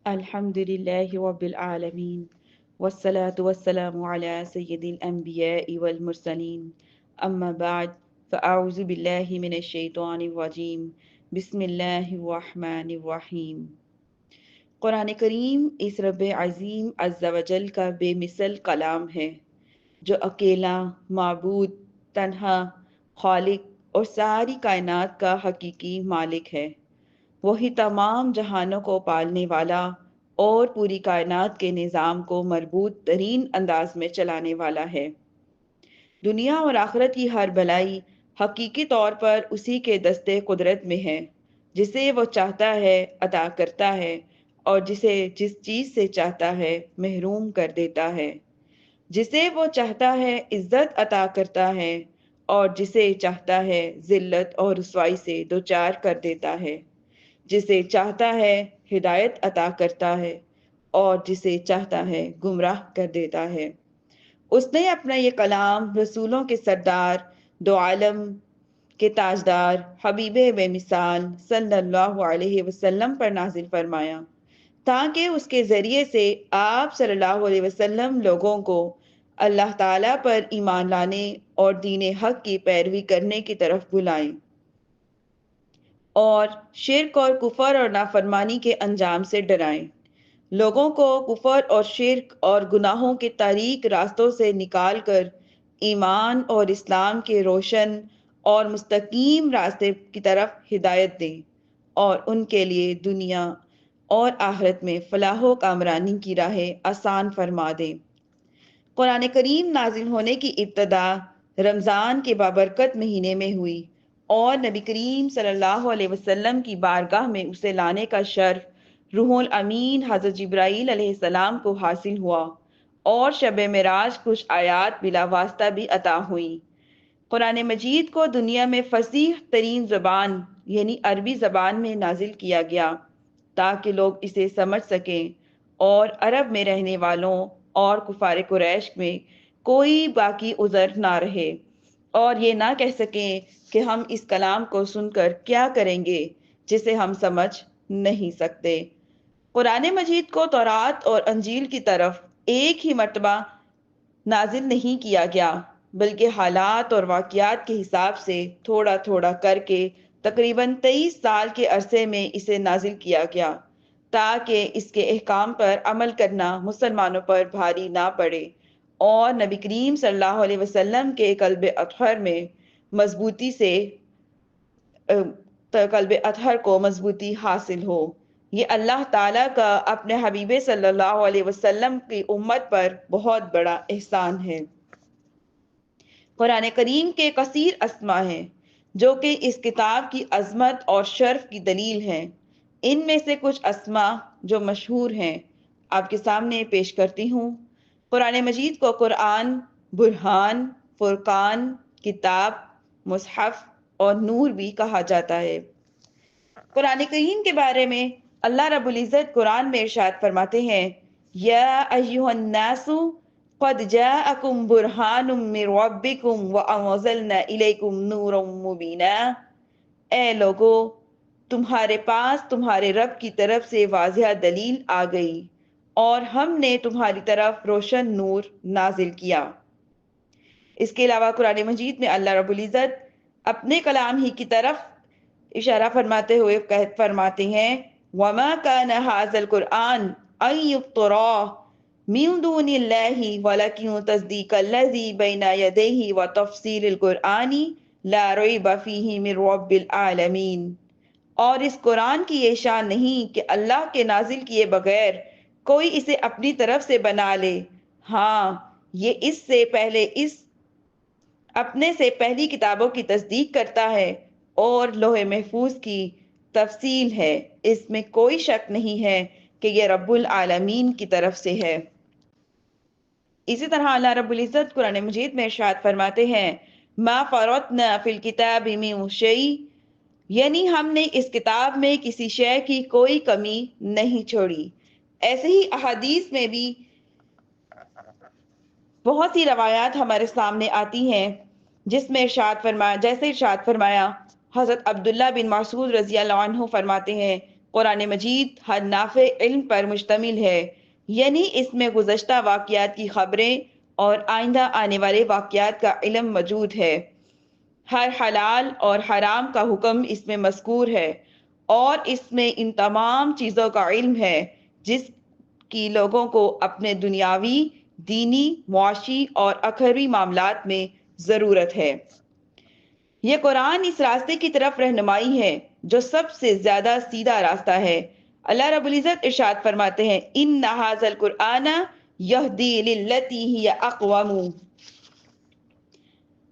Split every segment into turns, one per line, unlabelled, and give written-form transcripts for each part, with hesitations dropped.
الحمدللہ رب العالمین والصلاة والسلام علی سید الانبیاء والمرسلین اما بعد فاعوذ باللہ من الشیطان الرجیم بسم اللہ الرحمن الرحیم۔ قرآن کریم اس رب عظیم عز و جل کا بے مثل کلام ہے جو اکیلا معبود، تنہا خالق اور ساری کائنات کا حقیقی مالک ہے۔ وہی تمام جہانوں کو پالنے والا اور پوری کائنات کے نظام کو مربوط ترین انداز میں چلانے والا ہے۔ دنیا اور آخرت کی ہر بھلائی حقیقی طور پر اسی کے دستے قدرت میں ہے۔ جسے وہ چاہتا ہے عطا کرتا ہے اور جسے جس چیز سے چاہتا ہے محروم کر دیتا ہے۔ جسے وہ چاہتا ہے عزت عطا کرتا ہے اور جسے چاہتا ہے ذلت اور رسوائی سے دوچار کر دیتا ہے۔ جسے چاہتا ہے ہدایت عطا کرتا ہے اور جسے چاہتا ہے گمراہ کر دیتا ہے۔ اس نے اپنا یہ کلام رسولوں کے سردار، دو عالم کے تاجدار، حبیب بے مثال صلی اللہ علیہ وسلم پر نازل فرمایا تاکہ اس کے ذریعے سے آپ صلی اللہ علیہ وسلم لوگوں کو اللہ تعالیٰ پر ایمان لانے اور دین حق کی پیروی کرنے کی طرف بلائیں اور شرک اور کفر اور نافرمانی کے انجام سے ڈرائیں۔ لوگوں کو کفر اور شرک اور گناہوں کے تاریک راستوں سے نکال کر ایمان اور اسلام کے روشن اور مستقیم راستے کی طرف ہدایت دیں اور ان کے لیے دنیا اور آخرت میں فلاح و کامرانی کی راہیں آسان فرما دیں۔ قرآن کریم نازل ہونے کی ابتدا رمضان کے بابرکت مہینے میں ہوئی اور نبی کریم صلی اللہ علیہ وسلم کی بارگاہ میں اسے لانے کا شرف روح الامین حضرت جبرائیل علیہ السلام کو حاصل ہوا اور شب معراج کچھ آیات بلا واسطہ بھی عطا ہوئیں۔ قرآن مجید کو دنیا میں فصیح ترین زبان یعنی عربی زبان میں نازل کیا گیا تاکہ لوگ اسے سمجھ سکیں اور عرب میں رہنے والوں اور کفار قریش میں کوئی باقی عذر نہ رہے اور یہ نہ کہہ سکیں کہ ہم اس کلام کو سن کر کیا کریں گے جسے ہم سمجھ نہیں سکتے۔ قرآن مجید کو تورات اور انجیل کی طرف ایک ہی مرتبہ نازل نہیں کیا گیا بلکہ حالات اور واقعات کے حساب سے تھوڑا تھوڑا کر کے تقریباً 23 سال کے عرصے میں اسے نازل کیا گیا تاکہ اس کے احکام پر عمل کرنا مسلمانوں پر بھاری نہ پڑے اور نبی کریم صلی اللہ علیہ وسلم کے قلب اطہر میں مضبوطی سے قلب اطہر کو مضبوطی حاصل ہو۔ یہ اللہ تعالیٰ کا اپنے حبیب صلی اللہ علیہ وسلم کی امت پر بہت بڑا احسان ہے۔ قرآن کریم کے کثیر اسما ہیں جو کہ اس کتاب کی عظمت اور شرف کی دلیل ہیں۔ ان میں سے کچھ اسما جو مشہور ہیں آپ کے سامنے پیش کرتی ہوں۔ قرآن مجید کو قرآن، برہان، فرقان، کتاب، مصحف اور نور بھی کہا جاتا ہے۔ قرآن کریم کے بارے میں اللہ رب العزت قرآن میں ارشاد فرماتے ہیں، یا ایھا الناس قد جاءکم برہان من ربکم وانزلنا الیکم نورا مبینا۔ اے لوگو، تمہارے پاس تمہارے رب کی طرف سے واضح دلیل آ گئی اور ہم نے تمہاری طرف روشن نور نازل کیا۔ اس کے علاوہ قرآن مجید میں اللہ رب العزت اپنے کلام ہی کی طرف اشارہ فرماتے ہوئے فرماتے ہیں، وَمَا كَانَ هَذَا الْقُرْآنُ أَن يُفْتَرَىٰ مِن دُونِ اللَّهِ وَلَكِن تَصْدِيقَ الَّذِي بَيْنَ يَدَيْهِ وَتَفْصِيلَ الْقُرْآنِ لَا رَيْبَ فِيهِ مِن رَّبِّ الْعَالَمِينَ۔ اور اس قرآن کی یہ شان نہیں کہ اللہ کے نازل کیے بغیر کوئی اسے اپنی طرف سے بنا لے، ہاں یہ اس سے پہلے اپنے سے پہلی کتابوں کی تصدیق کرتا ہے اور لوح محفوظ کی تفصیل ہے، اس میں کوئی شک نہیں ہے کہ یہ رب العالمین کی طرف سے ہے۔ اسی طرح اللہ رب العزت قرآن مجید میں ارشاد فرماتے ہیں، ما فرطنا فی الکتاب من شیء، یعنی ہم نے اس کتاب میں کسی شے کی کوئی کمی نہیں چھوڑی۔ ایسے ہی احادیث میں بھی بہت سی روایات ہمارے سامنے آتی ہیں جس میں ارشاد فرمایا حضرت عبداللہ بن مسعود رضی اللہ عنہ فرماتے ہیں، قرآن مجید ہر نافع علم پر مشتمل ہے، یعنی اس میں گزشتہ واقعات کی خبریں اور آئندہ آنے والے واقعات کا علم موجود ہے۔ ہر حلال اور حرام کا حکم اس میں مذکور ہے اور اس میں ان تمام چیزوں کا علم ہے جس کی لوگوں کو اپنے دنیاوی، دینی، معاشی اور اخروی معاملات میں ضرورت ہے۔ یہ قرآن اس راستے کی طرف رہنمائی ہے جو سب سے زیادہ سیدھا راستہ ہے۔ اللہ رب العزت ارشاد فرماتے ہیں ان ھذا القرآن یہدی للتی ہی اقوم،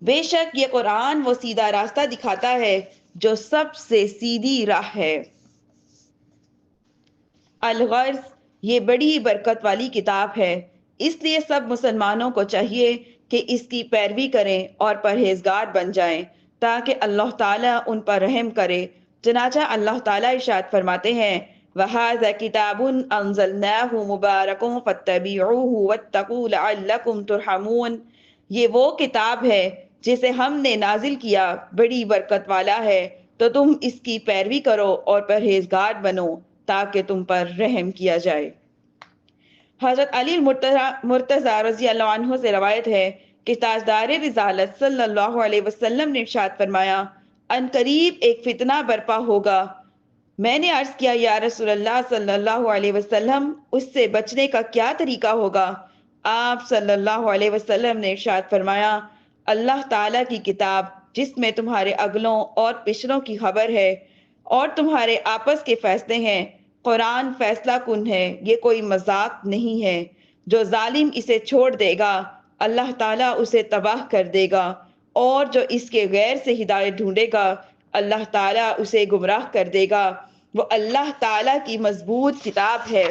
بے شک یہ قرآن وہ سیدھا راستہ دکھاتا ہے جو سب سے سیدھی راہ ہے۔ الغرض یہ بڑی برکت والی کتاب ہے، اس لیے سب مسلمانوں کو چاہیے کہ اس کی پیروی کریں اور پرہیزگار بن جائیں تاکہ اللہ تعالیٰ ان پر رحم کرے۔ چنانچہ اللہ تعالیٰ ارشاد فرماتے ہیں وَهَذَا كِتَابٌ أَنزَلْنَاهُ مُبَارَكٌ فَاتَّبِعُوهُ وَاتَّقُوا لَعَلَّكُمْ تُرْحَمُونَ، یہ وہ کتاب ہے جسے ہم نے نازل کیا، بڑی برکت والا ہے، تو تم اس کی پیروی کرو اور پرہیزگار بنو تاکہ تم پر رحم کیا جائے۔ حضرت علی مرتضی رضی اللہ عنہ سے روایت ہے کہ تاجدار رسالت صلی اللہ علیہ وسلم نے ارشاد فرمایا ان قریب ایک فتنہ برپا ہوگا۔ میں نے عرض کیا یا رسول اللہ صلی اللہ علیہ وسلم اس سے بچنے کا کیا طریقہ ہوگا؟ آپ صلی اللہ علیہ وسلم نے ارشاد فرمایا اللہ تعالیٰ کی کتاب جس میں تمہارے اگلوں اور پچھلوں کی خبر ہے اور تمہارے آپس کے فیصلے ہیں، قرآن فیصلہ کن ہے، یہ کوئی مذاق نہیں ہے۔ جو ظالم اسے چھوڑ دے گا اللہ تعالیٰ اسے تباہ کر دے گا اور جو اس کے غیر سے ہدایت ڈھونڈے گا اللہ تعالیٰ اسے گمراہ کر دے گا۔ وہ اللہ تعالیٰ کی مضبوط کتاب ہے،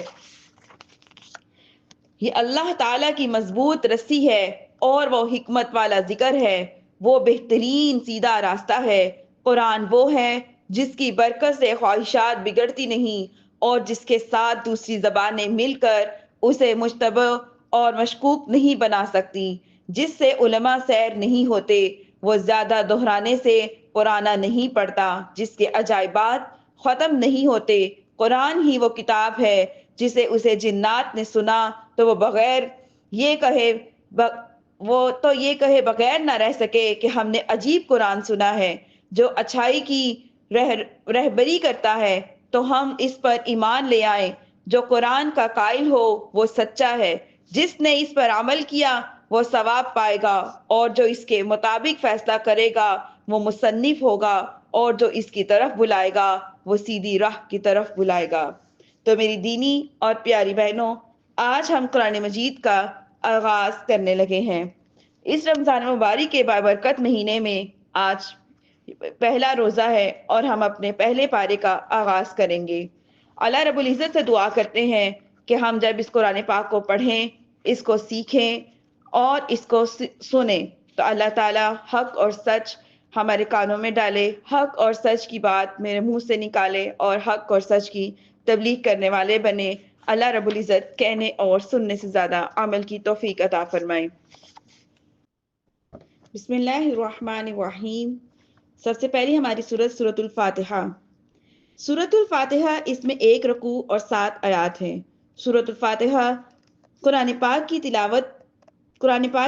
یہ اللہ تعالیٰ کی مضبوط رسی ہے اور وہ حکمت والا ذکر ہے، وہ بہترین سیدھا راستہ ہے۔ قرآن وہ ہے جس کی برکت سے خواہشات بگڑتی نہیں اور جس کے ساتھ دوسری زبانیں مل کر اسے مشتبہ اور مشکوک نہیں بنا سکتی، جس سے علماء سیر نہیں ہوتے، وہ زیادہ دہرانے سے پرانا نہیں پڑتا، جس کے عجائبات ختم نہیں ہوتے۔ قرآن ہی وہ کتاب ہے جسے اسے جنات نے سنا تو وہ یہ کہے بغیر نہ رہ سکے کہ ہم نے عجیب قرآن سنا ہے۔ جو اچھائی کی رہبری کرتا ہے تو ہم اس پر ایمان لے آئیں۔ جو قرآن کا قائل ہو وہ سچا ہے، جس نے اس پر عمل کیا وہ ثواب پائے گا اور جو اس کے مطابق فیصلہ کرے گا وہ مصنف ہوگا اور جو اس کی طرف بلائے گا وہ سیدھی راہ کی طرف بلائے گا۔ تو میری دینی اور پیاری بہنوں، آج ہم قرآن مجید کا آغاز کرنے لگے ہیں۔ اس رمضان مبارک کے بابرکت مہینے میں آج پہلا روزہ ہے اور ہم اپنے پہلے پارے کا آغاز کریں گے۔ اللہ رب العزت سے دعا کرتے ہیں کہ ہم جب اس قرآن پاک کو پڑھیں، اس کو سیکھیں اور اس کو سنیں تو اللہ تعالیٰ حق اور سچ ہمارے کانوں میں ڈالے، حق اور سچ کی بات میرے منہ سے نکالے اور حق اور سچ کی تبلیغ کرنے والے بنے۔ اللہ رب العزت کہنے اور سننے سے زیادہ عمل کی توفیق عطا فرمائے۔ بسم اللہ الرحمن الرحیم۔ سب سے پہلی ہماری سورت الفاتحہ۔ سورت الفاتحہ اس میں 1 رکوع اور 7 آیات ہیں۔ سورت الفاتحہ قرآن پاک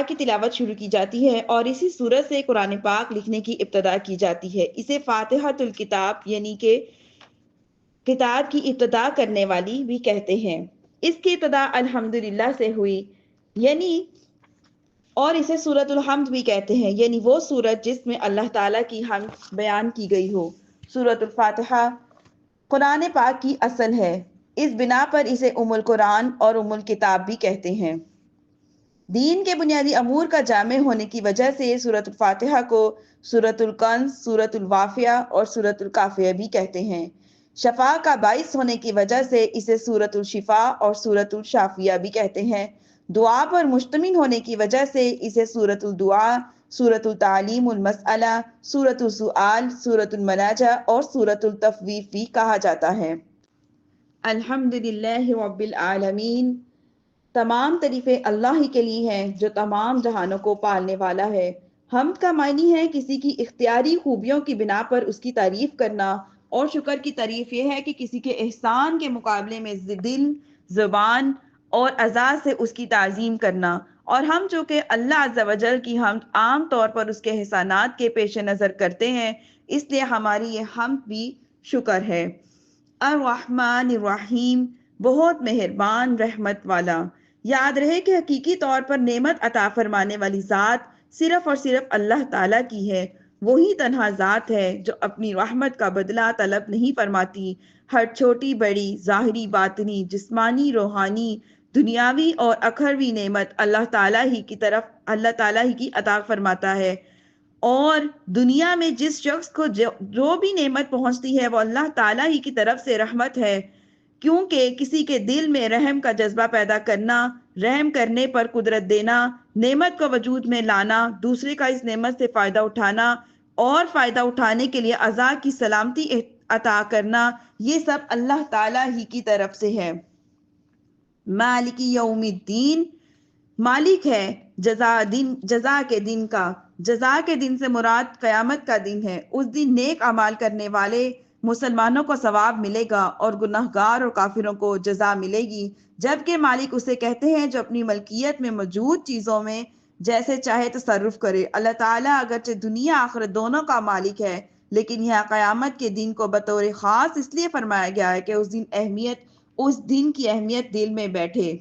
کی تلاوت شروع کی جاتی ہے اور اسی سورت سے قرآن پاک لکھنے کی ابتدا کی جاتی ہے۔ اسے فاتحۃ الکتاب یعنی کہ کتاب کی ابتدا کرنے والی بھی کہتے ہیں۔ اس کی ابتدا الحمدللہ سے ہوئی اور اسے سورت الحمد بھی کہتے ہیں، یعنی وہ سورت جس میں اللہ تعالیٰ کی حمد بیان کی گئی ہو۔ سورت الفاتحہ قرآن پاک کی اصل ہے، اس بنا پر اسے ام القرآن اور ام الکتاب بھی کہتے ہیں۔ دین کے بنیادی امور کا جامع ہونے کی وجہ سے سورت الفاتحہ کو سورت الکنز، سورت الوافیہ اور سورت الکافیہ بھی کہتے ہیں۔ شفا کا باعث ہونے کی وجہ سے اسے سورت الشفا اور سورت الشافیہ بھی کہتے ہیں۔ دعا پر مشتمل ہونے کی وجہ سے اسے سورت الدعاء، سورت التعلیم المسئلہ، سورت السؤال، سورت المناجہ اور سورت التفویض بھی کہا جاتا ہے۔ الحمدللہ رب العالمین، تمام تعریفیں اللہ ہی کے لیے ہیں جو تمام جہانوں کو پالنے والا ہے۔ حمد کا معنی ہے کسی کی اختیاری خوبیوں کی بنا پر اس کی تعریف کرنا اور شکر کی تعریف یہ ہے کہ کسی کے احسان کے مقابلے میں دل، زبان اور اعضاء سے اس کی تعظیم کرنا، اور ہم جو کہ اللہ عز و جل کی حمد عام طور پر اس کے احسانات کے پیش نظر کرتے ہیں، اس لیے ہماری یہ حمد بھی شکر ہے۔ الرحمن الرحیم، بہت مہربان رحمت والا۔ یاد رہے کہ حقیقی طور پر نعمت عطا فرمانے والی ذات صرف اور صرف اللہ تعالیٰ کی ہے۔ وہی تنہا ذات ہے جو اپنی رحمت کا بدلہ طلب نہیں فرماتی۔ ہر چھوٹی بڑی، ظاہری باطنی، جسمانی روحانی، دنیاوی اور اخروی نعمت اللہ تعالیٰ ہی کی عطا فرماتا ہے، اور دنیا میں جس شخص کو جو بھی نعمت پہنچتی ہے وہ اللہ تعالیٰ ہی کی طرف سے رحمت ہے، کیونکہ کسی کے دل میں رحم کا جذبہ پیدا کرنا، رحم کرنے پر قدرت دینا، نعمت کو وجود میں لانا، دوسرے کا اس نعمت سے فائدہ اٹھانا اور فائدہ اٹھانے کے لیے اعضاء کی سلامتی عطا کرنا، یہ سب اللہ تعالیٰ ہی کی طرف سے ہے۔ مالک یوم الدین، مالک ہے جزا کے دن کا۔ جزا کے دن سے مراد قیامت کا دن ہے۔ اس دن نیک اعمال کرنے والے مسلمانوں کو ثواب ملے گا اور گناہگار اور کافروں کو جزا ملے گی، جبکہ مالک اسے کہتے ہیں جو اپنی ملکیت میں موجود چیزوں میں جیسے چاہے تصرف کرے۔ اللہ تعالیٰ اگرچہ دنیا آخرت دونوں کا مالک ہے، لیکن یہاں قیامت کے دن کو بطور خاص اس لیے فرمایا گیا ہے کہ اس دن کی اہمیت دل میں بیٹھے۔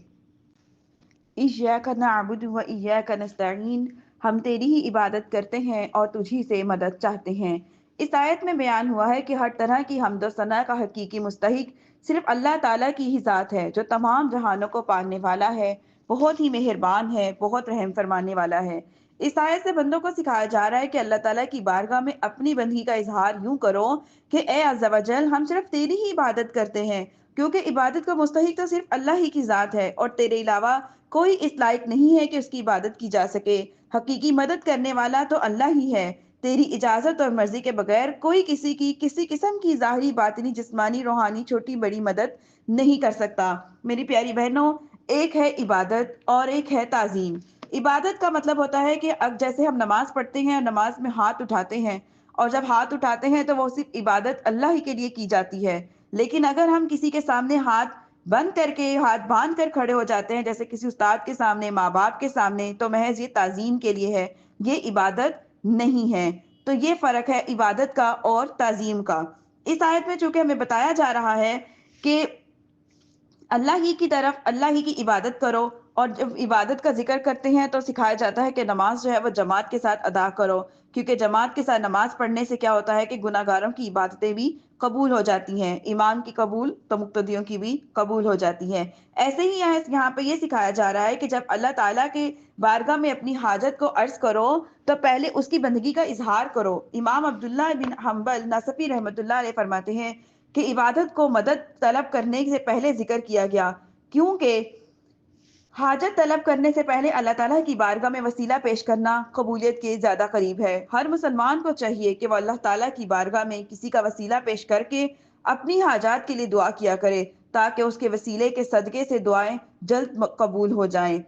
ایاک نعبد و ایاک نستعین، ہم تیری ہی عبادت کرتے ہیں اور تجھی سے مدد چاہتے ہیں۔ اس آیت میں بیان ہوا ہے کہ ہر طرح کی حمد و ثنا کا حقیقی مستحق صرف اللہ تعالیٰ کی ہی ذات ہے، جو تمام جہانوں کو پالنے والا ہے، بہت ہی مہربان ہے، بہت رحم فرمانے والا ہے۔ اس آیت سے بندوں کو سکھایا جا رہا ہے کہ اللہ تعالیٰ کی بارگاہ میں اپنی بندگی کا اظہار یوں کرو کہ اے عز و جل، ہم صرف تیری ہی عبادت کرتے ہیں، کیونکہ عبادت کا مستحق تو صرف اللہ ہی کی ذات ہے، اور تیرے علاوہ کوئی اس لائق نہیں ہے کہ اس کی عبادت کی جا سکے۔ حقیقی مدد کرنے والا تو اللہ ہی ہے۔ تیری اجازت اور مرضی کے بغیر کوئی کسی قسم کی ظاہری، باطنی، جسمانی، روحانی، چھوٹی بڑی مدد نہیں کر سکتا۔ میری پیاری بہنوں، ایک ہے عبادت اور ایک ہے تعظیم۔ عبادت کا مطلب ہوتا ہے کہ اب جیسے ہم نماز پڑھتے ہیں اور نماز میں ہاتھ اٹھاتے ہیں، اور جب ہاتھ اٹھاتے ہیں تو وہ صرف عبادت اللہ ہی کے لیے کی جاتی ہے۔ لیکن اگر ہم کسی کے سامنے ہاتھ بند کر کے، ہاتھ باندھ کر کھڑے ہو جاتے ہیں، جیسے کسی استاد کے سامنے، ماں باپ کے سامنے، تو محض یہ تعظیم کے لیے ہے، یہ عبادت نہیں ہے۔ تو یہ فرق ہے عبادت کا اور تعظیم کا۔ اس آیت میں چونکہ ہمیں بتایا جا رہا ہے کہ اللہ ہی کی طرف اللہ ہی کی عبادت کرو، اور جب عبادت کا ذکر کرتے ہیں تو سکھایا جاتا ہے کہ نماز جو ہے وہ جماعت کے ساتھ ادا کرو، کیونکہ جماعت کے ساتھ نماز پڑھنے سے کیا ہوتا ہے کہ گناہگاروں کی عبادتیں بھی قبول ہو جاتی ہیں، امام کی قبول تو مقتدیوں کی بھی قبول ہو جاتی ہے۔ ایسے ہی یہاں پہ یہ سکھایا جا رہا ہے کہ جب اللہ تعالیٰ کے بارگاہ میں اپنی حاجت کو عرض کرو تو پہلے اس کی بندگی کا اظہار کرو۔ امام عبداللہ بن حنبل نصفی رحمۃ اللہ علیہ فرماتے ہیں کہ عبادت کو مدد طلب کرنے سے پہلے ذکر کیا گیا، کیونکہ حاجت طلب کرنے سے پہلے اللہ تعالیٰ کی بارگاہ میں وسیلہ پیش کرنا قبولیت کے زیادہ قریب ہے۔ ہر مسلمان کو چاہیے کہ وہ اللہ تعالیٰ کی بارگاہ میں کسی کا وسیلہ پیش کر کے اپنی حاجات کے لیے دعا کیا کرے، تاکہ اس کے وسیلے کے صدقے سے دعائیں جلد قبول ہو جائیں۔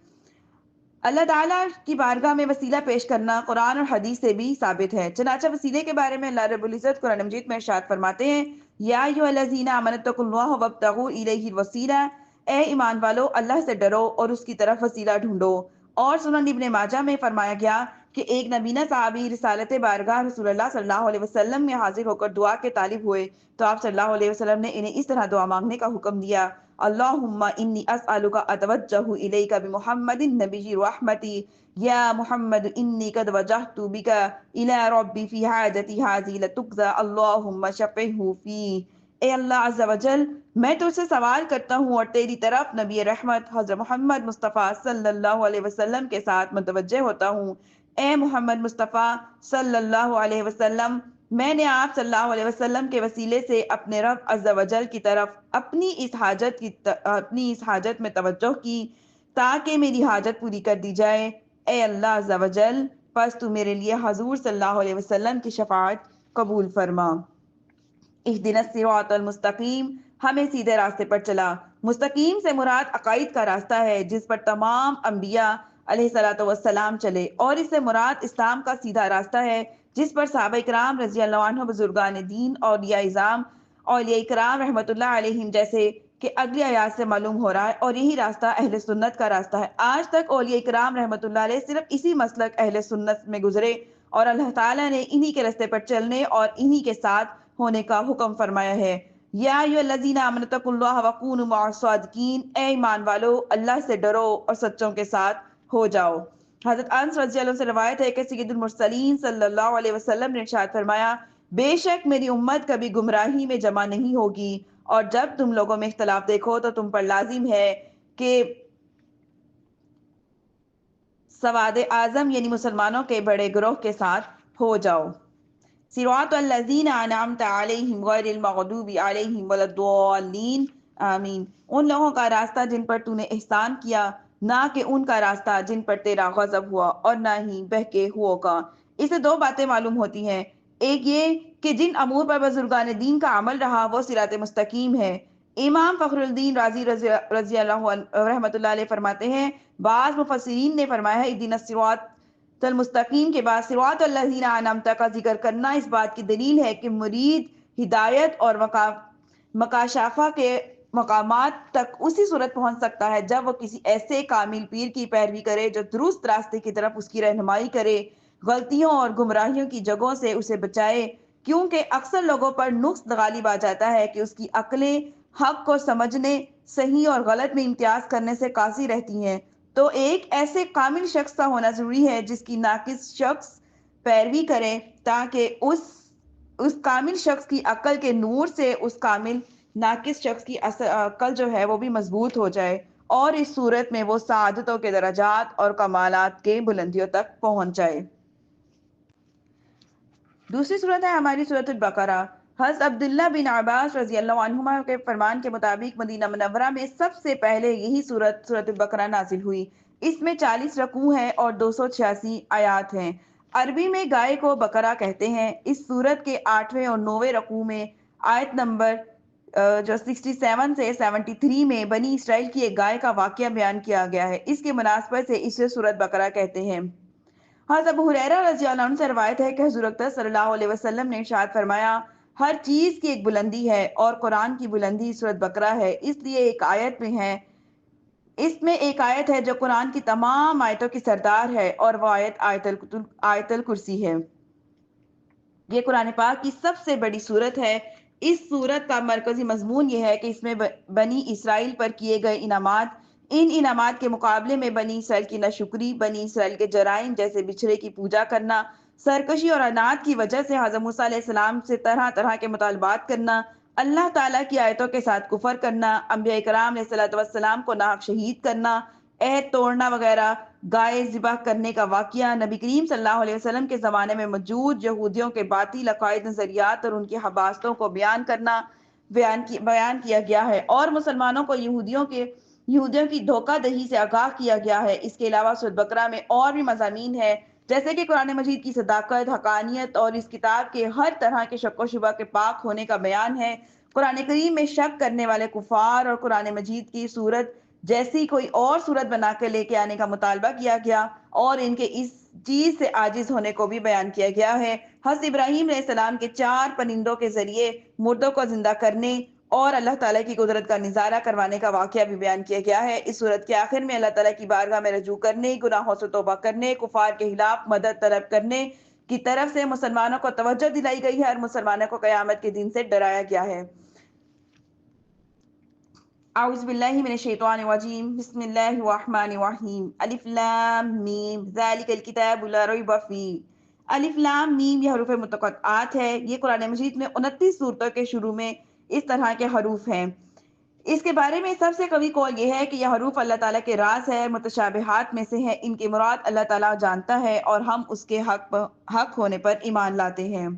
اللہ تعالیٰ کی بارگاہ میں وسیلہ پیش کرنا قرآن اور حدیث سے بھی ثابت ہے۔ چنانچہ وسیلے کے بارے میں اللہ رب العزت قرآن مجید میں ارشاد فرماتے ہیں، یا ایھا الذین آمنوا اتقوا اللہ وابتغوا الیہ الوسیلہ، اے ایمان والو، اللہ سے ڈرو اور اس کی طرف وسیلہ ڈھونڈو۔ اور سنن ابن ماجہ میں فرمایا گیا کہ ایک نبینہ صحابی رسالت بارگاہ رسول اللہ صلی اللہ علیہ وسلم میں حاضر ہو کر دعا کے طالب ہوئے تو آپ صلی اللہ علیہ وسلم نے انہیں اس طرح دعا مانگنے کا حکم دیا، اللہم انی اسألک اتوجہ الیک بمحمد النبی رحمتی، یا محمد انی قد وجہت بک الی ربی فی حاجتی ھذی لتقضی اللہم شفعہ فی۔ اے اللہ عز و جل، میں تجھ سے سوال کرتا ہوں اور تیری طرف نبی رحمت حضرت محمد مصطفیٰ صلی اللہ علیہ وسلم کے ساتھ متوجہ ہوتا ہوں۔ اے محمد مصطفیٰ صلی اللہ علیہ وسلم، میں نے آپ صلی اللہ علیہ وسلم کے وسیلے سے اپنے رب عز و جل کی طرف اپنی اس حاجت میں توجہ کی تاکہ میری حاجت پوری کر دی جائے۔ اے اللہ عز و جل، پس تو میرے لیے حضور صلی اللہ علیہ وسلم کی شفاعت قبول فرما۔ اہدنا الصراط المستقیم، ہمیں سیدھے راستے پر چلا۔ مستقیم سے مراد عقائد کا راستہ ہے جس پر تمام انبیاء علیہ الصلوۃ والسلام چلے، اور اس سے مراد اسلام کا سیدھا راستہ ہے جس پر صحابہ کرام رضی اللہ عنہ، بزرگان دین، اولیاء اعظام، اولیاء کرام رحمۃ اللہ علیہم جیسے کہ اگلی آیات سے معلوم ہو رہا ہے، اور یہی راستہ اہل سنت کا راستہ ہے۔ آج تک اولیاء کرام رحمۃ اللہ علیہ صرف اسی مسلک اہل سنت میں گزرے، اور اللہ تعالیٰ نے انہی کے راستے پر چلنے اور انہی کے ساتھ ہونے کا حکم فرمایا ہے۔ یا ایھا الذین آمنوا اتقوا اللہ وکونوا مع الصادقین، اے ایمان والو اللہ سے ڈرو اور سچوں کے ساتھ ہو جاؤ۔ حضرت انس رضی اللہ عنہ سے روایت ہے کہ سید المرسلین صلی اللہ علیہ وسلم نے ارشاد فرمایا، بے شک میری امت کبھی گمراہی میں جمع نہیں ہوگی، اور جب تم لوگوں میں اختلاف دیکھو تو تم پر لازم ہے کہ سواد اعظم یعنی مسلمانوں کے بڑے گروہ کے ساتھ ہو جاؤ۔ صراط الذین انعمت علیہم غیر المغضوب علیہم ولا الضالین، آمین۔ ان لوگوں کا راستہ جن پر تو نے احسان کیا، نہ کہ ان کا راستہ جن پر تیرا غضب ہوا اور نہ ہی بہکے ہووں کا۔ اس سے دو باتیں معلوم ہوتی ہیں، ایک یہ کہ جن امور پر بزرگان دین کا عمل رہا وہ صراط مستقیم ہے۔ امام فخر الدین رازی رضی اللہ عنہ رحمۃ اللہ علیہ فرماتے ہیں، بعض مفسرین نے فرمایا ہے اہدنا الصراط المستقیم کے بعد صراط الذین انعمت کا ذکر کرنا اس بات کی دلیل ہے کہ مرید ہدایت اور مکاشفہ کے مقامات تک اسی صورت پہنچ سکتا ہے جب وہ کسی ایسے کامل پیر کی پیروی کرے جو درست راستے کی طرف اس کی رہنمائی کرے، غلطیوں اور گمراہیوں کی جگہوں سے اسے بچائے، کیونکہ اکثر لوگوں پر نقص غالب آ جاتا ہے کہ اس کی عقلیں حق کو سمجھنے، صحیح اور غلط میں امتیاز کرنے سے قاصر رہتی ہیں۔ تو ایک ایسے کامل شخص کا ہونا ضروری ہے جس کی ناقص شخص پیروی کرے، تاکہ اس کامل شخص کی عقل کے نور سے اس کامل ناقص شخص کی عقل جو ہے وہ بھی مضبوط ہو جائے، اور اس صورت میں وہ سعادتوں کے درجات اور کمالات کے بلندیوں تک پہنچ جائے۔ دوسری صورت ہے ہماری سورۃ البقرہ۔ حضرت عبداللہ بن عباس رضی اللہ عنہما کے فرمان کے مطابق مدینہ منورہ میں سب سے پہلے یہی سورۃ البقرہ نازل ہوئی۔ اس میں 40 رکوع ہیں اور 286 آیات ہیں۔ عربی میں گائے کو بقرہ کہتے ہیں۔ اس سورت کے 8ویں اور 9ویں رکوع میں آیت نمبر جو 67 سے 73 میں بنی اسرائیل کی ایک گائے کا واقعہ بیان کیا گیا ہے۔ اس کے مناسبت سے اسے سورۃ بقرہ کہتے ہیں۔ حضرت ابو ہریرہ رضی اللہ عنہ سے روایت ہے کہ حضور اکرم صلی اللہ علیہ وسلم نے ارشاد فرمایا، ہر چیز کی ایک بلندی ہے اور قرآن کی بلندی سورۃ بقرہ ہے، اس لیے اس میں ایک آیت ہے جو قرآن کی تمام آیتوں کی سردار ہے، اور وہ آیت الکرسی ہے۔ یہ قرآن پاک کی سب سے بڑی سورت ہے۔ اس سورت کا مرکزی مضمون یہ ہے کہ اس میں بنی اسرائیل پر کیے گئے انعامات، ان انعامات کے مقابلے میں بنی اسرائیل کی ناشکری، بنی اسرائیل کے جرائم جیسے بچھڑے کی پوجا کرنا، سرکشی اور عناد کی وجہ سے حضرت موسیٰ علیہ السلام سے طرح طرح کے مطالبات کرنا، اللہ تعالیٰ کی آیتوں کے ساتھ کفر کرنا، انبیاء کرام علیہ السلام کو ناحق شہید کرنا، عہد توڑنا وغیرہ، گائے ذبح کرنے کا واقعہ، نبی کریم صلی اللہ علیہ وسلم کے زمانے میں موجود یہودیوں کے باطل عقائد، نظریات اور ان کی حباستوں کو بیان کیا گیا ہے، اور مسلمانوں کو یہودیوں کی دھوکہ دہی سے آگاہ کیا گیا ہے۔ اس کے علاوہ سورۃ بقرہ میں اور بھی مضامین ہیں، جیسے کہ قرآن مجید کی صداقت، حقانیت اور اس کتاب کے ہر طرح کے شک و شبہ کے پاک ہونے کا بیان ہے۔ قرآن کریم میں شک کرنے والے کفار اور قرآن مجید کی صورت جیسی کوئی اور صورت بنا کے لے کے آنے کا مطالبہ کیا گیا، اور ان کے اس چیز سے عاجز ہونے کو بھی بیان کیا گیا ہے۔ حضرت ابراہیم علیہ السلام کے 4 پرندوں کے ذریعے مردوں کو زندہ کرنے اور اللہ تعالیٰ کی قدرت کا نظارہ کروانے کا واقعہ بھی بیان کیا گیا ہے۔ اس صورت کے آخر میں اللہ تعالیٰ کی بارگاہ میں رجوع کرنے، گناہوں سے توبہ کرنے، کفار کے خلاف مدد طلب کرنے کی طرف سے مسلمانوں کو توجہ دلائی گئی ہے، اور مسلمانوں کو قیامت کے دن سے ڈرایا گیا ہے۔ اعوذ باللہ من الشیطان الرجیم، بسم اللہ الرحمن الرحیم، الف لام میم، ذالک الکتاب لا ریب فیہ۔ الف لام میم یہ حروف متقطعات ہے۔ یہ قرآن مجید میں 29 سورتوں کے شروع میں اس طرح کے حروف ہیں۔ اس کے بارے میں سب سے قوی قول یہ ہے کہ یہ حروف اللہ تعالیٰ کے راز ہے، متشابہات میں سے ہے، ان کی مراد اللہ تعالیٰ جانتا ہے، اور ہم اس کے حق ہونے پر ایمان لاتے ہیں۔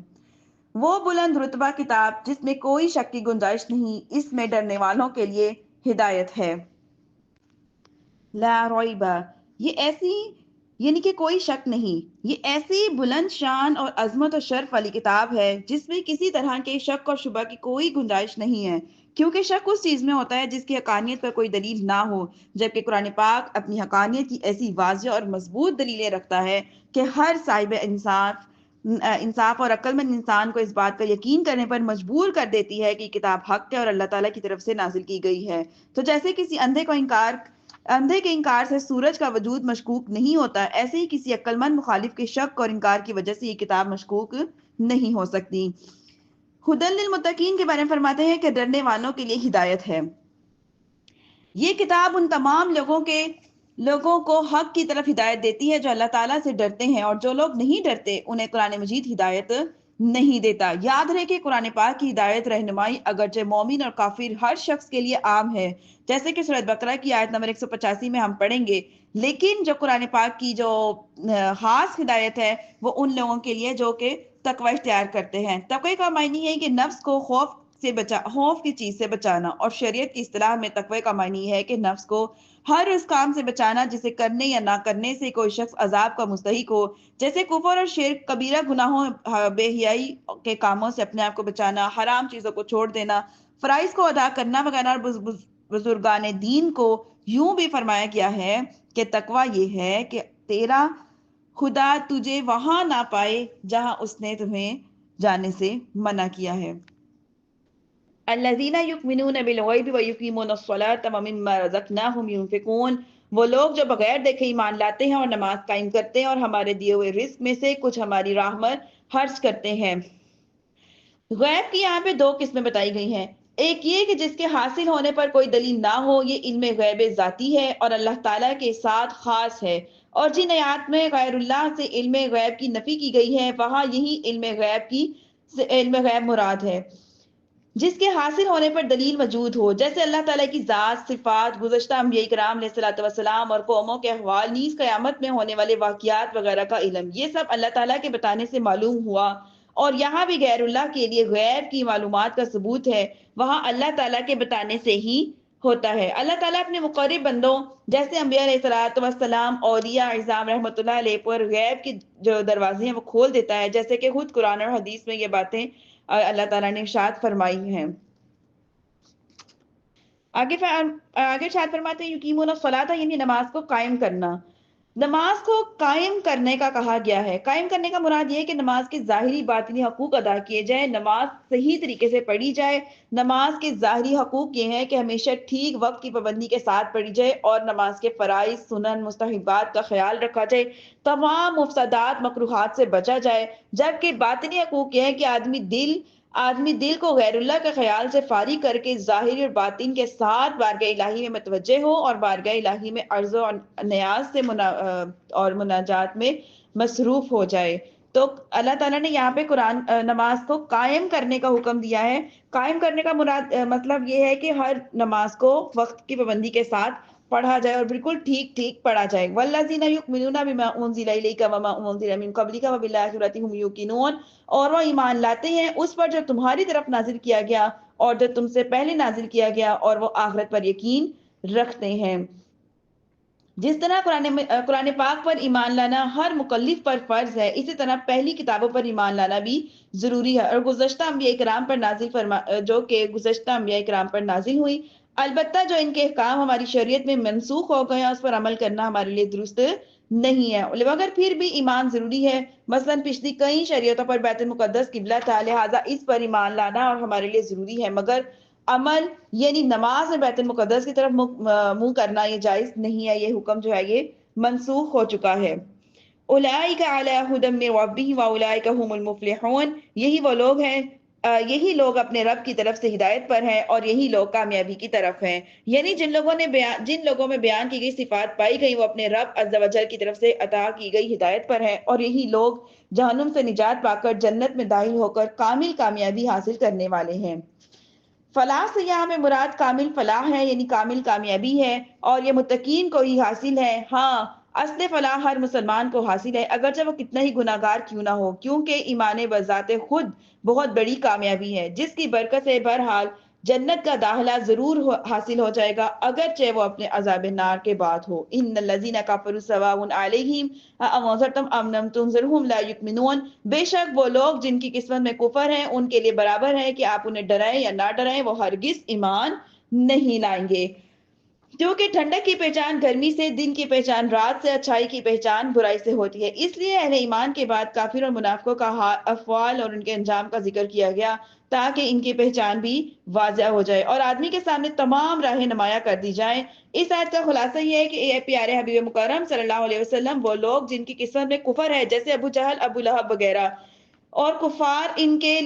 وہ بلند رتبہ کتاب جس میں کوئی شک کی گنجائش نہیں، اس میں ڈرنے والوں کے لیے ہدایت ہے۔ لا ریب، یہ ایسی یعنی کہ کوئی شک نہیں، یہ ایسی بلند شان اور عظمت و شرف والی کتاب ہے جس میں کسی طرح کے شک اور شبہ کی کوئی گنجائش نہیں ہے، کیونکہ شک اس چیز میں ہوتا ہے جس کی حقانیت پر کوئی دلیل نہ ہو، جبکہ قرآن پاک اپنی حقانیت کی ایسی واضح اور مضبوط دلیلیں رکھتا ہے کہ ہر صاحب انصاف انصاف اور عقل مند انسان کو اس بات پر یقین کرنے پر مجبور کر دیتی ہے کہ یہ کتاب حق ہے اور اللہ تعالیٰ کی طرف سے نازل کی گئی ہے۔ تو جیسے کسی اندھے کے انکار سے سورج کا وجود مشکوک نہیں ہوتا، ایسے ہی کسی عقل مند مخالف کے شک اور انکار کی وجہ سے یہ کتاب مشکوک نہیں ہو سکتی۔ ہدی للمتقین کے بارے میں فرماتے ہیں کہ ڈرنے والوں کے لیے ہدایت ہے۔ یہ کتاب ان تمام لوگوں کو حق کی طرف ہدایت دیتی ہے جو اللہ تعالیٰ سے ڈرتے ہیں، اور جو لوگ نہیں ڈرتے انہیں قرآن مجید ہدایت نہیں دیتا۔ یاد رہے کہ قرآن پاک کی ہدایت رہنمائی اگرچہ مومن اور کافر ہر شخص کے لیے عام ہے، جیسے کہ سورۃ بقرہ کی آیت نمبر 185 میں ہم پڑھیں گے، لیکن جو قرآن پاک کی جو خاص ہدایت ہے وہ ان لوگوں کے لیے جو کہ تقوی اختیار کرتے ہیں۔ تقوی کا معنی ہے کہ نفس کو خوف کی چیز سے بچانا، اور شریعت کی اصطلاح میں تقوی کا معنی ہے کہ نفس کو ہر اس کام سے بچانا جسے کرنے یا نہ کرنے سے کوئی شخص عذاب کا مستحق ہو، جیسے کفر اور شرک، کبیرہ گناہوں، بے حیائی کے کاموں سے اپنے آپ کو بچانا، حرام چیزوں کو چھوڑ دینا، فرائض کو ادا کرنا وغیرہ۔ اور بزرگان دین کو یوں بھی فرمایا گیا ہے کہ تقوی یہ ہے کہ تیرا خدا تجھے وہاں نہ پائے جہاں اس نے تمہیں جانے سے منع کیا ہے۔ الذین یؤمنون بالغیب ویقیمون الصلاۃ ومما رزقناہم ینفقون، وہ لوگ جو بغیر دیکھے ایمان لاتے ہیں اور نماز قائم کرتے ہیں اور ہمارے دیے ہوئے رزق میں سے کچھ ہماری راہ میں خرچ کرتے ہیں۔ غیب کی یہاں پہ دو قسمیں بتائی گئی ہیں، ایک یہ کہ جس کے حاصل ہونے پر کوئی دلیل نہ ہو، یہ علم غیب ذاتی ہے اور اللہ تعالیٰ کے ساتھ خاص ہے، اور جن آیات میں غیر اللہ سے علم غیب کی نفی کی گئی ہے وہاں یہی علم غیب مراد ہے جس کے حاصل ہونے پر دلیل موجود ہو، جیسے اللہ تعالیٰ کی ذات، صفات، گزشتہ انبیاء کرام علیہ الصلوۃ والسلام اور قوموں کے احوال، نیز قیامت میں ہونے والے واقعات وغیرہ کا علم، یہ سب اللہ تعالیٰ کے بتانے سے معلوم ہوا۔ اور یہاں بھی غیر اللہ کے لیے غیب کی معلومات کا ثبوت ہے، وہاں اللہ تعالیٰ کے بتانے سے ہی ہوتا ہے۔ اللہ تعالیٰ اپنے مقرب بندوں جیسے انبیاء علیہ الصلوۃ والسلام، اولیاء اعظام رحمۃ اللہ علیہ پر غیب کے جو دروازے ہیں وہ کھول دیتا ہے، جیسے کہ خود قرآن اور حدیث میں یہ باتیں اللہ تعالیٰ نے ارشاد فرمائی ہیں۔ آگے ارشاد فرماتے ہیں یقیمون الصلاۃ، یعنی نماز کو قائم کرنا۔ نماز کو قائم کرنے کا کہا گیا ہے۔ قائم کرنے کا مراد یہ ہے کہ نماز کے ظاہری باطنی حقوق ادا کیے جائیں، نماز صحیح طریقے سے پڑھی جائے۔ نماز کے ظاہری حقوق یہ ہیں کہ ہمیشہ ٹھیک وقت کی پابندی کے ساتھ پڑھی جائے اور نماز کے فرائض، سنن، مستحبات کا خیال رکھا جائے، تمام مفسدات، مکروہات سے بچا جائے۔ جبکہ باطنی حقوق یہ ہے کہ آدمی دل کو غیر اللہ کے خیال سے فارغ کر کے ظاہر اور باطن کے ساتھ بارگاہ الہی میں متوجہ ہو اور بارگاہ الہی میں عرض و نیاز سے اور مناجات میں مصروف ہو جائے۔ تو اللہ تعالیٰ نے یہاں پہ نماز کو قائم کرنے کا حکم دیا ہے۔ قائم کرنے کا مطلب یہ ہے کہ ہر نماز کو وقت کی پابندی کے ساتھ پڑھا جائے اور بالکل ٹھیک پڑھا جائے۔ والذین یؤمنون بما انزل الیک وما انزل من قبلک وبالآخرۃ هم یوقنون، اور وہ ایمان لاتے ہیں اس پر جو تمہاری طرف نازل کیا گیا اور جو تم سے پہلے نازل کیا گیا، اور وہ آخرت پر یقین رکھتے ہیں۔ جس طرح قرآن پاک پر ایمان لانا ہر مکلف پر فرض ہے، اسی طرح پہلی کتابوں پر ایمان لانا بھی ضروری ہے، اور گزشتہ انبیاء کرام پر نازل ہوئی، البتہ جو ان کے احکام ہماری شریعت میں منسوخ ہو گئے ہیں اس پر عمل کرنا ہمارے لیے درست نہیں ہے، مگر پھر بھی ایمان ضروری ہے۔ مثلا پچھلی کئی شریعتوں پر بیت المقدس قبلہ تھا، لہٰذا اس پر ایمان لانا اور ہمارے لیے ضروری ہے، مگر عمل یعنی نماز میں بیت المقدس کی طرف منہ کرنا یہ جائز نہیں ہے، یہ حکم جو ہے یہ منسوخ ہو چکا ہے۔ اولئک علی ھدی من ربہم واولئک هم المفلحون، یہی لوگ اپنے رب کی طرف سے ہدایت پر ہیں اور یہی لوگ کامیابی کی طرف ہیں۔ یعنی جن لوگوں میں بیان کی گئی صفات پائی گئی وہ اپنے رب عز و جل کی طرف سے عطا کی گئی ہدایت پر ہیں، اور یہی لوگ جہنم سے نجات پا کر جنت میں داخل ہو کر کامل کامیابی حاصل کرنے والے ہیں۔ فلاح سے یہاں میں مراد کامل فلاح ہے، یعنی کامل کامیابی ہے، اور یہ متقین کو ہی حاصل ہے۔ ہاں، اصل فلاح ہر مسلمان کو حاصل ہے اگرچہ وہ کتنا ہی گناہ گار کیوں نہ ہو، کیونکہ ایمان بذات خود بہت بڑی کامیابی ہے جس کی برکت سے بہرحال جنت کا داخلہ ضرور حاصل ہو جائے گا اگرچہ وہ اپنے عذاب نار کے بعد ہو۔ ان الذین کفروا سواء علیہم اانذرتم ام لم تنذرہم لا یؤمنون، بے شک وہ لوگ جن کی قسمت میں کفر ہے ان کے لیے برابر ہے کہ آپ انہیں ڈرائیں یا نہ ڈرائیں، وہ ہرگز ایمان نہیں لائیں گے۔ جو کہ ٹھنڈک کی پہچان گرمی سے، دن کی پہچان رات سے، اچھائی کی پہچان برائی سے ہوتی ہے۔ اس لیے اہل ایمان کے بعد کافر اور منافقوں کا افعال اور ان کے انجام کا ذکر کیا گیا تاکہ ان کی پہچان بھی واضح ہو جائے اور آدمی کے سامنے تمام راہیں نمایاں کر دی جائیں۔ اس آیت کا خلاصہ یہ ہے کہ اے پیارے حبیب مکرم صلی اللہ علیہ وسلم، وہ لوگ جن کی قسمت میں کفر ہے جیسے ابو جہل، ابو لہب وغیرہ اور کفار، ان کے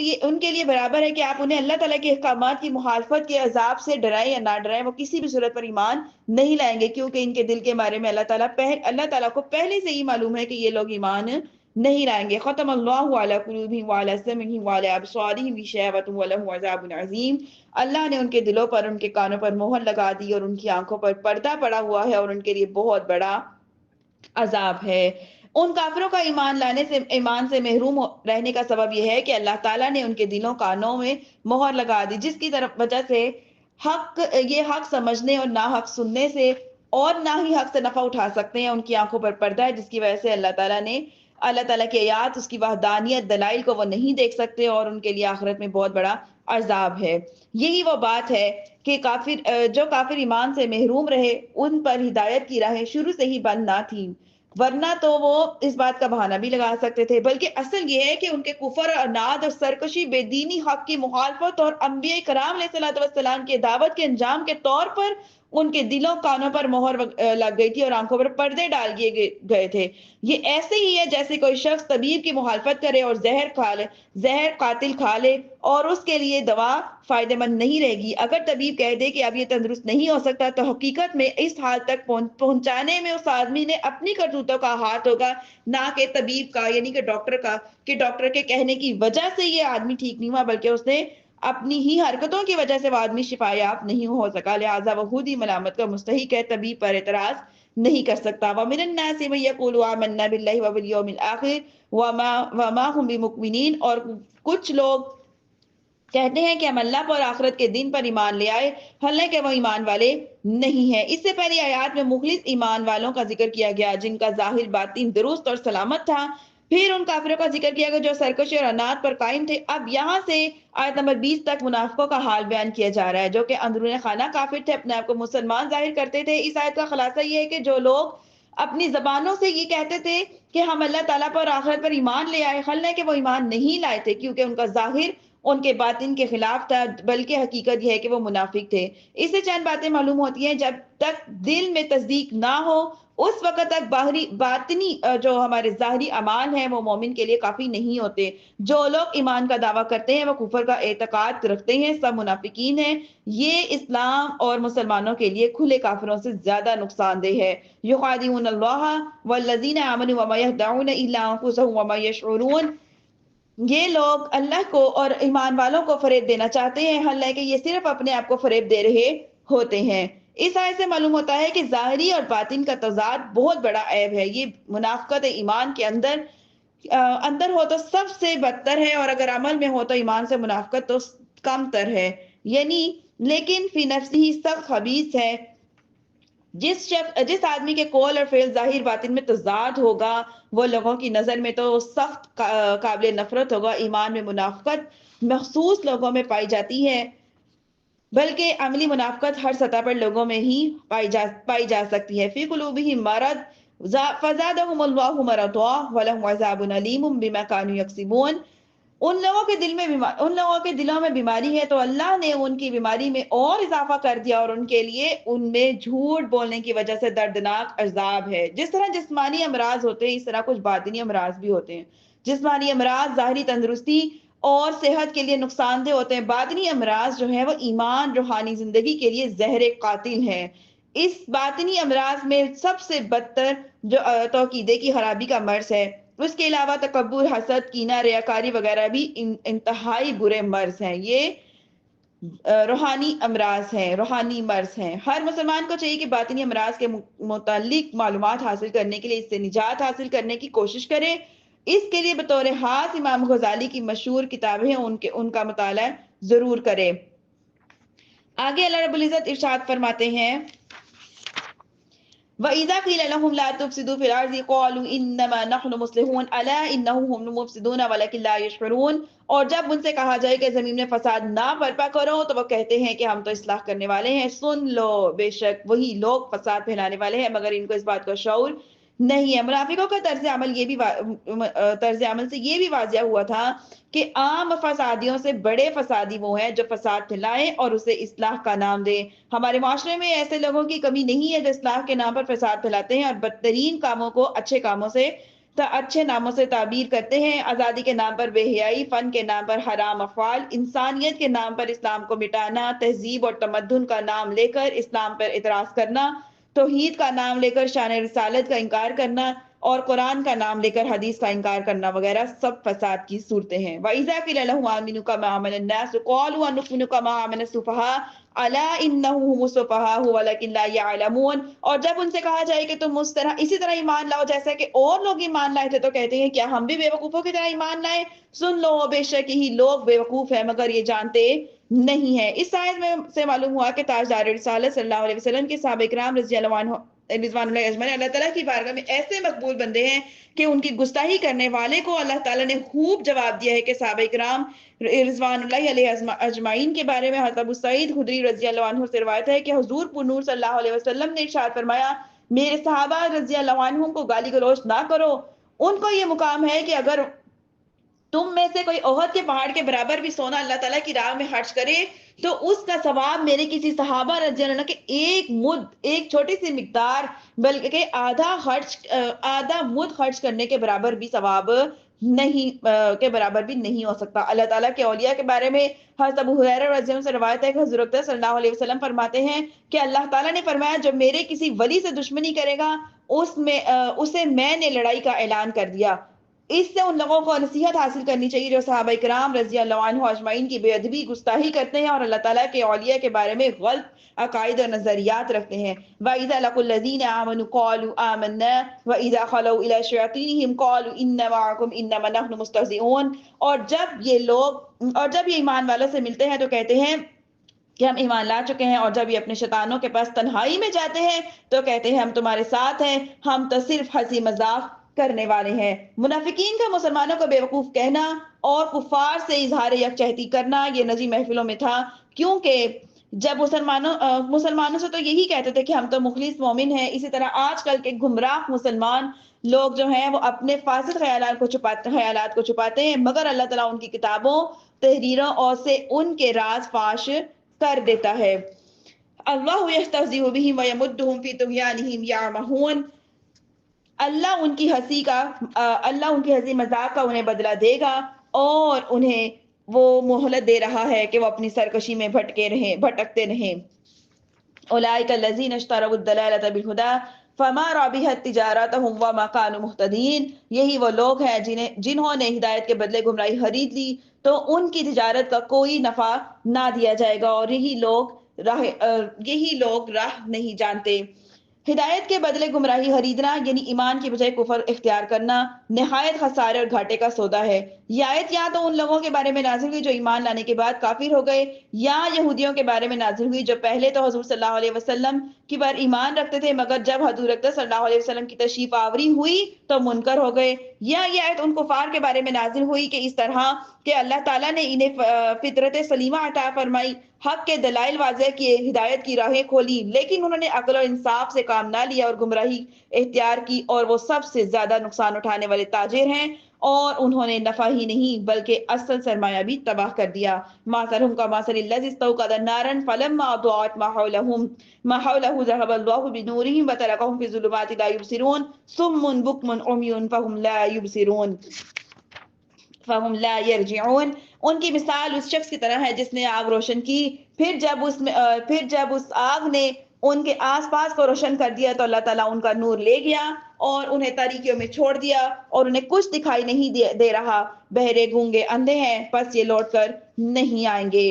لیے برابر ہے کہ آپ انہیں اللہ تعالیٰ کے احکامات کی مخالفت کے عذاب سے ڈرائیں یا نہ ڈرائیں، وہ کسی بھی صورت پر ایمان نہیں لائیں گے، کیونکہ ان کے دل کے بارے میں اللہ تعالیٰ کو پہلے سے ہی معلوم ہے کہ یہ لوگ ایمان نہیں لائیں گے۔ ختم اللہ علی قلوبہم وعلی سمعہم وعلی ابصارہم غشاوۃ ولہم عذاب عظیم۔ اللہ نے ان کے دلوں پر، ان کے کانوں پر مہر لگا دی اور ان کی آنکھوں پر پردہ پڑا ہوا ہے اور ان کے لیے بہت بڑا عذاب ہے۔ ان کافروں کا ایمان سے محروم رہنے کا سبب یہ ہے کہ اللہ تعالیٰ نے ان کے دلوں کانوں میں مہر لگا دی، جس کی وجہ سے یہ حق سمجھنے اور نہ حق سننے سے اور نہ ہی حق سے نفع اٹھا سکتے ہیں۔ ان کی آنکھوں پر پردہ ہے، جس کی وجہ سے اللہ تعالیٰ کی آیات، اس کی وحدانیت، دلائل کو وہ نہیں دیکھ سکتے اور ان کے لیے آخرت میں بہت بڑا عذاب ہے۔ یہی وہ بات ہے کہ جو کافر ایمان سے محروم رہے، ان پر ہدایت کی راہیں شروع سے ہی بند نہ تھی، ورنہ تو وہ اس بات کا بہانہ بھی لگا سکتے تھے، بلکہ اصل یہ ہے کہ ان کے کفر، عناد اور سرکشی، بے دینی، حق کی مخالفت اور انبیاء کرام علیہ الصلوۃ والسلام کے دعوت کے انجام کے طور پر ان کے دلوں کانوں پر مہر لگ گئی تھی اور آنکھوں پر پردے ڈال دیے گئے تھے۔ یہ ایسے ہی ہے جیسے کوئی شخص طبیب کی مخالفت کرے اور زہر قاتل کھا لے اور اس کے لیے دوا فائدہ مند نہیں رہے گی۔ اگر طبیب کہہ دے کہ اب یہ تندرست نہیں ہو سکتا، تو حقیقت میں اس حال تک پہنچانے میں اس آدمی نے اپنی کرتوتوں کا ہاتھ ہوگا، نہ کہ طبیب کا، یعنی کہ ڈاکٹر کا، کہ ڈاکٹر کے کہنے کی وجہ سے یہ آدمی ٹھیک نہیں ہوا، بلکہ اس نے اپنی ہی حرکتوں کی وجہ سے وہ آدمی شفا یاب نہیں ہو سکا، لہٰذا وہ خود ہی ملامت کا مستحق ہے، طبیب پر اعتراض نہیں کر سکتا۔ وَمِنَ النَّاسِ مَن يَقُولُ آمَنَّا بِاللَّهِ وَبِالْيَوْمِ الْآخِرِ وَمَا هُم بِمُؤْمِنِينَ، اور کچھ لوگ کہتے ہیں کہ ہم اللہ پر اور آخرت کے دن پر ایمان لے آئے، حالانکہ وہ ایمان والے نہیں ہیں۔ اس سے پہلی آیات میں مخلص ایمان والوں کا ذکر کیا گیا، جن کا ظاہر باطن درست اور سلامت تھا۔ پھر ان کافروں کا ذکر کیا گیا جو سرکشی اور عناد پر قائم تھے۔ اب یہاں سے آیت نمبر 20 تک منافقوں کا حال بیان کیا جا رہا ہے، جو کہ اندرون خانہ کافر تھے، اپنے آپ کو مسلمان ظاہر کرتے تھے۔ اس آیت کا خلاصہ یہ ہے کہ جو لوگ اپنی زبانوں سے یہ کہتے تھے کہ ہم اللہ تعالیٰ پر اور آخرت پر ایمان لے آئے، حالانکہ وہ ایمان نہیں لائے تھے، کیونکہ ان کا ظاہر ان کے باطن کے خلاف تھا، بلکہ حقیقت یہ ہے کہ وہ منافق تھے۔ اس سے چند باتیں معلوم ہوتی ہیں، جب تک دل میں تصدیق نہ ہو اس وقت تک باطنی جو ہمارے ظاہری اعمال ہیں وہ مومن کے لیے کافی نہیں ہوتے۔ جو لوگ ایمان کا دعویٰ کرتے ہیں وہ کفر کا اعتقاد رکھتے ہیں، سب منافقین ہیں۔ یہ اسلام اور مسلمانوں کے لیے کھلے کافروں سے زیادہ نقصان دہ ہے۔ یخادعون اللہ والذین آمنوا وما یخدعون الا انفسهم وما یشعرون، یہ لوگ اللہ کو اور ایمان والوں کو فریب دینا چاہتے ہیں، حالانکہ یہ صرف اپنے آپ کو فریب دے رہے ہوتے ہیں۔ اس آیت سے معلوم ہوتا ہے کہ ظاہری اور باطن کا تضاد بہت بڑا عیب ہے۔ یہ منافقت ایمان کے اندر ہو تو سب سے بدتر ہے، اور اگر عمل میں ہو تو ایمان سے منافقت تو کم تر ہے، یعنی لیکن فی نفسی ہی سخت خبیث ہے۔ جس آدمی کے قول اور فعل ظاہر باطن میں تضاد ہوگا، وہ لوگوں کی نظر میں تو سخت قابل نفرت ہوگا۔ ایمان میں منافقت مخصوص لوگوں میں پائی جاتی ہے، بلکہ عملی منافقت ہر سطح پر لوگوں میں ہی پائی جا سکتی ہے۔ فی قلوبہم مرض فزادہم اللہ مرضا ولہم عذاب علیم بما کانوا یکسبون، ان لوگوں کے دلوں میں بیماری ہے تو اللہ نے ان کی بیماری میں اور اضافہ کر دیا، اور ان کے لیے ان میں جھوٹ بولنے کی وجہ سے دردناک عذاب ہے۔ جس طرح جسمانی امراض ہوتے ہیں، اس طرح کچھ باطنی امراض بھی ہوتے ہیں۔ جسمانی امراض ظاہری تندرستی اور صحت کے لیے نقصان دہ ہوتے ہیں، باطنی امراض جو ہے وہ ایمان، روحانی زندگی کے لیے زہر قاتل ہے۔ اس باطنی امراض میں سب سے بدتر جو توقیدے کی خرابی کا مرض ہے، اس کے علاوہ تکبر، حسد، کینہ، ریاکاری وغیرہ بھی انتہائی برے مرض ہیں۔ یہ روحانی امراض ہیں، روحانی مرض ہیں۔ ہر مسلمان کو چاہیے کہ باطنی امراض کے متعلق معلومات حاصل کرنے کے لیے، اس سے نجات حاصل کرنے کی کوشش کرے۔ اس کے لیے بطور خاص امام غزالی کی مشہور کتابیں ہیں، ان کا مطالعہ ضرور کرے۔ آگے اللہ رب العزت ارشاد فرماتے ہیں وَإِذَا قِيلَ لَهُمْ لَا تُفْسِدُوا فِي الْأَرْضِ قَالُوا إِنَّمَا نَحْنُ مُصْلِحُونَ أَلَا إِنَّهُمْ هُمُ الْمُفْسِدُونَ وَلَكِنْ لَا يَشْعُرُونَ۔ اور جب ان سے کہا جائے کہ زمین میں فساد نہ برپا کرو تو وہ کہتے ہیں کہ ہم تو اصلاح کرنے والے ہیں۔ سن لو، بے شک وہی لوگ فساد پھیلانے والے ہیں مگر ان کو اس بات کا شعور نہیں ہے۔ منافقوں کا طرز عمل طرز عمل سے یہ بھی واضح ہوا تھا کہ عام فسادیوں سے بڑے فسادی وہ ہیں جو فساد پھیلائیں اور اسے اصلاح کا نام دیں۔ ہمارے معاشرے میں ایسے لوگوں کی کمی نہیں ہے جو اصلاح کے نام پر فساد پھیلاتے ہیں اور بدترین کاموں کو اچھے کاموں سے اچھے ناموں سے تعبیر کرتے ہیں۔ آزادی کے نام پر بے حیائی، فن کے نام پر حرام افعال، انسانیت کے نام پر اسلام کو مٹانا، تہذیب اور تمدن کا نام لے کر اسلام پر اعتراض کرنا، توحید کا نام لے کر شان رسالت کا انکار کرنا اور قرآن کا نام لے کر حدیث کا انکار کرنا وغیرہ سب فساد کی صورتیں ہیں۔ وَإِذَا قِيلَ لَهُمْ آمِنُوا كَمَا آمَنَ النَّاسُ قَالُوا أَنُؤْمِنُ كَمَا آمَنَ السُّفَهَاءُ أَلَا إِنَّهُمْ هُمُ السُّفَهَاءُ وَلَكِنْ لَا يَعْلَمُونَ۔ اور جب ان سے کہا جائے کہ تم اسی طرح ایمان لاؤ جیسا کہ اور لوگ ایمان لائے تھے تو کہتے ہیں کیا ہم بھی بے وقوفوں کی طرح ایمان لائے؟ سن لو، بے شک یہی لوگ بے وقوف ہیں مگر یہ جانتے نہیں ہیں۔ اس آیت میں سے معلوم ہوا کہ تاجدار رسالت صلی اللہ علیہ وسلم کے صحابہ کرام رضی اللہ عنہ رضوان اللہ اجمعین اللہ تعالیٰ کی بارگاہ میں ایسے مقبول بندے ہیں کہ ان کی گستاخی کرنے والے کو اللہ تعالیٰ نے خوب جواب دیا ہے کہ صحابہ کرام رضوان اللہ علیہ اجمعین کے بارے میں حضرت ابو سعید خدری رضی اللہ عنہ سے روایت ہے کہ حضور پر نور صلی اللہ علیہ وسلم نے ارشاد فرمایا، میرے صحابہ رضی اللہ عنہم کو گالی گلوچ نہ کرو، ان کو یہ مقام ہے کہ اگر تم میں سے کوئی احد کے پہاڑ کے برابر بھی سونا اللہ تعالیٰ کی راہ میں خرچ کرے تو اس کا ثواب میرے کسی صحابہ رضی اللہ عنہ کے ایک مد، ایک چھوٹی سی مقدار بلکہ آدھا مد خرچ کرنے کے برابر بھی ثواب نہیں کے برابر بھی نہیں ہو سکتا۔ اللہ تعالیٰ کے اولیاء کے بارے میں حضرت ابو ہریرہ رضی اللہ عنہ سے روایت ہے کہ حضرت صلی اللہ علیہ وسلم فرماتے ہیں کہ اللہ تعالیٰ نے فرمایا جو میرے کسی ولی سے دشمنی کرے گا اسے میں نے لڑائی کا اعلان کر دیا۔ اس سے ان لوگوں کو نصیحت حاصل کرنی چاہیے جو صحابہ کرام رضی اللہ عنہ اجمعین کی بے ادبی گستاخی کرتے ہیں اور اللہ تعالیٰ کے اولیاء کے بارے میں غلط عقائد اور نظریات رکھتے ہیں۔ وَإِذَا لَقُوا الَّذِينَ آمَنُوا قَالُوا آمَنَّا وَإِذَا خَلَوْا إِلَىٰ شَيَاطِينِهِمْ قَالُوا إِنَّا مَعَكُمْ إِنَّمَا نَحْنُ مُسْتَهْزِئُونَ۔ اور جب یہ ایمان والوں سے ملتے ہیں تو کہتے ہیں کہ ہم ایمان لا چکے ہیں، اور جب یہ اپنے شیطانوں کے پاس تنہائی میں جاتے ہیں تو کہتے ہیں ہم تمہارے ساتھ ہیں، ہم تو صرف ہنسی مذاق کرنے والے ہیں۔ منافقین کا مسلمانوں کو بے وقوف کہنا اور کفار سے اظہار یکجہتی کرنا یہ نجی محفلوں میں تھا، کیونکہ جب مسلمانوں سے تو یہی کہتے تھے کہ ہم تو مخلص مومن ہیں، اسی طرح آج کل کے گمراہ مسلمان لوگ جو ہیں وہ اپنے فاسد خیالات کو چھپاتے ہیں مگر اللہ تعالیٰ ان کی کتابوں، تحریروں اور سے ان کے راز فاش کر دیتا ہے۔ اللہ یستہزئ بہم ویمدہم فی طغیانہم یعمہون۔ اللہ ان کی ہنسی مذاق کا انہیں بدلہ دے گا اور انہیں وہ مہلت دے رہا ہے کہ وہ اپنی سرکشی میں بھٹکتے رہیں۔ اولئک الذین اشتروا الضلالۃ بالہدی فما ربحت تجارتہم وما کانوا مہتدین۔ یہی وہ لوگ ہیں جنہوں نے ہدایت کے بدلے گمراہی خرید لی تو ان کی تجارت کا کوئی نفع نہ دیا جائے گا اور یہی لوگ راہ نہیں جانتے۔ ہدایت کے بدلے گمراہی خریدنا یعنی ایمان کی بجائے کفر اختیار کرنا نہایت خسارے اور گھاٹے کا سودا ہے۔ یہ آیت یا تو ان لوگوں کے بارے میں نازل ہوئی جو ایمان لانے کے بعد کافر ہو گئے، یا یہودیوں کے بارے میں نازل ہوئی جو پہلے تو حضور صلی اللہ علیہ وسلم کی بار ایمان رکھتے تھے مگر جب حضور اکرم صلی اللہ علیہ وسلم کی تشریف آوری ہوئی تو منکر ہو گئے، یا یہ آیت ان کفار کے بارے میں نازل ہوئی کہ اس طرح کہ اللہ تعالیٰ نے انہیں فطرت سلیمہ عطا فرمائی، حق کے دلائل واضح کیے، ہدایت کی راہیں کھولی، لیکن انہوں نے عقل اور انصاف سے کام نہ لیا اور گمراہی اختیار کی، اور وہ سب سے زیادہ نقصان اٹھانے والے تاجر ہیں اور انہوں نے نفع ہی نہیں بلکہ اصل سرمایہ بھی تباہ کر دیا۔ مَثَلُهُمْ كَمَثَلِ الَّذِي اسْتَوْقَدَ نَارًا فَلَمَّا أَضَاءَتْ مَا حَوْلَهُ ذَهَبَ اللَّهُ بِنُورِهِمْ وَتَرَكَهُمْ فِي ظُلُمَاتٍ لَا يُبْصِرُونَ صُمٌّ بُكْمٌ عُمْيٌ فَهُمْ لَا يَرْجِعُونَ۔ ان کی مثال اس شخص کی طرح ہے جس نے آگ روشن کی، پھر جب اس آگ نے ان کے آس پاس کو روشن کر دیا تو اللہ تعالیٰ ان کا نور لے گیا اور انہیں تاریکیوں میں چھوڑ دیا اور انہیں کچھ دکھائی نہیں دے رہا، بہرے گونگے اندھے ہیں، پس یہ لوٹ کر نہیں آئیں گے۔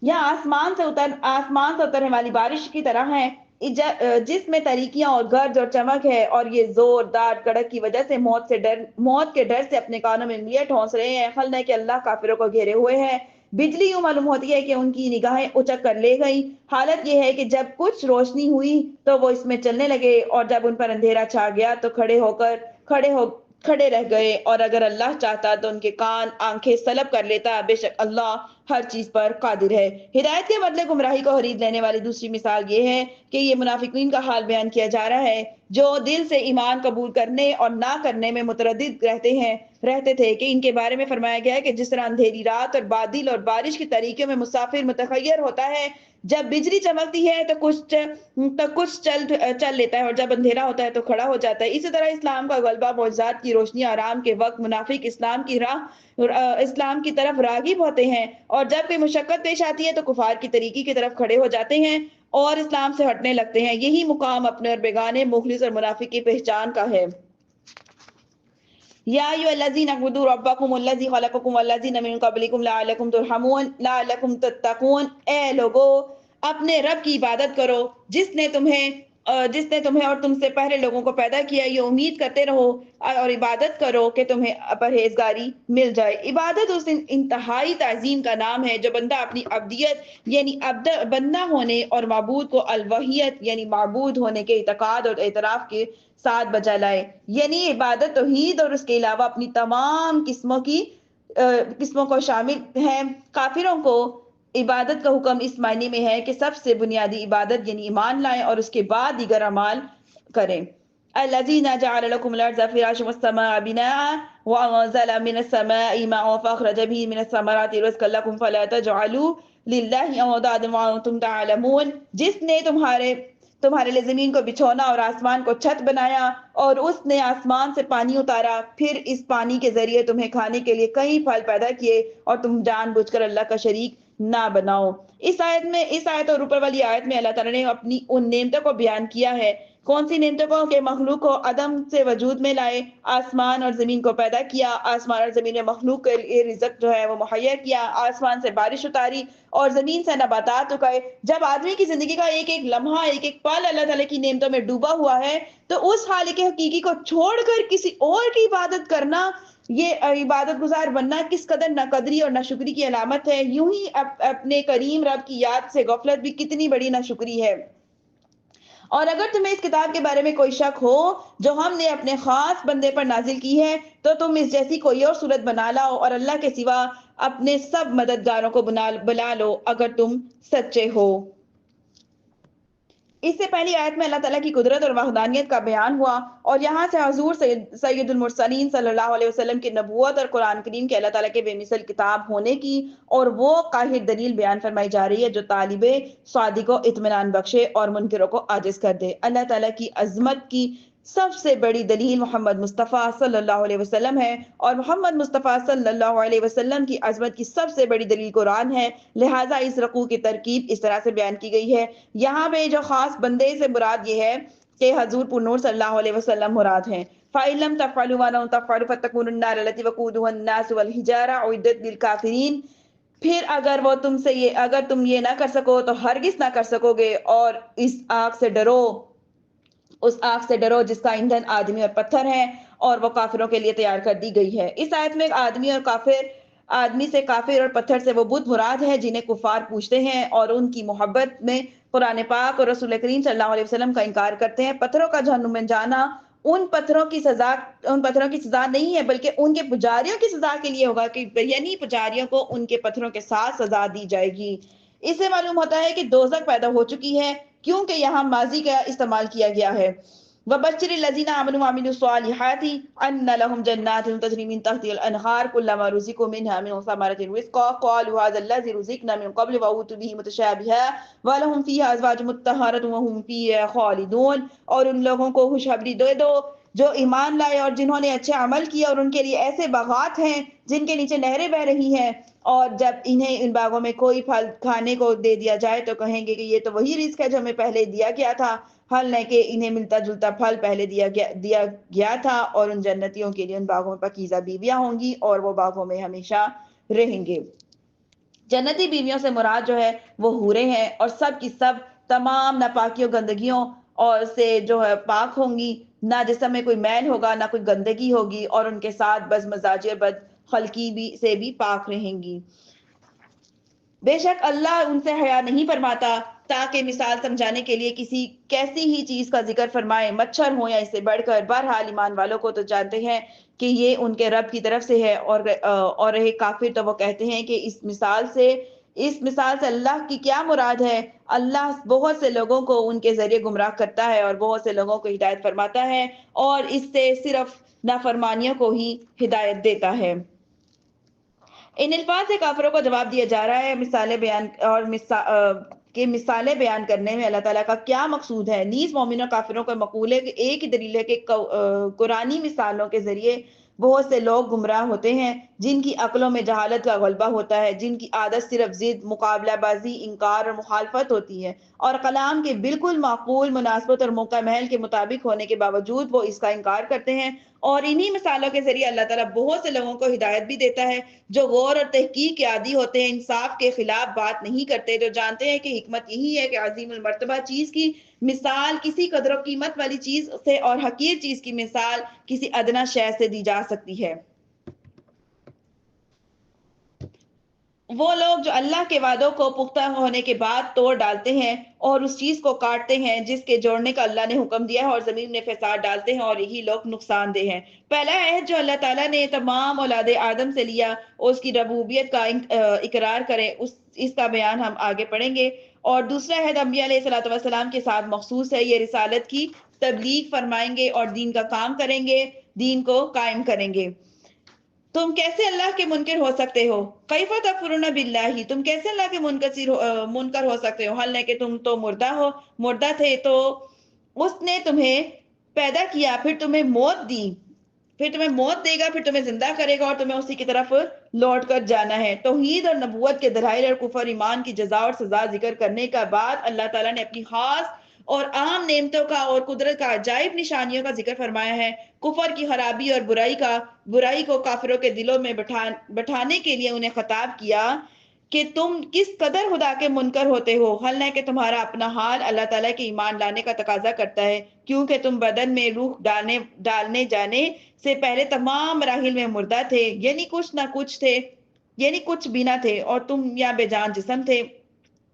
یہاں آسمان سے اترنے والی بارش کی طرح ہے جس میں تاریکیاں اور گرج اور چمک ہے، اور یہ زوردار کڑک کی وجہ سے موت کے ڈر سے اپنے کانوں میں انگلیاں ٹھونس رہے ہیں۔ خلنا کہ اللہ کافروں کو گھیرے ہوئے ہے، بجلی یوں معلوم ہوتی ہے کہ ان کی نگاہیں اچک کر لے گئی۔ حالت یہ ہے کہ جب کچھ روشنی ہوئی تو وہ اس میں چلنے لگے، اور جب ان پر اندھیرا چھا گیا تو کھڑے رہ گئے، اور اگر اللہ چاہتا تو ان کے کان آنکھیں سلب کر لیتا۔ بے شک اللہ ہر چیز پر قادر ہے۔ ہدایت کے بدلے گمراہی کو خرید لینے والی دوسری مثال یہ ہے کہ یہ منافقین کا حال بیان کیا جا رہا ہے، جو دل سے ایمان قبول کرنے اور نہ کرنے میں متردد رہتے تھے، کہ ان کے بارے میں فرمایا گیا ہے کہ جس طرح اندھیری رات اور بادل اور بارش کی طریقوں میں مسافر متخیر ہوتا ہے، جب بجلی چمکتی ہے تو کچھ چل لیتا ہے، اور جب اندھیرا ہوتا ہے تو کھڑا ہو جاتا ہے۔ اسی طرح اسلام کا غلبہ، معجزات کی روشنی، آرام کے وقت منافق اسلام کی طرف راغب ہوتے ہیں، اور جب کوئی مشقت پیش آتی ہے تو کفار کی طریقے کی طرف کھڑے ہو جاتے ہیں اور اسلام سے ہٹنے لگتے ہیں۔ یہی مقام اپنے اور بیگانے، مخلص اور منافق کی پہچان کا ہے۔ یا ایھا الذین اعبدوا ربکم الذی خلقکم والذین من قبلکم لعلکم ترحمون لعلکم تتقون، اے لوگو اپنے رب کی عبادت کرو جس نے تمہیں اور تم سے پہلے لوگوں کو پیدا کیا، یہ امید کرتے رہو اور عبادت کرو کہ تمہیں پرہیزگاری مل جائے۔ عبادت اس انتہائی تعظیم کا نام ہے جو بندہ اپنی عبدیت یعنی بندہ ہونے اور معبود کو الوہیت یعنی معبود ہونے کے اعتقاد اور اعتراف کے ساتھ بجا لائے۔ یعنی عبادت توحید اور اس کے علاوہ اپنی تمام قسموں کو شامل ہے۔ کافروں کو عبادت کا حکم اس معنی میں ہے کہ سب سے بنیادی عبادت یعنی ایمان لائیں اور اس کے بعد دیگر اعمال کریں۔ الذین جعل لکم الارض فراشا والسماء بناء وانزل من السماء ماء فاخرج به من الثمرات رزقا لکم فلا تجعلوا للہ اندادا وانتم تعلمون، جس نے تمہارے لیے زمین کو بچھونا اور آسمان کو چھت بنایا، اور اس نے آسمان سے پانی اتارا، پھر اس پانی کے ذریعے تمہیں کھانے کے لیے کئی پھل پیدا کیے، اور تم جان بوجھ کر اللہ کا شریک نہ بناؤ۔ اس آیت اور اوپر والی آیت میں اللہ تعالیٰ نے اپنی ان نعمتوں کو بیان کیا ہے۔ کون سی نعمتوں کو؟ کہ مخلوق کو عدم سے وجود میں لائے، آسمان اور زمین کو پیدا کیا، آسمان اور زمین نے مخلوق کے لیے رزق جو ہے وہ مہیا کیا، آسمان سے بارش اتاری اور زمین سے نباتات اگائے۔ جب آدمی کی زندگی کا ایک ایک لمحہ، ایک ایک پل اللہ تعالیٰ کی نعمتوں میں ڈوبا ہوا ہے، تو اس خالق حقیقی کو چھوڑ کر کسی اور کی عبادت کرنا، یہ عبادت گزار بننا کس قدر ناقدری اور ناشکری کی علامت ہے۔ یوں ہی اپنے کریم رب کی یاد سے غفلت بھی کتنی بڑی ناشکری ہے۔ اور اگر تمہیں اس کتاب کے بارے میں کوئی شک ہو جو ہم نے اپنے خاص بندے پر نازل کی ہے، تو تم اس جیسی کوئی اور صورت بنا لاؤ اور اللہ کے سوا اپنے سب مددگاروں کو بلا لو اگر تم سچے ہو۔ اس سے پہلی آیت میں اللہ تعالیٰ کی قدرت اور وحدانیت کا بیان ہوا، اور یہاں سے حضور سید المرسلین صلی اللہ علیہ وسلم کی نبوت اور قرآن کریم کے اللہ تعالیٰ کے بے مثل کتاب ہونے کی اور وہ قاہر دلیل بیان فرمائی جا رہی ہے جو طالب صادق کو اطمینان بخشے اور منکروں کو عاجز کر دے۔ اللہ تعالیٰ کی عظمت کی سب سے بڑی دلیل محمد مصطفیٰ صلی اللہ علیہ وسلم ہے، اور محمد مصطفیٰ صلی اللہ علیہ وسلم کی عظمت کی سب سے بڑی دلیل قرآن ہے۔ لہٰذا اس رقوع کی ترکیب اس طرح سے بیان کی گئی ہے۔ یہاں پہ جو خاص بندے سے مراد یہ ہے کہ حضور پر نور صلی اللہ علیہ وسلم مراد ہیں۔ فَإِن لَمْ تَفْعَلُوا وَلَن تَفْعَلُوا فَاتَّقُوا النَّارَ الَّتِي وَقُودُهَا النَّاسُ وَالْحِجَارَةُ أُعِدَّتْ لِلْكَافِرِينَ۔ پھر اگر تم یہ نہ کر سکو تو ہرگز نہ کر سکو گے، اور اس آگ سے ڈرو جس کا ایندھن آدمی اور پتھر ہے، اور وہ کافروں کے لیے تیار کر دی گئی ہے۔ اس آیت میں آدمی سے کافر اور پتھر سے وہ بت مراد ہے جنہیں کفار پوجتے ہیں اور ان کی محبت میں قرآن پاک اور رسول کریم صلی اللہ علیہ وسلم کا انکار کرتے ہیں۔ پتھروں کا جہنم میں جانا ان پتھروں کی سزا نہیں ہے، بلکہ ان کے پجاریوں کی سزا کے لیے ہوگا، کہ یعنی پجاریوں کو ان کے پتھروں کے ساتھ سزا دی جائے گی۔ اس سے معلوم ہوتا ہے کہ دوزخ پیدا ہو چکی ہے، کیونکہ یہاں ماضی کا استعمال کیا گیا ہے۔ وَبَشِّرِ الَّذِينَ آمَنُوا وَعَمِلُوا الصَّالِحَاتِ أَنَّ لَهُمْ جَنَّاتٍ تَجْرِي مِن تَحْتِهَا الْأَنْهَارُ كُلَّمَا رُزِقُوا مِنْهَا مِن ثَمَرَةٍ رِزْقًا قَالُوا هَٰذَا الَّذِي رُزِقْنَا مِن قَبْلُ وَأُوتُوا بِهِ مُتَشَابِهًا وَلَهُمْ فِيهَا أَزْوَاجٌ مُطَّهَّرَةٌ وَهُمْ فِيهَا خَالِدُونَ۔ اور ان لوگوں کو خوشخبری دے دو جو ایمان لائے اور جنہوں نے اچھے عمل کیے، اور ان کے لیے ایسے باغات ہیں جن کے نیچے نہریں بہ رہی ہیں، اور جب انہیں ان باغوں میں کوئی پھل کھانے کو دے دیا جائے تو کہیں گے کہ یہ تو وہی رزق ہے جو ہمیں پہلے دیا گیا تھا، حال ہے کہ انہیں ملتا جلتا پھل پہلے دیا گیا تھا، اور ان جنتیوں کے لیے ان باغوں میں پاکیزہ بیویاں ہوں گی اور وہ باغوں میں ہمیشہ رہیں گے۔ جنتی بیویوں سے مراد جو ہے وہ حوریں ہیں، اور سب کی سب تمام ناپاکیوں گندگیوں اور سے جو ہے پاک ہوں گی، نہ جسم میں کوئی میل ہوگا، نہ کوئی گندگی ہوگی، اور ان کے ساتھ بد مزاجی اور بد خلقی سے بھی پاک رہیں گی۔ بے شک اللہ ان سے حیا نہیں فرماتا تاکہ مثال سمجھانے کے لیے کسی کیسی ہی چیز کا ذکر فرمائے، مچھر ہو یا اس سے بڑھ کر۔ بہرحال ایمان والوں کو تو جانتے ہیں کہ یہ ان کے رب کی طرف سے ہے، اور رہے کافر تو وہ کہتے ہیں کہ اس مثال سے اللہ کی کیا مراد ہے؟ اللہ بہت سے لوگوں کو ان کے ذریعے گمراہ کرتا ہے اور بہت سے لوگوں کو ہدایت فرماتا ہے، اور اس سے صرف نافرمانیوں کو ہی ہدایت دیتا ہے۔ ان الفاظ سے کافروں کو جواب دیا جا رہا ہے کہ مثالیں بیان کرنے میں اللہ تعالیٰ کا کیا مقصود ہے۔ نیز مومنوں کافروں کا مقولے ایک ہی دلیل ہے کہ قرآنی مثالوں کے ذریعے بہت سے لوگ گمراہ ہوتے ہیں جن کی عقلوں میں جہالت کا غلبہ ہوتا ہے، جن کی عادت صرف ضد، مقابلہ بازی، انکار اور مخالفت ہوتی ہے، اور کلام کے بالکل معقول، مناسبت اور موقع محل کے مطابق ہونے کے باوجود وہ اس کا انکار کرتے ہیں۔ اور انہی مثالوں کے ذریعے اللہ تعالیٰ بہت سے لوگوں کو ہدایت بھی دیتا ہے جو غور اور تحقیق کے عادی ہوتے ہیں، انصاف کے خلاف بات نہیں کرتے، جو جانتے ہیں کہ حکمت یہی ہے کہ عظیم المرتبہ چیز کی مثال کسی قدر و قیمت والی چیز سے اور حقیر چیز کی مثال کسی ادنا شے سے دی جا سکتی ہے۔ وہ لوگ جو اللہ کے وعدوں کو پختہ ہونے کے بعد توڑ ڈالتے ہیں اور اس چیز کو کاٹتے ہیں جس کے جوڑنے کا اللہ نے حکم دیا ہے، اور زمین میں فساد ڈالتے ہیں، اور یہی لوگ نقصان دہ ہیں۔ پہلا عہد جو اللہ تعالیٰ نے تمام اولاد آدم سے لیا اور اس کی ربوبیت کا اقرار کرے، اس کا بیان ہم آگے پڑھیں گے۔ اور دوسرا عہد انبیاء علیہ الصلوۃ والسلام کے ساتھ مخصوص ہے، یہ رسالت کی تبلیغ فرمائیں گے اور دین کا کام کریں گے، دین کو قائم کریں گے۔ تم کیسے اللہ کے منکر ہو سکتے ہو؟ کیف تکفرون باللہ، تم کیسے اللہ کے منکر ہو سکتے ہو؟ حال ہے کہ تم تو مردہ تھے، تو اس نے تمہیں پیدا کیا، پھر تمہیں موت دی، پھر تمہیں موت دے گا، پھر تمہیں زندہ کرے گا، اور تمہیں اسی کی طرف لوٹ کر جانا ہے۔ توحید اور نبوت کے دلائل اور کفر ایمان کی جزا اور سزا ذکر کرنے کا بعد اللہ تعالیٰ نے اپنی خاص اور عام نعمتوں کا اور قدرت کا عجائب نشانیوں کا ذکر فرمایا ہے۔ کفر کی خرابی اور برائی کو کافروں کے دلوں میں بٹھانے کے لیے انہیں خطاب کیا کہ تم کس قدر خدا کے منکر ہوتے ہو۔ حل ہے کہ تمہارا اپنا حال اللہ تعالیٰ کے ایمان لانے کا تقاضا کرتا ہے، کیونکہ تم بدن میں روح ڈالنے جانے سے پہلے تمام مراحل میں مردہ تھے، یعنی کچھ بھی نہ تھے، اور تم یا بے جان جسم تھے۔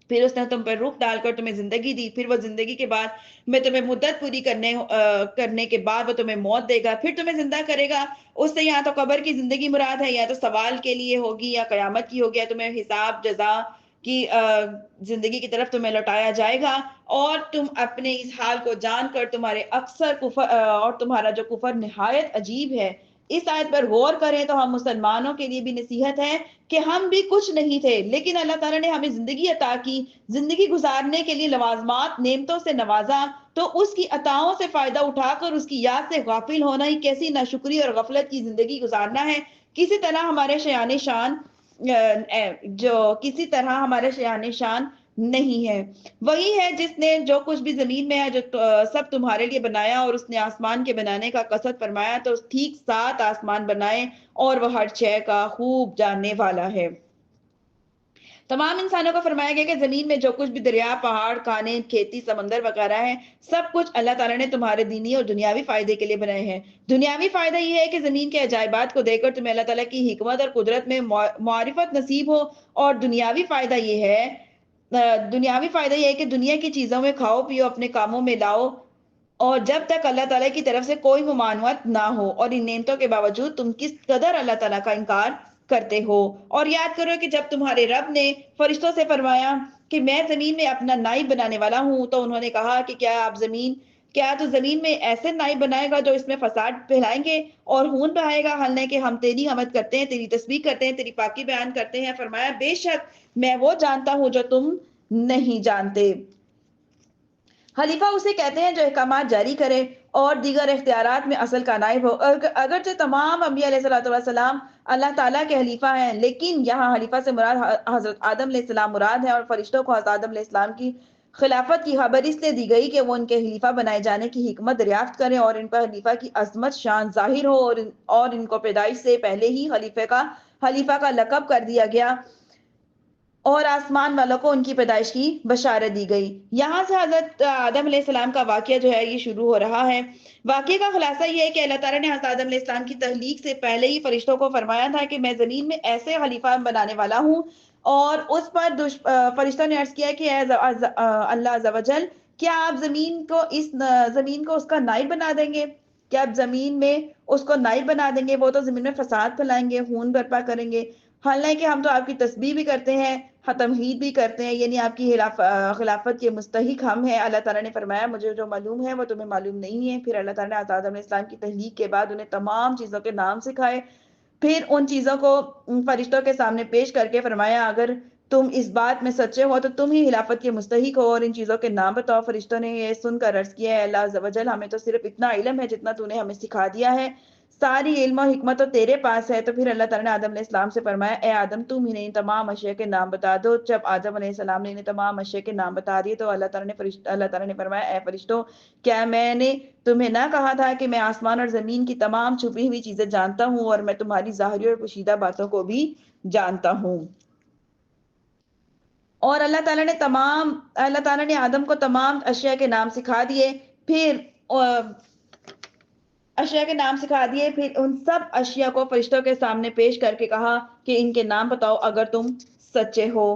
پھر اس نے تم پر روح ڈال کر تمہیں زندگی دی، پھر وہ زندگی کے بعد میں تمہیں مدت پوری کرنے کے بعد وہ تمہیں موت دے گا، پھر تمہیں زندہ کرے گا۔ اس سے یا تو قبر کی زندگی مراد ہے، یا تو سوال کے لیے ہوگی، یا قیامت کی ہوگی، یا تمہیں حساب جزا کی زندگی کی طرف تمہیں لوٹایا جائے گا۔ اور تم اپنے اس حال کو جان کر تمہارا جو کفر نہایت عجیب ہے۔ اس آیت پر غور کریں تو ہم مسلمانوں کے لیے بھی نصیحت ہے کہ ہم بھی کچھ نہیں تھے، لیکن اللہ تعالیٰ نے ہمیں زندگی عطا کی، زندگی گزارنے کے لیے لوازمات نعمتوں سے نوازا، تو اس کی عطاؤں سے فائدہ اٹھا کر اس کی یاد سے غافل ہونا ہی کیسی ناشکری اور غفلت کی زندگی گزارنا ہے۔ کسی طرح ہمارے شایان شان نہیں ہے۔ وہی ہے جس نے جو کچھ بھی زمین میں ہے جو سب تمہارے لیے بنایا، اور اس نے آسمان کے بنانے کا قصد فرمایا تو ٹھیک 7 آسمان بنائے، اور وہ ہر شے کا خوب جاننے والا ہے۔ تمام انسانوں کو فرمایا گیا کہ زمین میں جو کچھ بھی دریا، پہاڑ، کھانے، کھیتی، سمندر وغیرہ ہے، سب کچھ اللہ تعالیٰ نے تمہارے دینی اور دنیاوی فائدے کے لیے بنائے ہیں۔ دنیاوی فائدہ یہ ہے کہ زمین کے عجائبات کو دیکھ کر تمہیں اللہ تعالیٰ کی حکمت اور قدرت میں معرفت نصیب ہو، اور دنیاوی فائدہ یہ ہے کہ دنیا کی چیزوں میں کھاؤ پیو، اپنے کاموں میں لاؤ، اور جب تک اللہ تعالیٰ کی طرف سے کوئی ممانعت نہ ہو، اور ان نعمتوں کے باوجود تم کس قدر اللہ تعالیٰ کا انکار کرتے ہو۔ اور یاد کرو کہ جب تمہارے رب نے فرشتوں سے فرمایا کہ میں زمین میں اپنا نائب بنانے والا ہوں، تو انہوں نے کہا کہ کیا تو زمین میں ایسے نائب بنائے گا جو اس میں فساد پھیلائیں گے اور خون بہائے گا؟ حال ہے کہ ہم تیری حمد کرتے ہیں، تیری تسبیح کرتے ہیں، تیری پاکی بیان کرتے ہیں۔ فرمایا بے شک میں وہ جانتا ہوں جو تم نہیں جانتے۔ خلیفہ اسے کہتے ہیں جو احکامات جاری کرے اور دیگر اختیارات میں اصل کا نائب ہو۔ اگرچہ تمام انبیاء علیہ السلام اللہ تعالیٰ کے حلیفہ ہیں، لیکن یہاں حلیفہ سے مراد حضرت آدم علیہ السلام مراد ہے، اور فرشتوں کو حضرت آدم علیہ السلام کی خلافت کی خبر اس لیے دی گئی کہ وہ ان کے خلیفہ بنائے جانے کی حکمت دریافت کریں، اور ان پر خلیفہ کی عظمت شان ظاہر ہو، اور ان کو پیدائش سے پہلے ہی خلیفہ کا لقب کر دیا گیا، اور آسمان والوں کو ان کی پیدائش کی بشارت دی گئی۔ یہاں سے حضرت آدم علیہ السلام کا واقعہ جو ہے یہ شروع ہو رہا ہے۔ واقعے کا خلاصہ یہ ہے کہ اللہ تعالیٰ نے حضرت آدم علیہ السلام کی تخلیق سے پہلے ہی فرشتوں کو فرمایا تھا کہ میں زمین میں ایسے خلیفہ بنانے والا ہوں اور اس پر فرشتوں نے عرض کیا کہ اے اللہ عز و جل، کیا آپ زمین کو اس کا نائب بنا دیں گے؟ کیا آپ زمین میں اس کو نائب بنا دیں گے؟ وہ تو زمین میں فساد پھیلائیں گے، خون برپا کریں گے۔ حالانکہ ہم تو آپ کی تسبیح بھی کرتے ہیں، تمہید بھی کرتے ہیں، یعنی آپ کی خلافت کے مستحق ہم ہیں۔ اللہ تعالیٰ نے فرمایا مجھے جو معلوم ہے وہ تمہیں معلوم نہیں ہے۔ پھر اللہ تعالیٰ نے حضرت آدم علیہ السلام کی تحلیق کے بعد انہیں تمام چیزوں کے نام سکھائے، پھر ان چیزوں کو فرشتوں کے سامنے پیش کر کے فرمایا اگر تم اس بات میں سچے ہو تو تم ہی خلافت کے مستحق ہو، اور ان چیزوں کے نام بتاؤ۔ فرشتوں نے یہ سن کر عرض کیا ہے اللہ عز و جل، ہمیں تو صرف اتنا علم ہے جتنا تو نے ہمیں سکھا دیا ہے، ساری علم و حکمت تو تیرے پاس ہے۔ تو پھر اللہ تعالیٰ نے آدم علیہ السلام سے فرمایا اے آدم تم انہیں ان تمام اشیاء کے نام بتا دو۔ جب آدم علیہ السلام نے انہیں تمام اشیاء کے نام بتا دیے تو اللہ تعالیٰ نے فرمایا اے فرشتوں، کیا میں نے تمہیں نہ کہا تھا کہ میں آسمان اور زمین کی تمام چھپی ہوئی چیزیں جانتا ہوں، اور میں تمہاری ظاہری اور پوشیدہ باتوں کو بھی جانتا ہوں۔ اور اللہ تعالیٰ نے آدم کو تمام اشیاء کے نام سکھا دیے، پھر پھر ان سب اشیاء کو فرشتوں کے سامنے پیش کر کے کہا کہ ان کے نام بتاؤ اگر تم سچے ہو۔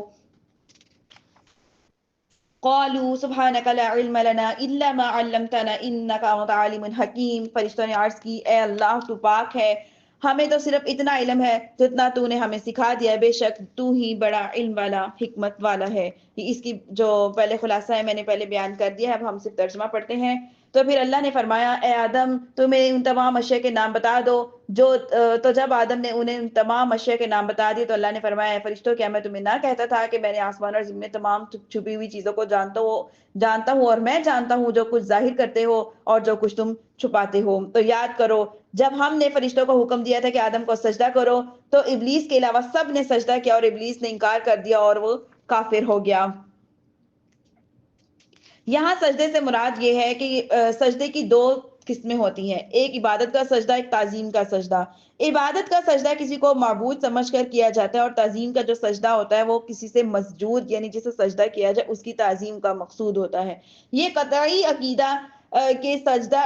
قالوا سبحانك لا علم لنا الا ما علمتنا انك انت عالم حکیم، فرشتوں نے عرض کی اے اللہ تو پاک ہے، ہمیں تو صرف اتنا علم ہے جتنا تو نے ہمیں سکھا دیا، بے شک تو ہی بڑا علم والا حکمت والا ہے۔ اس کی جو پہلے خلاصہ ہے میں نے پہلے بیان کر دیا ہے، اب ہم صرف ترجمہ پڑھتے ہیں۔ تو پھر اللہ نے فرمایا اے آدم تمہیں ان تمام اشیاء کے نام بتا دو تو جب آدم نے انہیں ان تمام اشیاء کے نام بتا دیے تو اللہ نے فرمایا اے فرشتوں، کیا میں تمہیں نہ کہتا تھا کہ میں نے آسمان اور زمین میں تمام چھپی ہوئی چیزوں کو جانتا ہوں اور میں جانتا ہوں جو کچھ ظاہر کرتے ہو اور جو کچھ تم چھپاتے ہو۔ تو یاد کرو جب ہم نے فرشتوں کو حکم دیا تھا کہ آدم کو سجدہ کرو تو ابلیس کے علاوہ سب نے سجدہ کیا، اور ابلیس نے انکار کر دیا اور وہ کافر ہو گیا۔ یہاں سجدے سے مراد یہ ہے کہ سجدے کی دو قسمیں ہوتی ہیں، ایک عبادت کا سجدہ، ایک تعظیم کا سجدہ۔ عبادت کا سجدہ کسی کو معبود سمجھ کر کیا جاتا ہے، اور تعظیم کا جو سجدہ ہوتا ہے وہ کسی سے مسجود یعنی جسے سجدہ کیا جائے اس کی تعظیم کا مقصود ہوتا ہے۔ یہ قطعی عقیدہ کہ سجدہ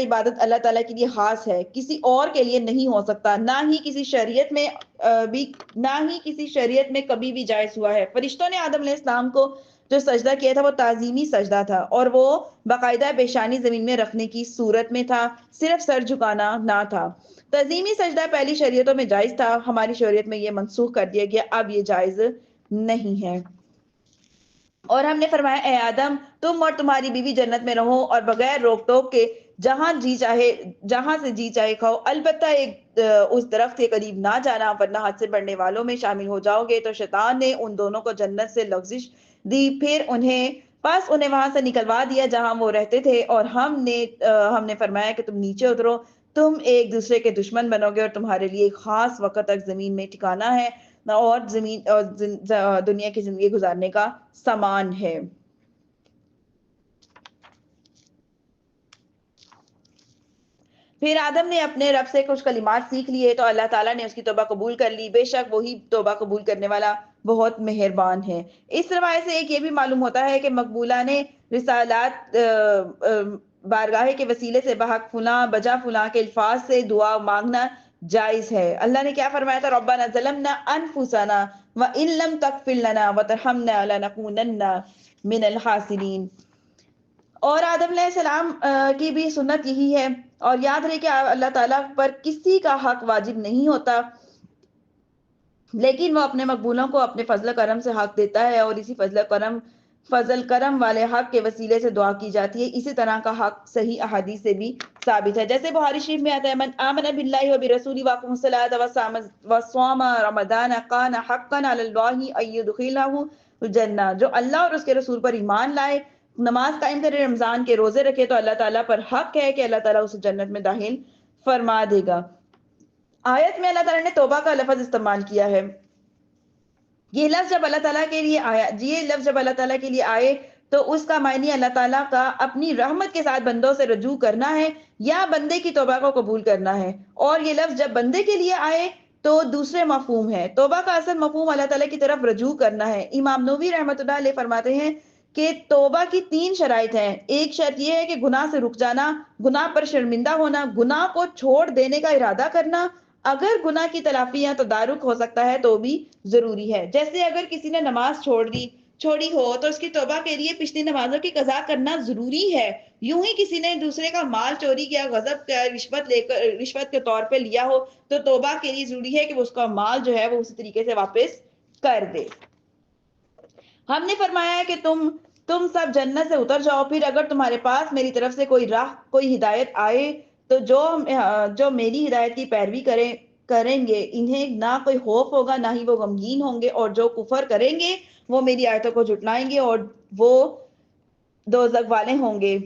عبادت اللہ تعالیٰ کے لیے خاص ہے، کسی اور کے لیے نہیں ہو سکتا، نہ ہی کسی شریعت میں کبھی بھی جائز ہوا ہے۔ فرشتوں نے آدم علیہ السلام کو جو سجدہ کیا تھا وہ تعظیمی سجدہ تھا، اور وہ باقاعدہ پیشانی زمین میں رکھنے کی صورت میں تھا، صرف سر جھکانا نہ تھا۔ تعظیمی سجدہ پہلی شریعتوں میں جائز تھا، ہماری شریعت میں یہ منسوخ کر دیا گیا، اب یہ جائز نہیں ہے۔ اور ہم نے فرمایا اے آدم تم اور تمہاری بیوی جنت میں رہو اور بغیر روک ٹوک کے جہاں سے جی چاہے کھاؤ، البتہ اس درخت کے قریب نہ جانا ورنہ حد سے بڑھنے والوں میں شامل ہو جاؤ گے۔ تو شیطان نے ان دونوں کو جنت سے لغزش دی، پھر انہیں وہاں سے نکلوا دیا جہاں وہ رہتے تھے، اور ہم نے فرمایا کہ تم نیچے اترو، تم ایک دوسرے کے دشمن بنو گے اور تمہارے لیے ایک خاص وقت تک زمین میں ٹھکانا ہے اور دنیا کی زندگی گزارنے کا سامان ہے۔ پھر آدم نے اپنے رب سے کچھ کلمات سیکھ لیے تو اللہ تعالیٰ نے اس کی توبہ قبول کر لی، بے شک وہی توبہ قبول کرنے والا بہت مہربان ہے۔ اس روایت سے ایک یہ بھی معلوم ہوتا ہے کہ مقبولہ نے رسالات بارگاہ کے وسیلے سے بحق فلاں بجا فلاں کے الفاظ سے دعا مانگنا جائز ہے۔ اللہ نے کیا فرمایا تھا؟ ربنا ظلمنا انفسنا وان لم تغفر لنا وترحمنا لنکونن من الخاسرین۔ اور آدم علیہ السلام کی بھی سنت یہی ہے، اور یاد رہے کہ اللہ تعالیٰ پر کسی کا حق واجب نہیں ہوتا، لیکن وہ اپنے مقبولوں کو اپنے فضل و کرم سے حق دیتا ہے، اور اسی فضل کرم والے حق کے وسیلے سے دعا کی جاتی ہے۔ اسی طرح کا حق صحیح احادیث سے بھی ثابت ہے، جیسے بخاری شریف میں آتا ہے من آمن باللہ وبرسولہ واقام الصلاۃ وصام رمضان کان حقا علی اللہ ان یدخلہ الجنہ، جو اللہ اور اس کے رسول پر ایمان لائے، نماز قائم کرے، رمضان کے روزے رکھے، تو اللہ تعالیٰ پر حق ہے کہ اللہ تعالیٰ اسے جنت میں داخل فرما دے گا۔ آیت میں اللہ تعالیٰ نے توبہ کا لفظ استعمال کیا ہے۔ یہ لفظ جب اللہ تعالیٰ کے لیے آئے تو اس کا معنی اللہ تعالیٰ کا اپنی رحمت کے ساتھ بندوں سے رجوع کرنا ہے یا بندے کی توبہ کو قبول کرنا ہے، اور یہ لفظ جب بندے کے لیے آئے تو دوسرے مفہوم ہے۔ توبہ کا اصل مفہوم اللہ تعالیٰ کی طرف رجوع کرنا ہے۔ امام نووی رحمۃ اللہ علیہ فرماتے ہیں کہ توبہ کی 3 شرائط ہیں۔ ایک شرط یہ ہے کہ گناہ سے رک جانا، گناہ پر شرمندہ ہونا، گناہ کو چھوڑ دینے کا ارادہ کرنا، اگر گناہ کی تلافی یا تدارک ہو سکتا ہے تو بھی ضروری ہے. جیسے اگر کسی نے نماز چھوڑی ہو تو اس کی توبہ کے لیے پچھلی نمازوں کی قضا کرنا ضروری ہے. یوں ہی کسی نے دوسرے کا مال چوری کیا، غصب کیا، رشوت کے طور پہ لیا ہو تو توبہ کے لیے ضروری ہے کہ وہ اس کا مال جو ہے وہ اسی طریقے سے واپس کر دے. ہم نے فرمایا ہے کہ تم سب جنت سے اتر جاؤ، پھر اگر تمہارے پاس میری طرف سے کوئی ہدایت آئے تو جو میری ہدایت کی پیروی کریں گے انہیں نہ کوئی خوف ہوگا نہ ہی وہ غمگین ہوں گے، اور جو کفر کریں گے وہ میری آیتوں کو جھٹلائیں گے اور وہ دوزخ والے ہوں گے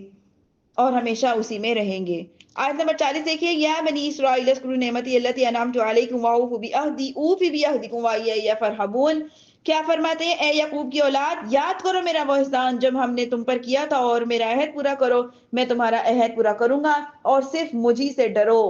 اور ہمیشہ اسی میں رہیں گے. آیت نمبر 40 دیکھیے، یا بنی اسرائیل اذکروا نعمتی التی انعمت علیکم واوفوا بعہدی اوفی بعہدکم وایایا فرہبون. کیا فرماتے ہیں؟ اے یعقوب کی اولاد، یاد کرو میرا وہ احسان جب ہم نے تم پر کیا تھا اور میرا عہد پورا کرو، میں تمہارا عہد پورا کروں گا اور صرف مجھی سے ڈرو.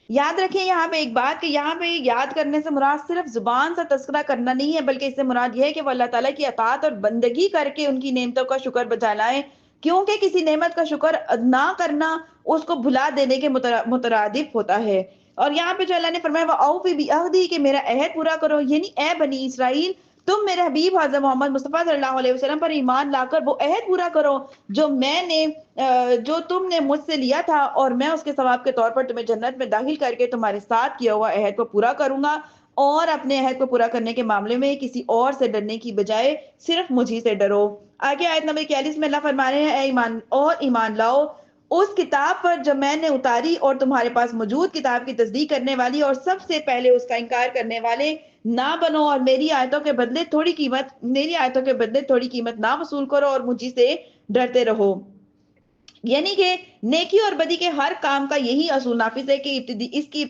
یاد رکھیں یہاں پہ ایک بات کہ یہاں پہ یاد کرنے سے مراد صرف زبان سے تذکرہ کرنا نہیں ہے، بلکہ اس سے مراد یہ ہے کہ وہ اللہ تعالیٰ کی اطاعت اور بندگی کر کے ان کی نعمتوں کا شکر بجا لائیں، کیونکہ کسی نعمت کا شکر نہ کرنا اس کو بھلا دینے کے مترادف ہوتا ہے. اور یہاں پہ جو اللہ نے فرمایا وَأَوْفِ بِعَهْدِي کہ میرا عہد پورا کرو، یعنی اے بنی اسرائیل تم میرے حبیب حضرت محمد مصطفیٰ صلی اللہ علیہ وسلم پر ایمان لا کر وہ عہد پورا کرو جو تم نے مجھ سے لیا تھا، اور میں اس کے ثواب کے طور پر تمہیں جنت میں داخل کر کے تمہارے ساتھ کیا ہوا عہد کو پورا کروں گا، اور اپنے عہد کو پورا کرنے کے معاملے میں کسی اور سے ڈرنے کی بجائے صرف مجھی سے ڈرو. آگے آیت نمبر 41 میں اللہ فرما رہے ہیں اے ایمان لاؤ اس کتاب پر جو میں نے اتاری اور تمہارے پاس موجود کتاب کی تصدیق کرنے والی اور سب سے پہلے اس کا انکار کرنے والے نہ بنو، اور میری آیتوں کے بدلے تھوڑی قیمت نہ وصول کرو اور مجھی سے ڈرتے رہو. یعنی کہ نیکی اور بدی کے ہر کام کا یہی اصول نافذ ہے کہ اس کی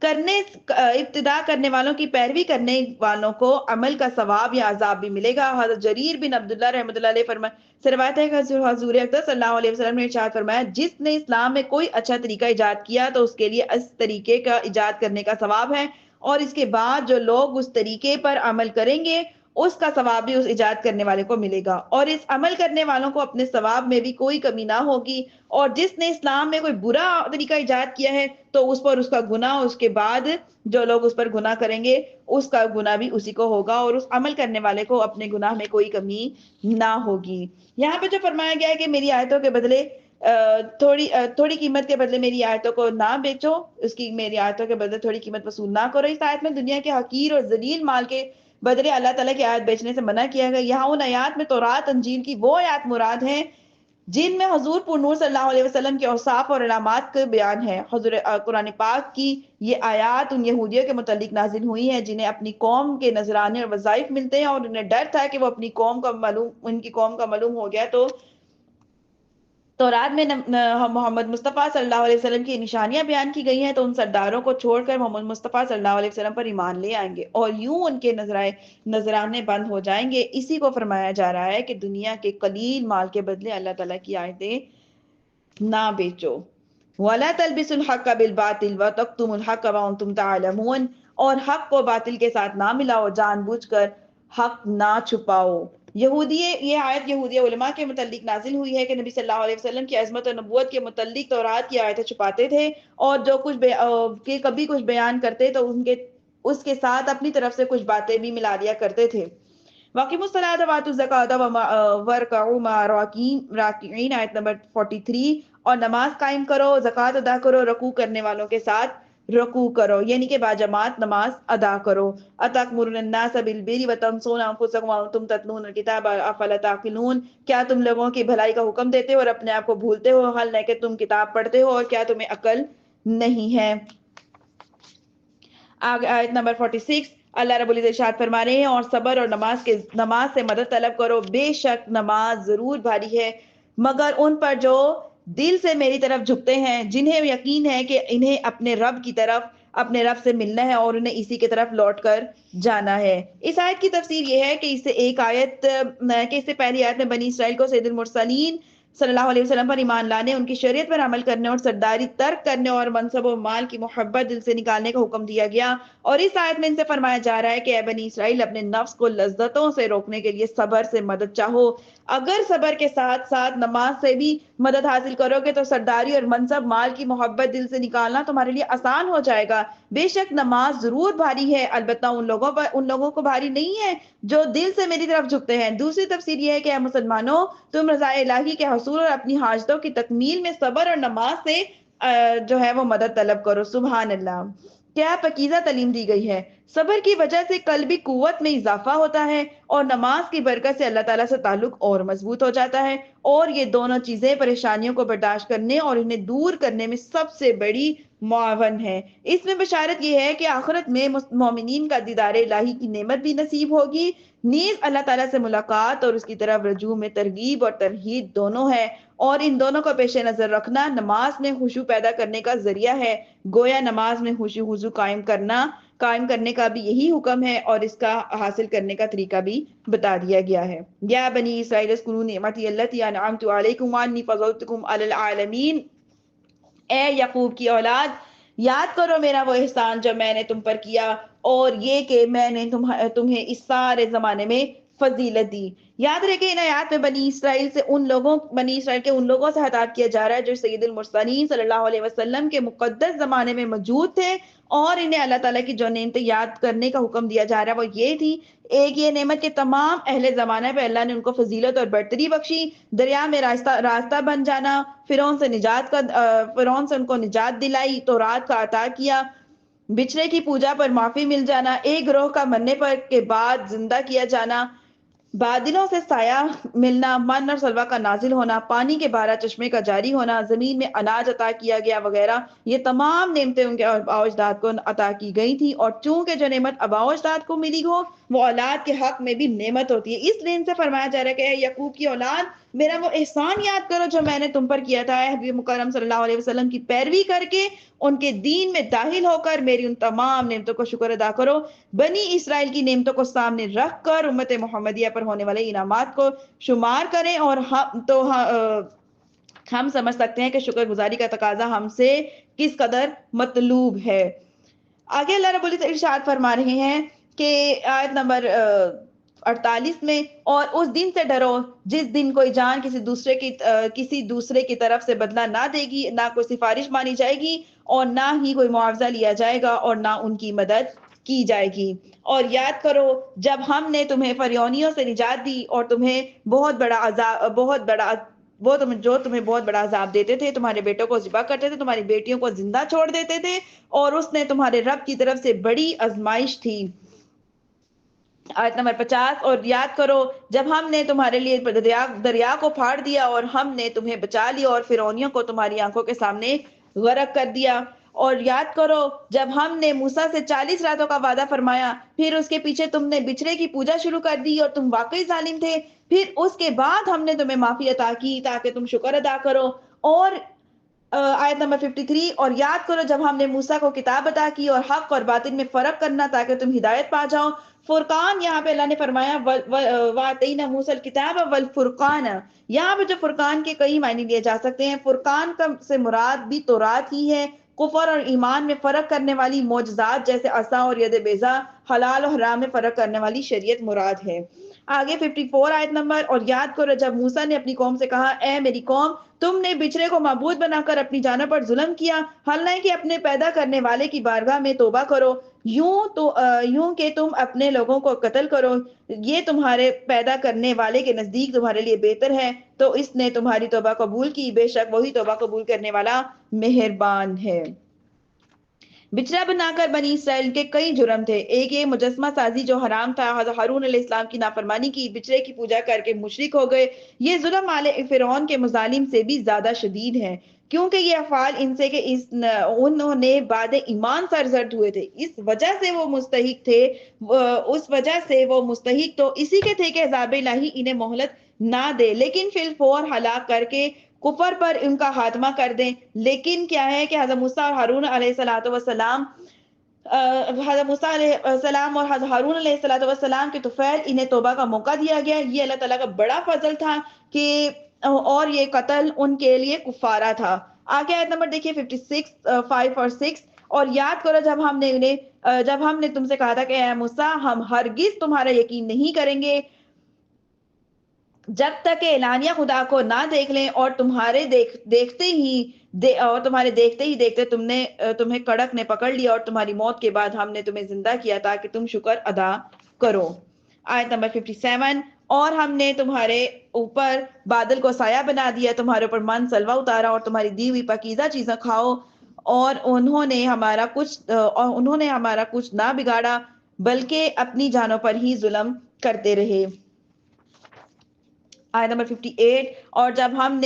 ابتدا کرنے والوں کی پیروی کرنے والوں کو عمل کا ثواب یا عذاب بھی ملے گا. حضرت جریر بن عبداللہ رحمۃ اللہ علیہ سے روایت ہے کہ حضور اقدس صلی اللہ علیہ وسلم نے ارشاد فرمایا، جس نے اسلام میں کوئی اچھا طریقہ ایجاد کیا تو اس کے لیے اس طریقے کا ایجاد کرنے کا ثواب ہے، اور اس کے بعد جو لوگ اس طریقے پر عمل کریں گے اس کا ثواب بھی اس ایجاد کرنے والے کو ملے گا، اور اس عمل کرنے والوں کو اپنے ثواب میں بھی کوئی کمی نہ ہوگی. اور جس نے اسلام میں کوئی برا طریقہ ایجاد کیا ہے تو اس پر اس کا گناہ، اس کے بعد جو لوگ اس پر گناہ کریں گے اس کا گناہ بھی اسی کو ہوگا، اور اس عمل کرنے والے کو اپنے گناہ میں کوئی کمی نہ ہوگی. یہاں پہ جو فرمایا گیا ہے کہ میری آیتوں کے بدلے تھوڑی قیمت کے بدلے میری آیتوں کو نہ بیچو، میری آیتوں کے بدلے تھوڑی قیمت وصول نہ کرو. اس آیت میں دنیا کے حقیر اور ذلیل مال کے بدلے اللہ تعالیٰ کی آیت بیچنے سے منع کیا گیا. یہاں ان آیات میں تورات انجیل کی وہ آیات مراد ہیں جن میں حضور پر نور صلی اللہ علیہ وسلم کے اوصاف اور علامات کا بیان ہے. قرآن پاک کی یہ آیات ان یہودیوں کے متعلق نازل ہوئی ہیں جنہیں اپنی قوم کے نذرانے اور وظائف ملتے ہیں، اور انہیں ڈر تھا کہ وہ ان کی قوم کا معلوم ہو گیا تو تورات میں محمد مصطفیٰ صلی اللہ علیہ وسلم کی نشانیاں بیان کی گئی ہیں، تو ان سرداروں کو چھوڑ کر محمد مصطفیٰ صلی اللہ علیہ وسلم پر ایمان لے آئیں گے اور یوں ان کے نذرانے بند ہو جائیں گے. اسی کو فرمایا جا رہا ہے کہ دنیا کے قلیل مال کے بدلے اللہ تعالیٰ کی آیتیں نہ بیچو. وَلَا تَلْبِسُوا الْحَقَّ بِالْبَاطِلِ وَتَكْتُمُوا الْحَقَّ وَأَنْتُمْ تَعْلَمُونَ، اور حق کو باطل کے ساتھ نہ ملاؤ، جان بوجھ کر حق نہ چھپاؤ. یہ آیت یہودی علماء کے متعلق نازل ہوئی ہے کہ نبی صلی اللہ علیہ وسلم کی عظمت و نبوت کے متعلق تورات کی آیتیں چھپاتے تھے، اور جو کبھی کچھ بیان کرتے تو اس کے ساتھ اپنی طرف سے کچھ باتیں بھی ملا دیا کرتے تھے. وَأَقِیمُوا الصَّلَاةَ وَآتُوا الزَّکَاةَ وَارْکَعُوا مَعَ الرَّاکِعِینَ آیت نمبر 43. اور نماز قائم کرو، زکوٰۃ ادا کرو، رکوع کرنے والوں کے ساتھ رکوع کرو، یعنی کہ باجماعت نماز ادا کرو. أَتَأْمُرُونَ النَّاسَ بِالْبِرِّ وَتَنْسَوْنَ أَنفُسَکُمْ وَأَنْتُمْ تَتْلُونَ الْکِتَابَ أَفَلَا تَعْقِلُونَ، کیا تم لوگوں کی بھلائی کا حکم دیتے ہو اور اپنے آپ کو بھولتے ہو، حال ہے کہ تم کتاب پڑھتے ہو، اور کیا تمہیں عقل نہیں ہے. آیت نمبر 46 اللہ رب العزت ارشاد فرما رہے ہیں، اور صبر اور نماز سے مدد طلب کرو، بے شک نماز ضرور بھاری ہے مگر ان پر جو دل سے میری طرف جھکتے ہیں، جنہیں یقین ہے کہ انہیں اپنے رب سے ملنا ہے اور انہیں اسی کی طرف لوٹ کر جانا ہے. اس آیت کی تفسیر یہ ہے کہ اس سے پہلی آیت میں بنی اسرائیل کو سید المرسلین صلی اللہ علیہ وسلم پر ایمان لانے، ان کی شریعت پر عمل کرنے اور سرداری ترک کرنے اور منصب و مال کی محبت دل سے نکالنے کا حکم دیا گیا۔ اور اس آیت میں ان سے فرمایا جا رہا ہے کہ اے بنی اسرائیل، اپنے نفس کو لذتوں سے روکنے کے لیے صبر سے مدد چاہو۔ اگر صبر کے ساتھ ساتھ نماز سے بھی مدد حاصل کرو گے تو سرداری اور منصب مال کی محبت دل سے نکالنا تمہارے لیے آسان ہو جائے گا۔ بے شک نماز ضرور بھاری ہے، البتہ ان لوگوں کو بھاری نہیں ہے جو دل سے میری طرف جھکتے ہیں۔ دوسری تفسیر یہ ہے کہ اے مسلمانوں، تم رضا الہی کے حصول اور اپنی حاجتوں کی تکمیل میں صبر اور نماز سے جو ہے وہ مدد طلب کرو۔ سبحان اللہ، کیا پاکیزہ تعلیم دی گئی ہے۔ صبر کی وجہ سے قلبی قوت میں اضافہ ہوتا ہے اور نماز کی برکت سے اللہ تعالیٰ سے تعلق اور مضبوط ہو جاتا ہے، اور یہ دونوں چیزیں پریشانیوں کو برداشت کرنے اور انہیں دور کرنے میں سب سے بڑی معاون ہے۔ اس میں بشارت یہ ہے کہ آخرت میں مومنین کا دیدار الہی کی نعمت بھی نصیب ہوگی، نیز اللہ تعالیٰ سے ملاقات اور اس کی طرف رجوع میں ترغیب اور ترہیب دونوں ہے، اور ان دونوں کو پیش نظر رکھنا نماز میں خشوع پیدا کرنے کا ذریعہ ہے۔ گویا نماز میں خشوع وضو قائم کرنے کا بھی یہی حکم ہے، اور اس کا حاصل کرنے کا طریقہ بھی بتا دیا گیا ہے۔ یا بنی اسرائیل اذکروا نعمتی التی انعمت علیکم وانی فضلتکم علی العالمین، اے یعقوب کی اولاد، یاد کرو میرا وہ احسان جو میں نے تم پر کیا، اور یہ کہ میں نے تمہیں اس سارے زمانے میں فضیلت دی۔ یاد رکھیں ان آیات میں بنی اسرائیل کے ان لوگوں سے خطاب کیا جا رہا ہے جو سید المرسلین صلی اللہ علیہ وسلم کے مقدس زمانے میں موجود تھے، اور انہیں اللہ تعالیٰ کی جو نعمتیں یاد کرنے کا حکم دیا جا رہا ہے وہ یہ تھی: ایک یہ نعمت کہ تمام اہل زمانہ پہ اللہ نے ان کو فضیلت اور برتری بخشی، دریا میں راستہ بن جانا، فرعون سے ان کو نجات دلائی، تورات کا عطا کیا، بچھڑے کی پوجا پر معافی مل جانا، ایک گروہ کا مرنے پر کے بعد زندہ کیا جانا، بادلوں سے سایہ ملنا، من اور سلوہ کا نازل ہونا، پانی کے 12 چشمے کا جاری ہونا، زمین میں اناج عطا کیا گیا وغیرہ۔ یہ تمام نعمتیں ان کے آباء و اجداد کو عطا کی گئی تھی، اور چونکہ جو نعمت آباء و اجداد کو ملی ہو وہ اولاد کے حق میں بھی نعمت ہوتی ہے، اس لیے ان سے فرمایا جا رہا ہے کہ اے یعقوب کی اولاد، میرا وہ احسان یاد کرو جو میں نے تم پر کیا تھا۔ اے حبیب مکرم صلی اللہ علیہ وسلم کی پیروی کر کے ان کے دین میں داخل ہو کر میری ان تمام نعمتوں کو شکر ادا کرو۔ بنی اسرائیل کی نعمتوں کو سامنے رکھ کر امت محمدیہ پر ہونے والے انعامات کو شمار کریں، اور ہم سمجھ سکتے ہیں کہ شکر گزاری کا تقاضا ہم سے کس قدر مطلوب ہے۔ آگے اللہ رب العزت ارشاد فرما رہے ہیں کہ آیت نمبر 48 میں، اور اس دن سے ڈرو جس دن کوئی جان کسی دوسرے کی طرف سے بدلہ نہ دے گی، نہ کوئی سفارش مانی جائے گی، اور نہ ہی کوئی معاوضہ لیا جائے گا، اور نہ ان کی مدد کی جائے گی۔ اور یاد کرو جب ہم نے تمہیں فرعونیوں سے نجات دی اور تمہیں بہت بڑا عذاب دیتے تھے، تمہارے بیٹوں کو ذبح کرتے تھے، تمہاری بیٹیوں کو زندہ چھوڑ دیتے تھے، اور اس نے تمہارے رب کی طرف سے بڑی آزمائش تھی۔ آیت نمبر 50، اور یاد کرو جب ہم نے تمہارے لیے دریا کو پھاڑ دیا اور ہم نے تمہیں بچا لیا اور فرعونیوں کو تمہاری آنکھوں کے سامنے غرق کر دیا۔ اور یاد کرو جب ہم نے موسیٰ سے 40 راتوں کا وعدہ فرمایا، پھر اس کے پیچھے تم نے بچھڑے کی پوجا شروع کر دی اور تم واقعی ظالم تھے، پھر اس کے بعد ہم نے تمہیں معافی عطا کی تاکہ تم شکر ادا کرو۔ اور آیت نمبر 53، اور یاد کرو جب ہم نے موسیٰ کو کتاب عطا کی اور حق اور باطل میں فرق کرنا تاکہ تم ہدایت پا جاؤ۔ فرقان، یہاں پہ اللہ نے فرمایا وَآتَيْنَا مُوسَى الْكِتَابَ وَالْفُرْقَانَ، یہاں پہ جو فرقان کے کئی معنی لیے جا سکتے ہیں۔ فرقان سے مراد بھی تورات ہی ہے، کفر اور ایمان میں فرق کرنے والی معجزات جیسے عصا اور ید بیضا، حلال اور حرام میں فرق کرنے والی شریعت مراد ہے۔ آگے 54 آیت نمبر، اور یاد کرو جب موسیٰ نے اپنی قوم سے کہا، اے میری قوم، تم نے بچھڑے کو معبود بنا کر اپنی جانوں پر ظلم کیا، حالانکہ اپنے پیدا کرنے والے کی بارگاہ میں توبہ کرو، یوں کہ تم اپنے لوگوں کو قتل کرو، یہ تمہارے پیدا کرنے والے کے نزدیک تمہارے لیے بہتر ہے، تو اس نے تمہاری توبہ قبول کی، بے شک وہی توبہ قبول کرنے والا مہربان ہے۔ بچڑا بنا کر بنی اسرائیل کے کئی جرم تھے۔ ایک یہ مجسمہ سازی جو حرام تھا، حضرت ہارون علیہ السلام کی نافرمانی کی، بچڑے کی پوجا کر کے مشرک ہو گئے۔ یہ ظلم آل فرعون کے مظالم سے بھی زیادہ شدید ہے، کیونکہ یہ افعال ان سے کہ انہوں نے بعد ایمان سرزد ہوئے تھے، اس وجہ سے وہ مستحق تو اسی کے تھے کہ عذاب الہی انہیں مہلت نہ دے، لیکن فی الفور ہلاک کر کے کفر پر ان کا خاتمہ کر دیں۔ لیکن کیا ہے کہ حضرت موسیٰ اور ہارون علیہ السلام اور حضرت ہارون علیہ السلام کے طفیل انہیں توبہ کا موقع دیا گیا۔ یہ اللہ تعالیٰ کا بڑا فضل تھا کہ اور یہ قتل ان کے لیے کفارہ تھا۔ آگے آیت نمبر دیکھیے 56 5 اور 6۔ اور یاد کرو جب ہم نے تم سے کہا تھا کہ اے موسیٰ ہم ہرگز تمہارا یقین نہیں کریں گے جب تک کہ اعلانیہ خدا کو نہ دیکھ لیں، اور تمہارے دیکھتے ہی دیکھتے تمہیں کڑک نے پکڑ لیا، اور تمہاری موت کے بعد ہم نے تمہیں زندہ کیا تاکہ تم شکر ادا کرو۔ آیت نمبر 57۔ اور ہم نے تمہارے اوپر بادل کو سایہ بنا دیا، تمہارے اوپر من سلوہ اتارا، اور تمہاری دی ہوئی پاکیزہ چیزیں کھاؤ، اور انہوں نے ہمارا کچھ نہ بگاڑا بلکہ اپنی جانوں پر ہی ظلم کرتے رہے۔ آیت نمبر 58۔ اور جب ہم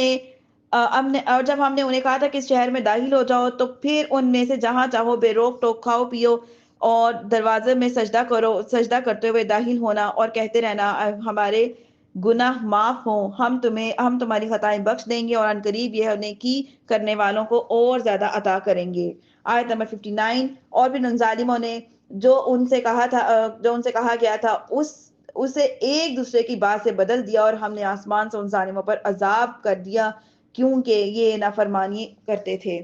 نے انہیں کہا تھا کہ اس شہر میں داخل ہو جاؤ، تو پھر ان میں سے جہاں چاہو بے روک ٹوک کھاؤ پیو، اور دروازے میں سجدہ کرتے ہوئے داخل ہونا، اور کہتے رہنا ہمارے گناہ معاف ہوں، ہم تمہاری خطائیں بخش دیں گے، اور ان قریب یہ نیکی کرنے والوں کو اور زیادہ عطا کریں گے۔ آیت نمبر 59۔ اور پھر ان ظالموں نے جو ان سے کہا گیا تھا اسے ایک دوسرے کی بات سے بدل دیا، اور ہم نے آسمان سے ان ظالموں پر عذاب کر دیا کیونکہ یہ نافرمانی کرتے تھے۔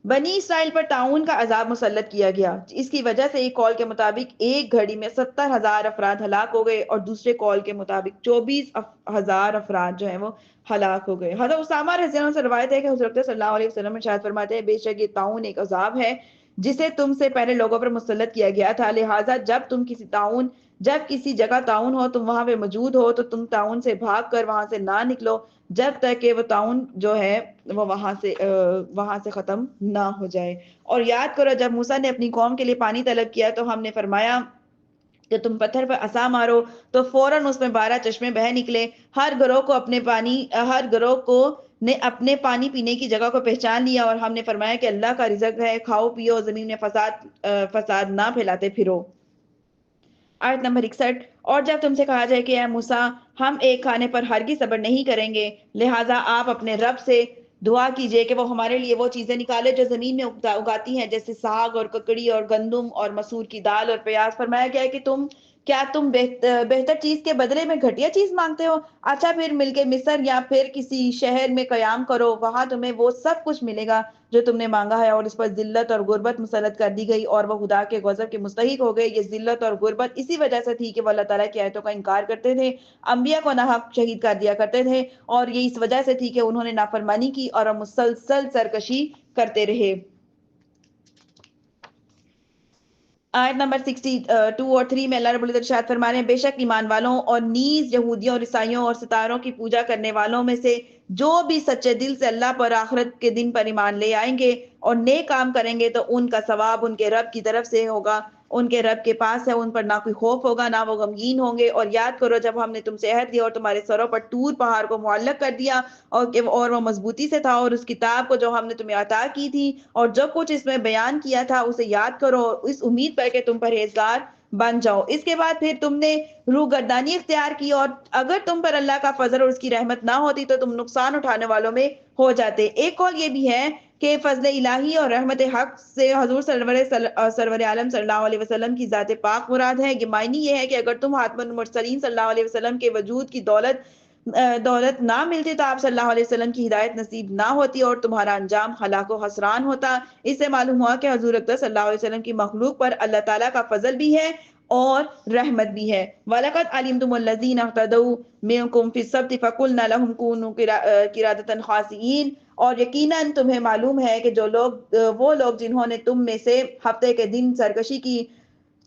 بنی اسرائیل پر طاعون کا عذاب مسلط کیا گیا، اس کی وجہ سے ایک قول کے مطابق ایک گھڑی میں 70,000 افراد ہلاک ہو گئے، اور دوسرے قول کے مطابق 24,000 افراد جو ہیں وہ ہلاک ہو گئے۔ حضرت اسامہ رضی اللہ عنہ سے روایت ہے کہ حضرت صلی اللہ علیہ وسلم ارشاد فرماتے ہیں بے شک یہ طاعون ایک عذاب ہے جسے تم سے پہلے لوگوں پر مسلط کیا گیا تھا، لہٰذا جب کسی جگہ طاعون ہو تم وہاں پہ موجود ہو تو تم طاعون سے بھاگ کر وہاں سے نہ نکلو جب تک کہ وہ طاعون جو ہے وہ وہاں سے ختم نہ ہو جائے۔ اور یاد کرو جب موسیٰ نے اپنی قوم کے لیے پانی طلب کیا تو ہم نے فرمایا کہ تم پتھر پر عصا مارو، تو فوراً اس میں 12 چشمے بہہ نکلے۔ ہر گروہ نے اپنے پانی پینے کی جگہ کو پہچان لیا، اور ہم نے فرمایا کہ اللہ کا رزق ہے، کھاؤ پیو، زمین میں فساد نہ پھیلاتے پھرو۔ آیت نمبر 61۔ اور جب تم سے کہا جائے کہ اے موسیٰ ہم ایک کھانے پر ہرگز صبر نہیں کریں گے، لہٰذا آپ اپنے رب سے دعا کیجئے کہ وہ ہمارے لیے وہ چیزیں نکالے جو زمین میں اگاتی ہیں، جیسے ساگ اور ککڑی اور گندم اور مسور کی دال اور پیاز۔ فرمایا گیا ہے کہ کیا تم بہتر چیز کے بدلے میں گھٹیا چیز مانگتے ہو؟ اچھا پھر مل کے مصر یا پھر کسی شہر میں قیام کرو، وہاں تمہیں وہ سب کچھ ملے گا جو تم نے مانگا ہے۔ اور اس پر ذلت اور غربت مسلط کر دی گئی، اور وہ خدا کے غضب کے مستحق ہو گئے۔ یہ ذلت اور غربت اسی وجہ سے تھی کہ وہ اللہ تعالیٰ کی آیتوں کا انکار کرتے تھے، انبیاء کو ناحق شہید کر دیا کرتے تھے، اور یہ اس وجہ سے تھی کہ انہوں نے نافرمانی کی اور مسلسل سرکشی کرتے رہے۔ آیت نمبر 62 اور 3 میں اللہ رب العزت ارشاد فرما رہے ہیں بے شک ایمان والوں اور نیز یہودیوں اور عیسائیوں اور ستاروں کی پوجا کرنے والوں میں سے جو بھی سچے دل سے اللہ پر آخرت کے دن پر ایمان لے آئیں گے اور نیک کام کریں گے تو ان کا ثواب ان کے رب کی طرف سے ہوگا، ان کے رب کے پاس ہے، ان پر نہ کوئی خوف ہوگا نہ وہ غمگین ہوں گے۔ اور یاد کرو جب ہم نے تم سے عہد لیا اور تمہارے سروں پر طور پہاڑ کو معلق کر دیا اور وہ مضبوطی سے تھا، اور اس کتاب کو جو ہم نے تمہیں عطا کی تھی اور جو کچھ اس میں بیان کیا تھا اسے یاد کرو، اس امید پر کہ تم پرہیزگار بن جاؤ۔ اس کے بعد پھر تم نے روح گردانی اختیار کی، اور اگر تم پر اللہ کا فضل اور اس کی رحمت نہ ہوتی تو تم نقصان اٹھانے والوں میں ہو جاتے۔ ایک قول یہ بھی ہے کہ فضل الہی اور رحمت حق سے حضور سرور عالم صلی اللہ علیہ وسلم کی ذات پاک مراد ہے۔ یہ معنی یہ ہے کہ اگر تم خاتم المرسلین صلی اللہ علیہ وسلم کے وجود کی دولت نہ ملتی تو آپ صلی اللہ علیہ وسلم کی ہدایت نصیب نہ ہوتی اور تمہارا انجام ہلاک و خسران ہوتا۔ اس سے معلوم ہوا کہ حضور اکرم صلی اللہ علیہ وسلم کی مخلوق پر اللہ تعالیٰ کا فضل بھی ہے اور رحمت بھی ہے۔ وَلَقَدْ عَلِمْتُمُ الَّذِينَ اعْتَدَوْا مِنْكُمْ فِي السَّبْتِ فَقُلْنَا لَهُمْ كُونُوا قِرَادَةً خَاسِئِينَ۔ اور یقیناً تمہیں معلوم ہے کہ وہ لوگ جنہوں نے تم میں سے ہفتے کے دن سرکشی کی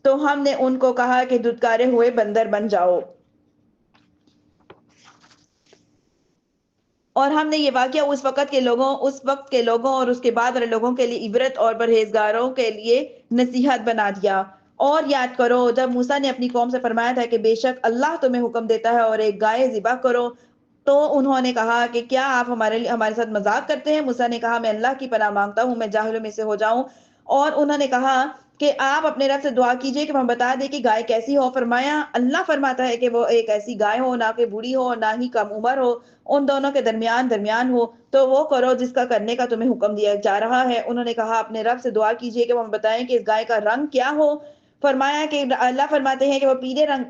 تو ہم نے ان کو کہا کہ دھتکارے ہوئے بندر بن جاؤ، اور ہم نے یہ واقعہ اس وقت کے لوگوں اور اس کے بعد والے لوگوں کے لیے عبرت اور پرہیزگاروں کے لیے نصیحت بنا دیا۔ اور یاد کرو جب موسیٰ نے اپنی قوم سے فرمایا تھا کہ بے شک اللہ تمہیں حکم دیتا ہے اور ایک گائے ذبح کرو، تو انہوں نے کہا کہ کیا آپ ہمارے ساتھ مذاق کرتے ہیں؟ موسیٰ نے کہا میں اللہ کی پناہ مانگتا ہوں میں جاہلوں میں سے ہو جاؤں۔ اور انہوں نے کہا کہ آپ اپنے رب سے دعا کیجئے کہ وہ بتا دے کہ گائے کیسی ہو۔ فرمایا اللہ فرماتا ہے کہ وہ ایک ایسی گائے ہو نہ کہ بوڑھی ہو نہ ہی کم عمر ہو، ان دونوں کے درمیان ہو، تو وہ کرو جس کا کرنے کا تمہیں حکم دیا جا رہا ہے۔ انہوں نے کہا اپنے رب سے دعا کیجئے کہ وہ ہمیں بتائیں کہ اس گائے کا رنگ کیا ہو۔ فرمایا کہ اللہ فرماتے ہیں کہ وہ پیلے رنگ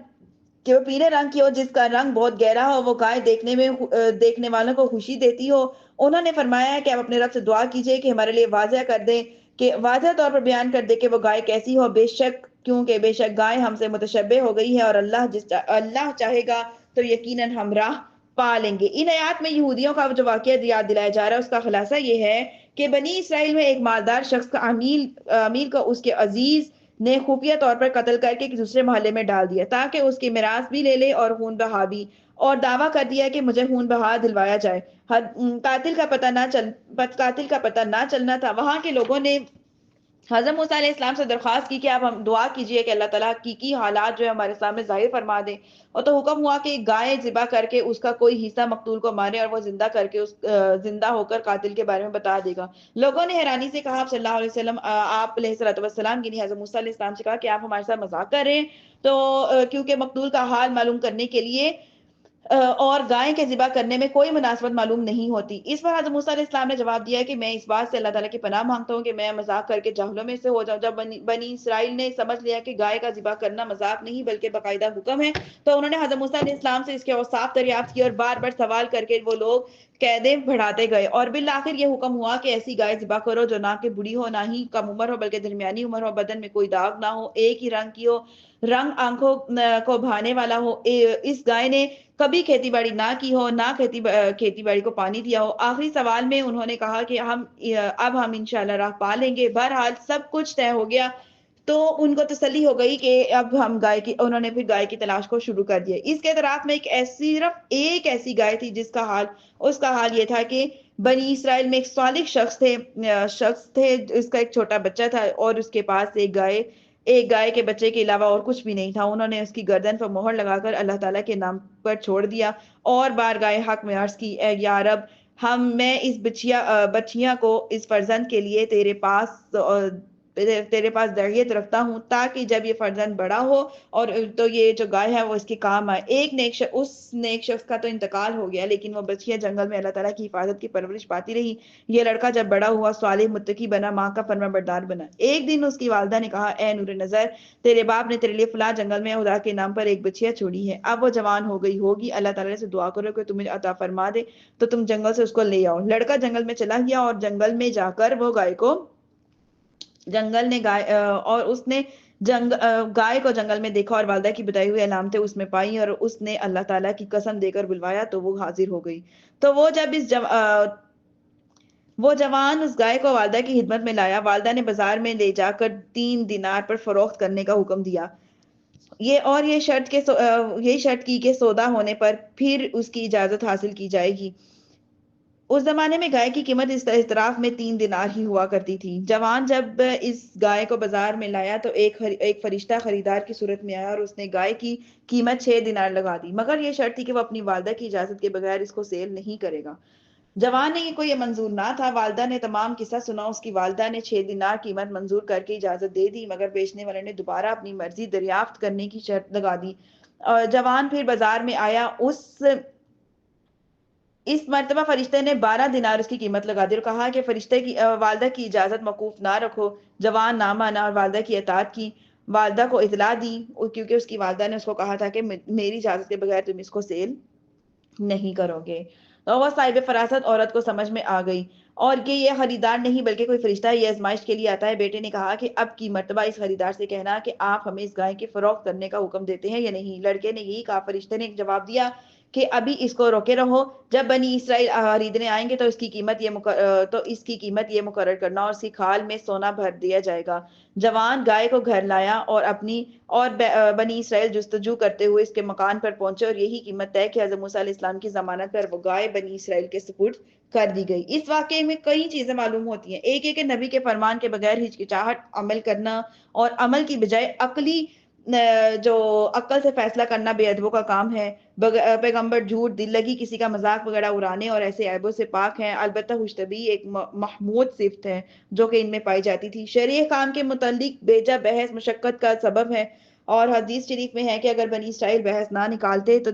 کہ وہ پیلے رنگ کی ہو جس کا رنگ بہت گہرا ہو، وہ گائے دیکھنے والوں کو خوشی دیتی ہو۔ انہوں نے فرمایا ہے کہ آپ اپنے رب سے دعا کیجئے کہ ہمارے لیے واضح کر دیں، کہ واضح طور پر بیان کر دے کہ وہ گائے کیسی ہو، کیونکہ بے شک گائے ہم سے متشبہ ہو گئی ہے، اور اللہ چاہے گا تو یقیناً ہم راہ پا لیں گے۔ ان آیات میں یہودیوں کا جو واقعہ یاد دلایا جا رہا ہے، اس کا خلاصہ یہ ہے کہ بنی اسرائیل میں ایک مالدار شخص کا امیر کو اس کے عزیز نے خفیہ طور پر قتل کر کے دوسرے محلے میں ڈال دیا تاکہ اس کی میراث بھی لے لے اور خون بہا بھی، اور دعویٰ کر دیا کہ مجھے خون بہا دلوایا جائے۔ قاتل کا پتہ نہ چلنا تھا۔ وہاں کے لوگوں نے حضرت موسیٰ علیہ السلام سے درخواست کی کہ آپ ہم دعا کیجئے کہ اللہ تعالیٰ کی حالات جو ہے ہمارے سامنے ظاہر فرما دے، اور تو حکم ہوا کہ گائے ذبح کر کے اس کا کوئی حصہ مقتول کو مارے، اور وہ زندہ ہو کر قاتل کے بارے میں بتا دے گا۔ لوگوں نے حیرانی سے کہا آپ صلی اللہ علیہ وسلم، آپ علیہ الصلوۃ والسلام کی حضرت موسیٰ علیہ السلام سے کہا کہ آپ ہمارے ساتھ مذاق کر رہے ہیں، تو کیونکہ مقتول کا حال معلوم کرنے کے لیے اور گائے کے ذبح کرنے میں کوئی مناسبت معلوم نہیں ہوتی۔ اس پر حضرت موسیٰ علیہ السلام نے جواب دیا کہ میں اس بات سے اللہ تعالیٰ کی پناہ مانگتا ہوں کہ میں مذاق کر کے جاہلوں میں سے ہو جاؤں۔ جب بنی اسرائیل نے سمجھ لیا کہ گائے کا ذبح کرنا مذاق نہیں بلکہ باقاعدہ حکم ہے، تو انہوں نے حضرت موسیٰ علیہ السلام سے اس کے اوصاف دریافت کی، اور بار بار سوال کر کے وہ لوگ قیدیں بڑھاتے گئے، اور بالآخر یہ حکم ہوا کہ ایسی گائے ذبح کرو جو نہ کہ بوڑھی ہو نہ ہی کم عمر ہو بلکہ درمیانی عمر ہو، بدن میں کوئی داغ نہ ہو، ایک ہی رنگ کی ہو، رنگ آنکھوں کو بھانے والا ہو۔ اس گائے نے کبھی کھیتی باڑی نہ کی ہو، نہ کھیتی باڑی کو پانی دیا ہو۔ آخری سوال میں انہوں نے کہا کہ اب ہم انشاءاللہ راہ پا لیں گے۔ بہرحال سب کچھ طے ہو گیا، تو ان کو تسلی ہو گئی کہ اب ہم انہوں نے پھر گائے کی تلاش کو شروع کر دیا۔ اس کے اطراف میں صرف ایک ایسی گائے تھی اس کا حال یہ تھا کہ بنی اسرائیل میں ایک صالح شخص تھے، اس کا ایک چھوٹا بچہ تھا، اور اس کے پاس ایک گائے کے بچے کے علاوہ اور کچھ بھی نہیں تھا۔ انہوں نے اس کی گردن پر مہر لگا کر اللہ تعالیٰ کے نام پر چھوڑ دیا، اور بارگاہ حق میں عرض کی، اے یا رب، میں اس بچیاں کو اس فرزند کے لیے تیرے پاس درگیت رکھتا ہوں، تاکہ جب یہ فرزند بڑا ہو اور تو یہ جو گائے ہے وہ اس کے کام آئے۔ اس نیک شخص کا تو انتقال ہو گیا، لیکن وہ بچیاں جنگل میں اللہ تعالیٰ کی حفاظت کی پرورش پاتی رہی۔ یہ لڑکا جب بڑا ہوا، صالح متقی بنا، ماں کا فرما بردار بنا۔ ایک دن اس کی والدہ نے کہا، اے نور نظر، تیرے باپ نے تیرے لیے فلاں جنگل میں خدا کے نام پر ایک بچیا چھوڑی ہے، اب وہ جوان ہو گئی ہوگی، اللہ تعالیٰ سے دعا کرو کہ تمہیں عطا فرما دے تو تم جنگل سے اس کو لے آؤ۔ لڑکا جنگل میں چلا گیا، اور جنگل میں جا کر وہ گائے کو جنگل میں دیکھا، اور والدہ کی بتائی ہوئی علامتیں اس میں پائی، اور اس نے اللہ تعالیٰ کی قسم دے کر بلوایا تو وہ حاضر ہو گئی۔ تو وہ جوان اس گائے کو والدہ کی خدمت میں لایا۔ والدہ نے بازار میں لے جا کر 3 دینار پر فروخت کرنے کا حکم دیا، یہ شرط کی کہ سودا ہونے پر پھر اس کی اجازت حاصل کی جائے گی۔ اس زمانے میں گائے کی قیمت اس اطراف میں 3 دینار ہی ہوا کرتی تھی۔ جوان جب اس گائے کو بازار میں لایا تو ایک فرشتہ خریدار کی صورت میں آیا، اور اس نے گائے کی قیمت 6 دینار لگا دی، مگر یہ شرط تھی کہ وہ اپنی والدہ کی اجازت کے بغیر اس کو سیل نہیں کرے گا۔ جوان نے یہ منظور نہ تھا۔ والدہ نے تمام قصہ سنا۔ اس کی والدہ نے 6 دینار قیمت منظور کر کے اجازت دے دی، مگر بیچنے والے نے دوبارہ اپنی مرضی دریافت کرنے کی شرط لگا دی۔ جوان پھر بازار میں آیا، اس مرتبہ فرشتے نے 12 دینار اس کی قیمت لگا دی، اور کہا کہ فرشتے کی والدہ کی اجازت موقوف نہ رکھو۔ جوان نہ مانا اور والدہ کی اطاعت کی، والدہ کو اطلاع دی، کیونکہ اس کی والدہ نے اس کو کہا تھا کہ میری اجازت کے بغیر تم اس کو سیل نہیں کرو گے۔ تو وہ صاحب فراست عورت کو سمجھ میں آ گئی، اور کہ یہ خریدار نہیں بلکہ کوئی فرشتہ ہے، یہ آزمائش کے لیے آتا ہے۔ بیٹے نے کہا کہ اب کی مرتبہ اس خریدار سے کہنا کہ آپ ہمیں اس گائے کی فروخت کرنے کا حکم دیتے ہیں یا نہیں۔ لڑکے نے یہی کہا۔ فرشتے نے جواب دیا کہ ابھی اس کو روکے رہو، جب بنی اسرائیل خریدنے آئیں گے تو اس کی قیمت یہ مقرر کرنا، اور اس کی کھال میں سونا بھر دیا جائے گا۔ جوان گائے کو گھر لایا، اور بنی اسرائیل جستجو کرتے ہوئے اس کے مکان پر پہنچے، اور یہی قیمت طے کہ حضرت موسیٰ علیہ السلام کی ضمانت پر وہ گائے بنی اسرائیل کے سپرد کر دی گئی۔ اس واقعے میں کئی چیزیں معلوم ہوتی ہیں۔ ایک کہ نبی کے فرمان کے بغیر ہچکچاہٹ عمل کرنا، اور عمل کی بجائے عقل سے فیصلہ کرنا بے ادبوں کا کام ہے۔ پیغمبر جھوٹ، دل لگی، کسی کا مذاق وغیرہ اڑانے اور ایسے عیبوں سے پاک ہیں۔ البتہ خوش طبعی ایک محمود صفت ہے جو کہ ان میں پائی جاتی تھی۔ شرعی احکام کے متعلق بیجا بحث مشقت کا سبب ہے، اور حدیث شریف میں ہے کہ اگر بنی اسرائیل بحث نہ نکالتے تو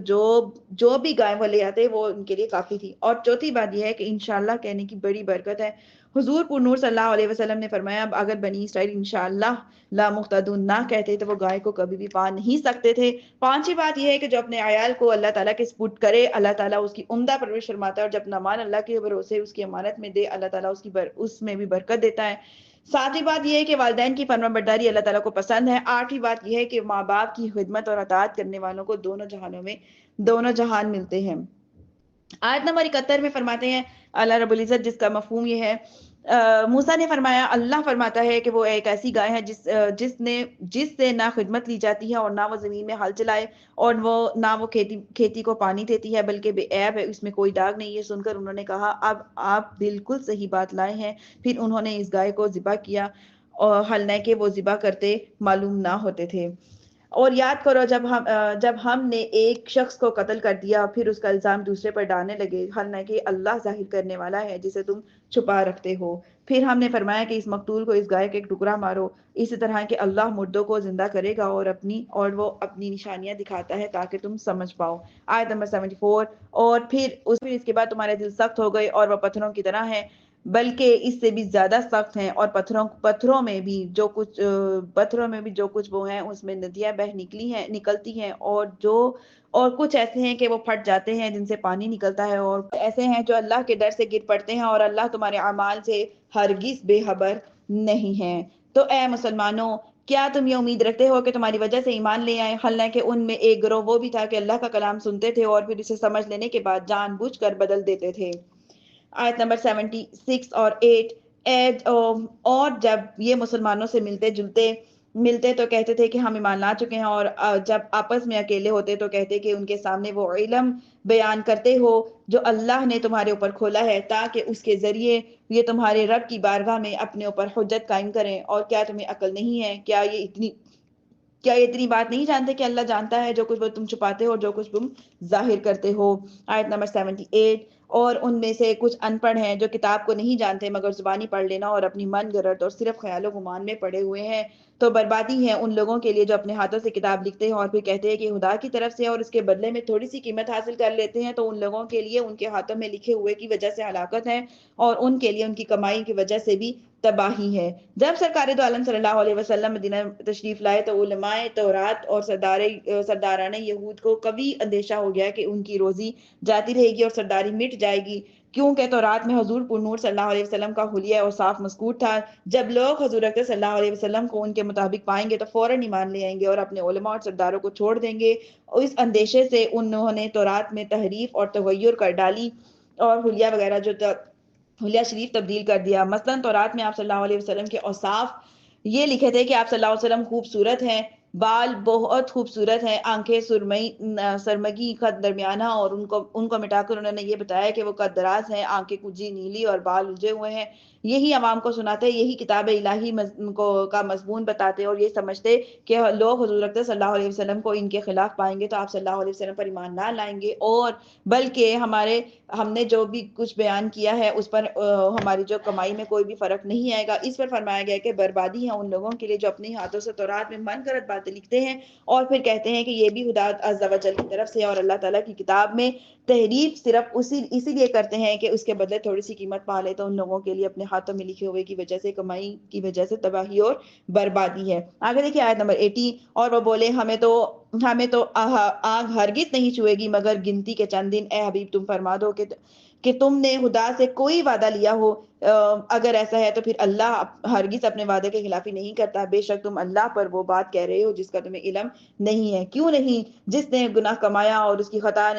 جو بھی گائے وہ لے آتے وہ ان کے لیے کافی تھی۔ اور چوتھی بات یہ ہے کہ انشاءاللہ کہنے کی بڑی برکت ہے۔ حضور پر نور صلی اللہ علیہ وسلم نے فرمایا اگر بنی اسرائیل انشاءاللہ لا مختدون نہ کہتے تو وہ گائے کو کبھی بھی پا نہیں سکتے تھے۔ پانچویں بات یہ ہے کہ جو اپنے عیال کو اللہ تعالیٰ کے سپرد کرے، اللہ تعالیٰ اس کی عمدہ پرورش فرماتا ہے، اور جب نمان اللہ کے بھروسے اس کی امانت میں دے، اللہ تعالیٰ اس میں بھی برکت دیتا ہے۔ ساتویں بات یہ ہے کہ والدین کی فرما برداری اللہ تعالیٰ کو پسند ہے۔ آٹھویں بات یہ ہے کہ ماں باپ کی خدمت اور اطاعت کرنے والوں کو دونوں جہانوں میں دونوں جہان ملتے ہیں۔ آیت نمبر 71 میں فرماتے ہیں اللہ رب العزت، جس کا مفہوم یہ ہے، موسیٰ نے فرمایا اللہ فرماتا ہے کہ وہ ایک ایسی گائے ہے جس سے نہ خدمت لی جاتی ہے اور نہ وہ زمین میں ہل چلائے، اور نہ وہ کھیتی کو پانی دیتی ہے، بلکہ بے عیب ہے، اس میں کوئی داغ نہیں ہے۔ سن کر انہوں نے کہا اب آپ بالکل صحیح بات لائے ہیں۔ پھر انہوں نے اس گائے کو ذبح کیا، اور حالانکہ کہ وہ ذبح کرتے معلوم نہ ہوتے تھے۔ اور یاد کرو جب ہم نے ایک شخص کو قتل کر دیا، پھر اس کا الزام دوسرے پر ڈالنے لگے، حالانکہ اللہ ظاہر کرنے والا ہے جسے تم چھپا رکھتے ہو۔ پھر ہم نے فرمایا کہ اس مقتول کو اس گائے کا ایک ٹکڑا مارو، اسی طرح کہ اللہ مردوں کو زندہ کرے گا اور وہ اپنی نشانیاں دکھاتا ہے تاکہ تم سمجھ پاؤ۔ آیت نمبر 74، اور پھر اس کے بعد تمہارے دل سخت ہو گئے اور وہ پتھروں کی طرح ہیں، بلکہ اس سے بھی زیادہ سخت ہیں، اور پتھروں میں بھی جو کچھ وہ ہیں اس میں ندیاں نکلتی ہیں، اور کچھ ایسے ہیں کہ وہ پھٹ جاتے ہیں جن سے پانی نکلتا ہے، اور ایسے ہیں جو اللہ کے ڈر سے گر پڑتے ہیں، اور اللہ تمہارے اعمال سے ہرگز بے خبر نہیں ہے۔ تو اے مسلمانوں، کیا تم یہ امید رکھتے ہو کہ تمہاری وجہ سے ایمان لے آئے؟ حالانکہ ان میں ایک گروہ وہ بھی تھا کہ اللہ کا کلام سنتے تھے اور پھر اسے سمجھ لینے کے بعد جان بوجھ کر بدل دیتے تھے۔ آیت نمبر 76 اور 8، اور جب یہ مسلمانوں سے ملتے تو کہتے تھے کہ ہم ایمان لا چکے ہیں، اور جب آپس میں اکیلے ہوتے تو کہتے کہ ان کے سامنے وہ علم بیان کرتے ہو جو اللہ نے تمہارے اوپر کھولا ہے، تاکہ اس کے ذریعے یہ تمہارے رب کی بارگاہ میں اپنے اوپر حجت قائم کریں۔ اور کیا تمہیں عقل نہیں ہے؟ کیا یہ اتنی بات نہیں جانتے کہ اللہ جانتا ہے جو کچھ وہ تم چھپاتے ہو اور جو کچھ تم ظاہر کرتے ہو؟ آیت نمبر 78، اور ان میں سے کچھ ان پڑھ ہیں جو کتاب کو نہیں جانتے مگر زبانی پڑھ لینا اور اپنی من گھڑت اور صرف خیال و گمان میں پڑے ہوئے ہیں۔ تو بربادی ہے ان لوگوں کے لیے جو اپنے ہاتھوں سے کتاب لکھتے ہیں اور پھر کہتے ہیں کہ خدا کی طرف سے اور اس کے بدلے میں تھوڑی سی قیمت حاصل کر لیتے ہیں، تو ان لوگوں کے لیے ان کے ہاتھوں میں لکھے ہوئے کی وجہ سے ہلاکت ہے، اور ان کے لیے ان کی کمائی کی وجہ سے بھی تباہی ہے۔ جب سرکار دو عالم صلی اللہ علیہ وسلم مدینہ تشریف لائے تو علماء تورات اور سرداران یہود کو قوی اندیشہ ہو گیا کہ ان کی روزی جاتی رہے گی اور سرداری مٹ جائے گی، کیونکہ تورات میں حضور پر نور صلی اللہ علیہ وسلم کا حلیہ اور صاف مذکور تھا۔ جب لوگ حضور اکرم صلی اللہ علیہ وسلم کو ان کے مطابق پائیں گے تو فوراً ایمان لے آئیں گے اور اپنے علماء اور سرداروں کو چھوڑ دیں گے۔ اس اندیشے سے انہوں نے تورات میں تحریف اور تغیر کر ڈالی اور حلیہ وغیرہ حلیہ شریف تبدیل کر دیا۔ مثلاً تورات میں آپ صلی اللہ علیہ وسلم کے اوصاف یہ لکھے تھے کہ آپ صلی اللہ علیہ وسلم خوبصورت ہیں، بال بہت خوبصورت ہیں، آنکھیں سرمگی خط درمیانہ، اور ان کو مٹا کر انہوں نے یہ بتایا کہ وہ قد دراز ہیں، آنکھیں کجی نیلی اور بال الجھے ہوئے ہیں۔ یہی عوام کو سناتے، یہی کتاب الہی کا مضمون بتاتے، اور یہ سمجھتے کہ لوگ حضور اکرم صلی اللہ علیہ وسلم کو ان کے خلاف پائیں گے تو آپ صلی اللہ علیہ وسلم پر ایمان نہ لائیں گے، اور بلکہ ہم نے جو بھی کچھ بیان کیا ہے اس پر ہماری جو کمائی میں کوئی بھی فرق نہیں آئے گا۔ اس پر فرمایا گیا کہ بربادی ہے ان لوگوں کے لیے جو اپنے ہاتھوں سے تورات میں من گھڑت باتیں لکھتے ہیں اور پھر کہتے ہیں کہ یہ بھی خدا عز و جل کی طرف سے، اور اللہ تعالیٰ کی کتاب میں تحریف صرف اسی لیے کرتے ہیں کہ اس کے بدلے تھوڑی سی قیمت پا لے، تو ان لوگوں کے لیے اپنے ہاتھوں میں لکھے ہوئے کی وجہ سے، کمائی کی وجہ سے تباہی اور بربادی ہے۔ آگے دیکھیے آیت نمبر 80، اور وہ بولے ہمیں تو آگ ہرگز نہیں چھوئے گی مگر گنتی کے چند دن۔ اے حبیب تم فرما دو کہ تم نے خدا سے کوئی وعدہ لیا ہو، اگر ایسا ہے تو پھر اللہ ہرگز اپنے وعدے کے خلافی نہیں کرتا، بے شک تم اللہ پر وہ بات کہہ رہے ہو جس کا تمہیں علم نہیں ہے۔ کیوں نہیں؟ جس نے گناہ کمایا اور اس کی خطا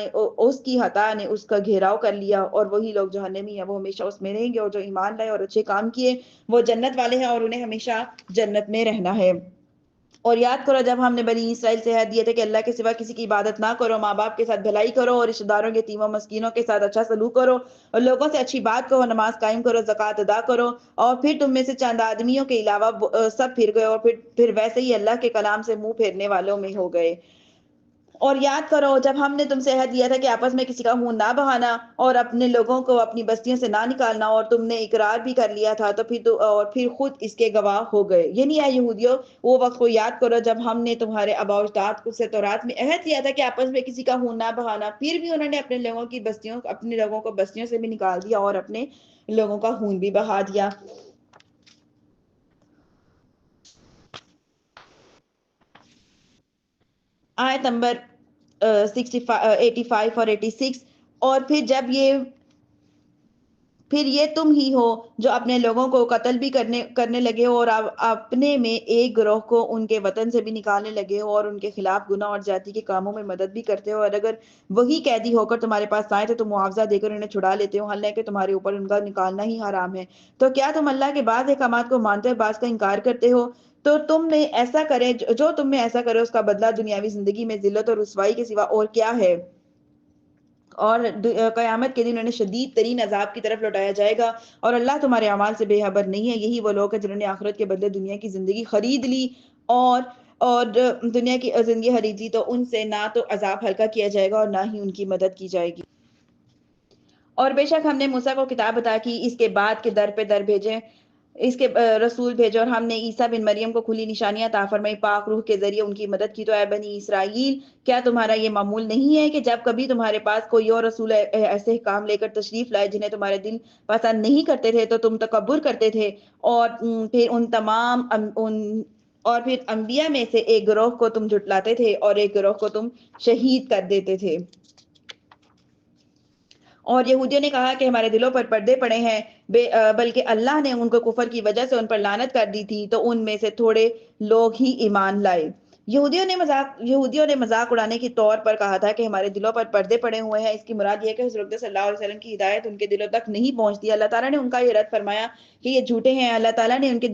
نے اس کا گھیراؤ کر لیا، اور وہی لوگ جہنمی ہیں، وہ ہمیشہ اس میں رہیں گے، اور جو ایمان لائے اور اچھے کام کیے وہ جنت والے ہیں اور انہیں ہمیشہ جنت میں رہنا ہے۔ اور یاد کرو جب ہم نے بنی اسرائیل سے عہد دیے تھے کہ اللہ کے سوا کسی کی عبادت نہ کرو، ماں باپ کے ساتھ بھلائی کرو اور رشتہ داروں کے یتیموں مسکینوں کے ساتھ اچھا سلوک کرو، اور لوگوں سے اچھی بات کہو، نماز قائم کرو، زکوٰۃ ادا کرو، اور پھر تم میں سے چند آدمیوں کے علاوہ سب پھر گئے اور پھر ویسے ہی اللہ کے کلام سے منہ پھیرنے والوں میں ہو گئے۔ اور یاد کرو جب ہم نے تم سے عہد دیا تھا کہ آپس میں کسی کا خون نہ بہانا اور اپنے لوگوں کو اپنی بستیوں سے نہ نکالنا، اور تم نے اقرار بھی کر لیا تھا، تو پھر خود اس کے گواہ ہو گئے۔ یعنی اے یہودیوں، وہ وقت کو یاد کرو جب ہم نے تمہارے آباء و اجداد کو سے تورات میں عہد دیا تھا کہ آپس میں کسی کا خون نہ بہانا، پھر بھی انہوں نے اپنے لوگوں کو بستیوں سے بھی نکال دیا اور اپنے لوگوں کا خون بھی بہا دیا۔ آیت نمبر 85 اور 86، اور پھر یہ تم ہی ہو جو اپنے لوگوں کو قتل بھی کرنے لگے ہو، اور اپنے میں ایک گروہ کو ان کے وطن سے بھی نکالنے لگے ہو، اور ان کے خلاف گناہ اور زیادتی کے کاموں میں مدد بھی کرتے ہو، اور اگر وہی قیدی ہو کر تمہارے پاس آئے تو تم معاوضہ دے کر انہیں چھڑا لیتے ہو، حالانکہ تمہارے اوپر ان کا نکالنا ہی حرام ہے۔ تو کیا تم اللہ کے بعض احکامات کو مانتے اور بعض کا انکار کرتے ہو؟ تو تم میں ایسا کرے جو تم میں ایسا کرے اس کا بدلہ دنیاوی زندگی میں ذلت اور رسوائی کے سوا اور کیا ہے، اور قیامت کے دن انہیں شدید ترین عذاب کی طرف لوٹایا جائے گا، اور اللہ تمہارے اعمال سے بے خبر نہیں ہے۔ یہی وہ لوگ ہیں جنہوں نے آخرت کے بدلے دنیا کی زندگی خرید لی، اور دنیا کی زندگی خرید لی، تو ان سے نہ تو عذاب ہلکا کیا جائے گا اور نہ ہی ان کی مدد کی جائے گی۔ اور بے شک ہم نے موسیٰ کو کتاب عطا کی، اس کے بعد کے در پہ در بھیجے، اس کے رسول بھیجے، اور ہم نے عیسیٰ بن مریم کو کھلی نشانیاں عطا فرمائی، پاک روح کے ذریعے ان کی مدد کی۔ تو اے بنی اسرائیل، کیا تمہارا یہ معمول نہیں ہے کہ جب کبھی تمہارے پاس کوئی اور رسول ایسے کام لے کر تشریف لائے جنہیں تمہارے دل پسند نہیں کرتے تھے تو تم تکبر کرتے تھے، اور پھر انبیاء میں سے ایک گروہ کو تم جھٹلاتے تھے اور ایک گروہ کو تم شہید کر دیتے تھے۔ اور یہودیوں نے کہا کہ ہمارے دلوں پر پردے پڑے ہیں، بلکہ اللہ نے ان کو کفر کی وجہ سے ان پر لعنت کر دی تھی، تو ان میں سے تھوڑے لوگ ہی ایمان لائے۔ یہودیوں نے مذاق اڑانے کے طور پر کہا تھا کہ ہمارے دلوں پر پردے پڑے ہوئے ہیں۔ اس کی مراد یہ ہے کہ حضرت صلی اللہ علیہ وسلم کی ہدایت ان کے دلوں تک نہیں پہنچتی۔ اللہ تعالیٰ نے ان کا یہ رد فرمایا کہ یہ جھوٹے ہیں۔ اللہ تعالیٰ نے ان کے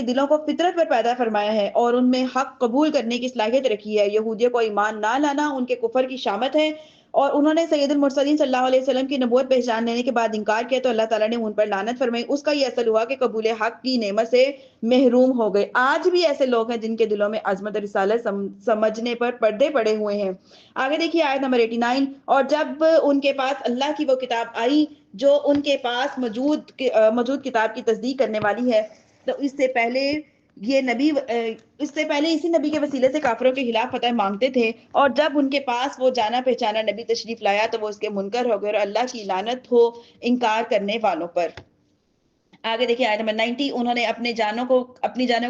دلوں کو فطرت پر پیدا فرمایا ہے اور ان میں حق قبول کرنے کی صلاحیت رکھی ہے۔ یہودیوں کو ایمان نہ لانا ان کے کفر کی شامت ہے، اور انہوں نے سید المرسلین صلی اللہ علیہ وسلم کی نبوت پہچان لینے کے بعد انکار کیا، تو اللہ تعالیٰ نے ان پر لعنت فرمائی۔ اس کا یہ اثر ہوا کہ قبول حق کی نعمت سے محروم ہو گئے۔ آج بھی ایسے لوگ ہیں جن کے دلوں میں عظمت اور رسالت سمجھنے پر پردے پڑے ہوئے ہیں۔ آگے دیکھیے آیت نمبر 89، اور جب ان کے پاس اللہ کی وہ کتاب آئی جو ان کے پاس موجود کتاب کی تصدیق کرنے والی ہے، تو اس سے پہلے اسی نبی کے وسیلے سے کافروں کے خلاف فتح مانگتے تھے، اور جب ان کے پاس وہ جانا پہچانا نبی تشریف لایا تو وہ اس کے منکر ہو گئے، اور اللہ کی لعنت ہو انکار کرنے والوں پر۔ آگے دیکھیے آیت نمبر 90، انہوں نے اپنی جانوں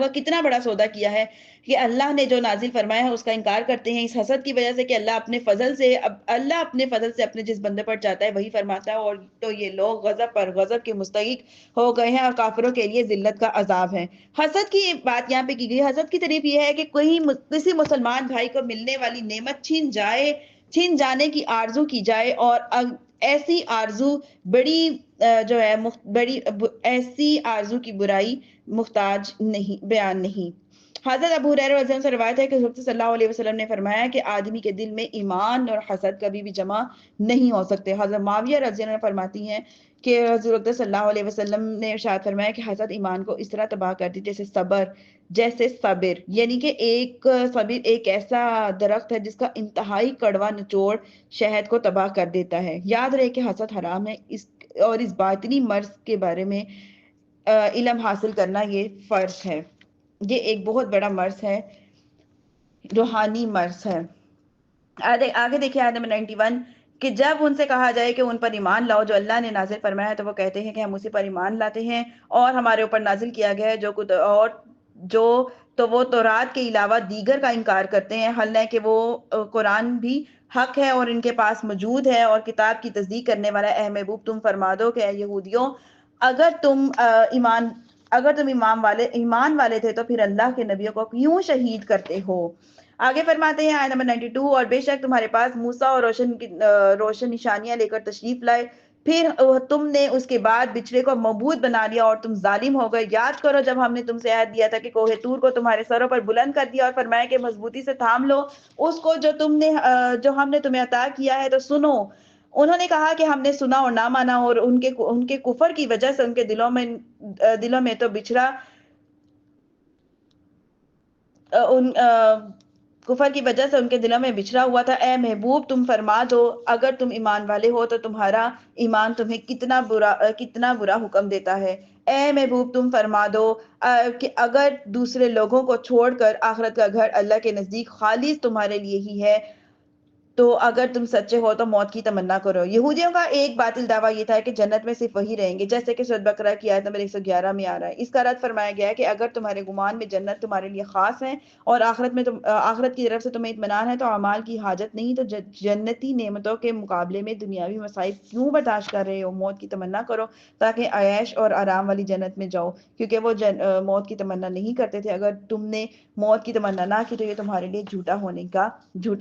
کا کتنا بڑا سودا کیا ہے کہ اللہ نے جو نازل فرمایا ہے اس کا انکار کرتے ہیں، اس حسد کی وجہ سے کہ اللہ اپنے فضل سے اپنے جس بندے پر چاہتا ہے وہی فرماتا ہے، اور تو یہ لوگ غضب پر غضب کے مستحق ہو گئے ہیں اور کافروں کے لیے ذلت کا عذاب ہے۔ حسد کی بات یہاں پہ کی گئی، حسد کی تعریف یہ ہے کہ کسی مسلمان بھائی کو ملنے والی نعمت چھین جانے کی آرزو کی جائے، اور ایسی آرزو ایسی آرزو کی برائی محتاج نہیں بیان نہیں۔ حضرت ابو ہریرہ رضی اللہ عنہ سے روایت ہے کہ حضرت صلی اللہ علیہ وسلم نے فرمایا کہ آدمی کے دل میں ایمان اور حسد کبھی بھی جمع نہیں ہو سکتے۔ حضرت معاویہ رضی اللہ عنہ فرماتی ہیں کہ حضرت صلی اللہ علیہ وسلم نے ارشاد فرمایا کہ حسد ایمان کو اس طرح تباہ کرتی جیسے صبر، یعنی کہ صبر ایک ایسا درخت ہے جس کا انتہائی کڑوا نچوڑ شہد کو تباہ کر دیتا ہے۔ یاد رہے کہ حسد حرام ہے، اور اس باطنی مرض کے بارے میں علم حاصل کرنا یہ فرض ہے۔ یہ ایک بہت بڑا مرض ہے، روحانی مرض ہے۔ آگے دیکھیں آیت نمبر 91، کہ جب ان سے کہا جائے کہ ان پر ایمان لاؤ جو اللہ نے نازل فرمایا ہے، تو وہ کہتے ہیں کہ ہم اسی پر ایمان لاتے ہیں اور ہمارے اوپر نازل کیا گیا ہے تو وہ تورات کے علاوہ دیگر کا انکار کرتے ہیں، حالانکہ وہ قرآن بھی حق ہے اور ان کے پاس موجود ہے اور کتاب کی تصدیق کرنے والا اے محبوب تم فرما دو کہ اے یہودیوں، اگر تم ایمان والے تھے تو پھر اللہ کے نبیوں کو کیوں شہید کرتے ہو؟ آگے فرماتے ہیں آیت نمبر 92، اور بے شک تمہارے پاس موسیٰ اور روشن نشانیاں لے کر تشریف لائے، پھر تم نے اس کے بعد بچڑے کو معبود بنا لیا اور تم ظالم ہو گئے۔ یاد کرو جب ہم نے تم سے عہد دیا تھا کہ کوہ طور کو تمہارے سروں پر بلند کر دیا اور فرمایا کہ مضبوطی سے تھام لو اس کو جو ہم نے تمہیں عطا کیا ہے، تو سنو۔ انہوں نے کہا کہ ہم نے سنا اور نہ مانا، اور ان کے کفر کی وجہ سے ان کے دلوں میں تو کفر کی وجہ سے ان کے دلوں میں بچھڑا ہوا تھا۔ اے محبوب تم فرما دو اگر تم ایمان والے ہو تو تمہارا ایمان تمہیں کتنا برا حکم دیتا ہے۔ اے محبوب تم فرما دو کہ اگر دوسرے لوگوں کو چھوڑ کر آخرت کا گھر اللہ کے نزدیک خالص تمہارے لیے ہی ہے تو اگر تم سچے ہو تو موت کی تمنا کرو۔ یہودیوں کا ایک باطل دعویٰ یہ تھا کہ جنت میں صرف وہی رہیں گے، جیسے کہ سورۃ بقرہ کی آیت نمبر 111 میں آ رہا ہے۔ اس کا رد فرمایا گیا ہے کہ اگر تمہارے گمان میں جنت تمہارے لیے خاص ہے اور آخرت کی طرف سے تمہیں اطمینان ہے تو اعمال کی حاجت نہیں، تو جنتی نعمتوں کے مقابلے میں دنیاوی مصائب کیوں برداشت کر رہے ہو؟ موت کی تمنا کرو تاکہ عیش اور آرام والی جنت میں جاؤ، کیونکہ وہ موت کی تمنا نہیں کرتے تھے۔ اگر تم نے موت کی تمنا نہ کی تو یہ تمہارے لیے جھوٹا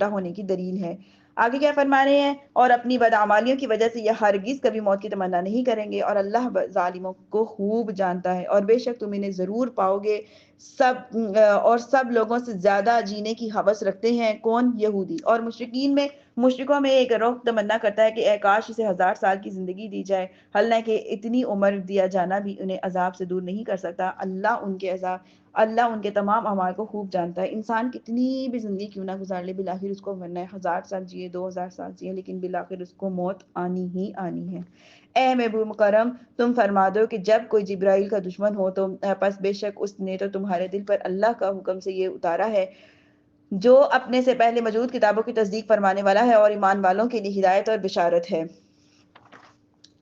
ہونے کی دلیل ہے۔ آگے کیا فرما رہے ہیں؟ اور اپنی بدعمالیوں کی وجہ سے یہ ہرگز کبھی موت کی تمنا نہیں کریں گے اور اللہ ظالموں کو خوب جانتا ہے، اور بے شک تم انہیں ضرور پاؤ گے سب لوگوں سے زیادہ جینے کی ہوس رکھتے ہیں۔ کون؟ یہودی۔ اور مشرکوں میں ایک گروہ تمنا کرتا ہے کہ اے کاش اسے 1000 سال کی زندگی دی جائے، حالانکہ اتنی عمر دیا جانا بھی انہیں عذاب سے دور نہیں کر سکتا۔ اللہ ان کے تمام اعمال کو خوب جانتا ہے۔ انسان کتنی بھی زندگی کیوں نہ گزار لے، بالآخر اس کو مرنا ہے۔ 1000 سال جیے، 2000 سال جیے، لیکن بالآخر اس کو موت آنی ہی آنی ہے۔ اے محبوب مکرم تم فرما دو کہ جب کوئی جبرائیل کا دشمن ہو تو پس بے شک اس نے تو تمہارے دل پر اللہ کا حکم سے یہ اتارا ہے جو اپنے سے پہلے موجود کتابوں کی تصدیق فرمانے والا ہے اور ایمان والوں کے لیے ہدایت اور بشارت ہے۔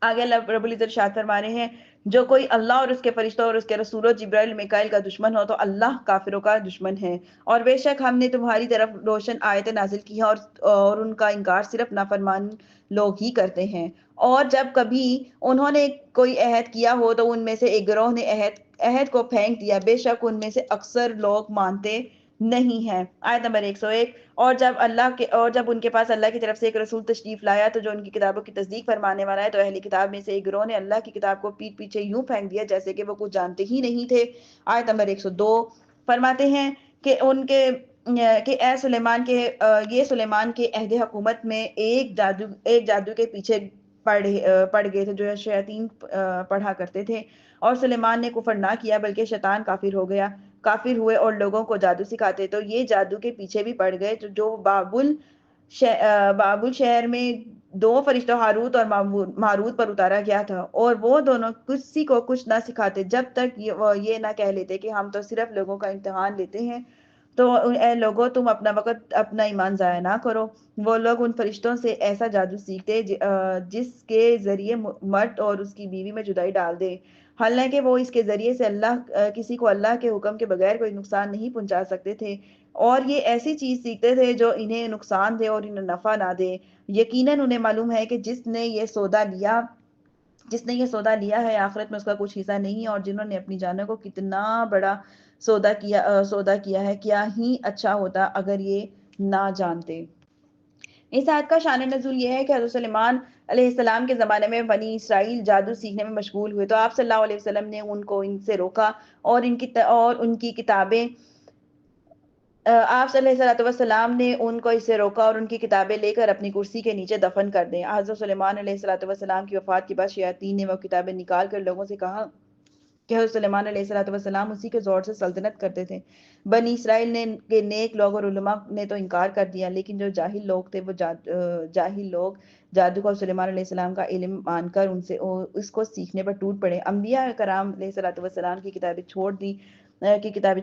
آگے اللہ رب العزت ارشاد فرما رہے ہیں جو کوئی اللہ اور اس کے فرشتوں اور اس کے رسولوں جبرائیل میکائیل کا دشمن ہو تو اللہ کافروں کا دشمن ہے، اور بے شک ہم نے تمہاری طرف روشن آیتیں نازل کی ہیں اور ان کا انکار صرف نافرمان لوگ ہی کرتے ہیں۔ اور جب کبھی انہوں نے کوئی عہد کیا ہو تو ان میں سے ایک گروہ نے عہد کو پھینک دیا، بے شک ان میں سے اکثر لوگ مانتے نہیں ہیں۔ آیت نمبر 101۔ اور جب ان کے پاس اللہ کی طرف سے ایک رسول تشریف لایا تو جو ان کی کتابوں کی تصدیق فرمانے والا ہے تو اہلی کتاب میں سے ایک گروہ نے اللہ کی کتاب کو پیٹ پیچھے یوں پھینک دیا جیسے کہ وہ کچھ جانتے ہی نہیں تھے۔ آیت نمبر 102 فرماتے ہیں کہ اے سلیمان یہ سلیمان کے عہد حکومت میں ایک جادو کے پیچھے پڑ گئے تھے جو شیاطین پڑھا کرتے تھے، اور سلیمان نے کفر نہ کیا بلکہ شیطان کافر ہوئے اور لوگوں کو جادو سکھاتے تو یہ جادو کے پیچھے بھی پڑ گئے جو بابل شہر میں 2 فرشتوں ہاروت اور ماروت پر اتارا گیا تھا، اور وہ دونوں کسی کو کچھ نہ سکھاتے جب تک وہ یہ نہ کہہ لیتے کہ ہم تو صرف لوگوں کا امتحان لیتے ہیں۔ تو اے لوگوں تم اپنا وقت اپنا ایمان ضائع نہ کرو۔ وہ لوگ ان فرشتوں سے ایسا جادو سیکھتے جس کے ذریعے مرد اور اس کی بیوی میں جدائی ڈال دے، حالانکہ وہ اس کے ذریعے سے کسی کو اللہ کے حکم کے بغیر کوئی نقصان نہیں پہنچا سکتے تھے، اور یہ ایسی چیز سیکھتے تھے جو انہیں نقصان دے اور انہیں نفع نہ دے۔ یقیناً انہیں معلوم ہے کہ جس نے یہ سودا لیا ہے آخرت میں اس کا کچھ حصہ نہیں، اور جنہوں نے اپنی جانوں کو کتنا بڑا سودا کیا ہے، کیا ہی اچھا ہوتا اگر یہ نہ جانتے۔ اس آیت کا شان نزول یہ ہے کہ حضرت سلیمان علیہ السلام کے زمانے میں بنی اسرائیل جادو سیکھنے میں مشغول ہوئے تو آپ صلی اللہ علیہ وسلم نے ان سے روکا اور ان کی کتابیں آپ صلی اللہ علیہ وسلم نے ان کو اس سے روکا اور ان کی کتابیں لے کر اپنی کرسی کے نیچے دفن کر دیں۔ حضرت سلیمان علیہ السلام کی وفات کے بعد شیاطین نے وہ کتابیں نکال کر لوگوں سے کہا کہ حضرت سلیمان علیہ السلام اسی کے زور سے سلطنت کرتے تھے۔ بنی اسرائیل کے نیک لوگ اور علماء نے تو انکار کر دیا، لیکن جو جاہل لوگ تھے وہ جاہل لوگ جادو کو سلیمان علیہ السلام کا علم مان کر اس کو سیکھنے پر ٹوٹ پڑے۔ انبیاء کرام علیہ السلام کی کتابیں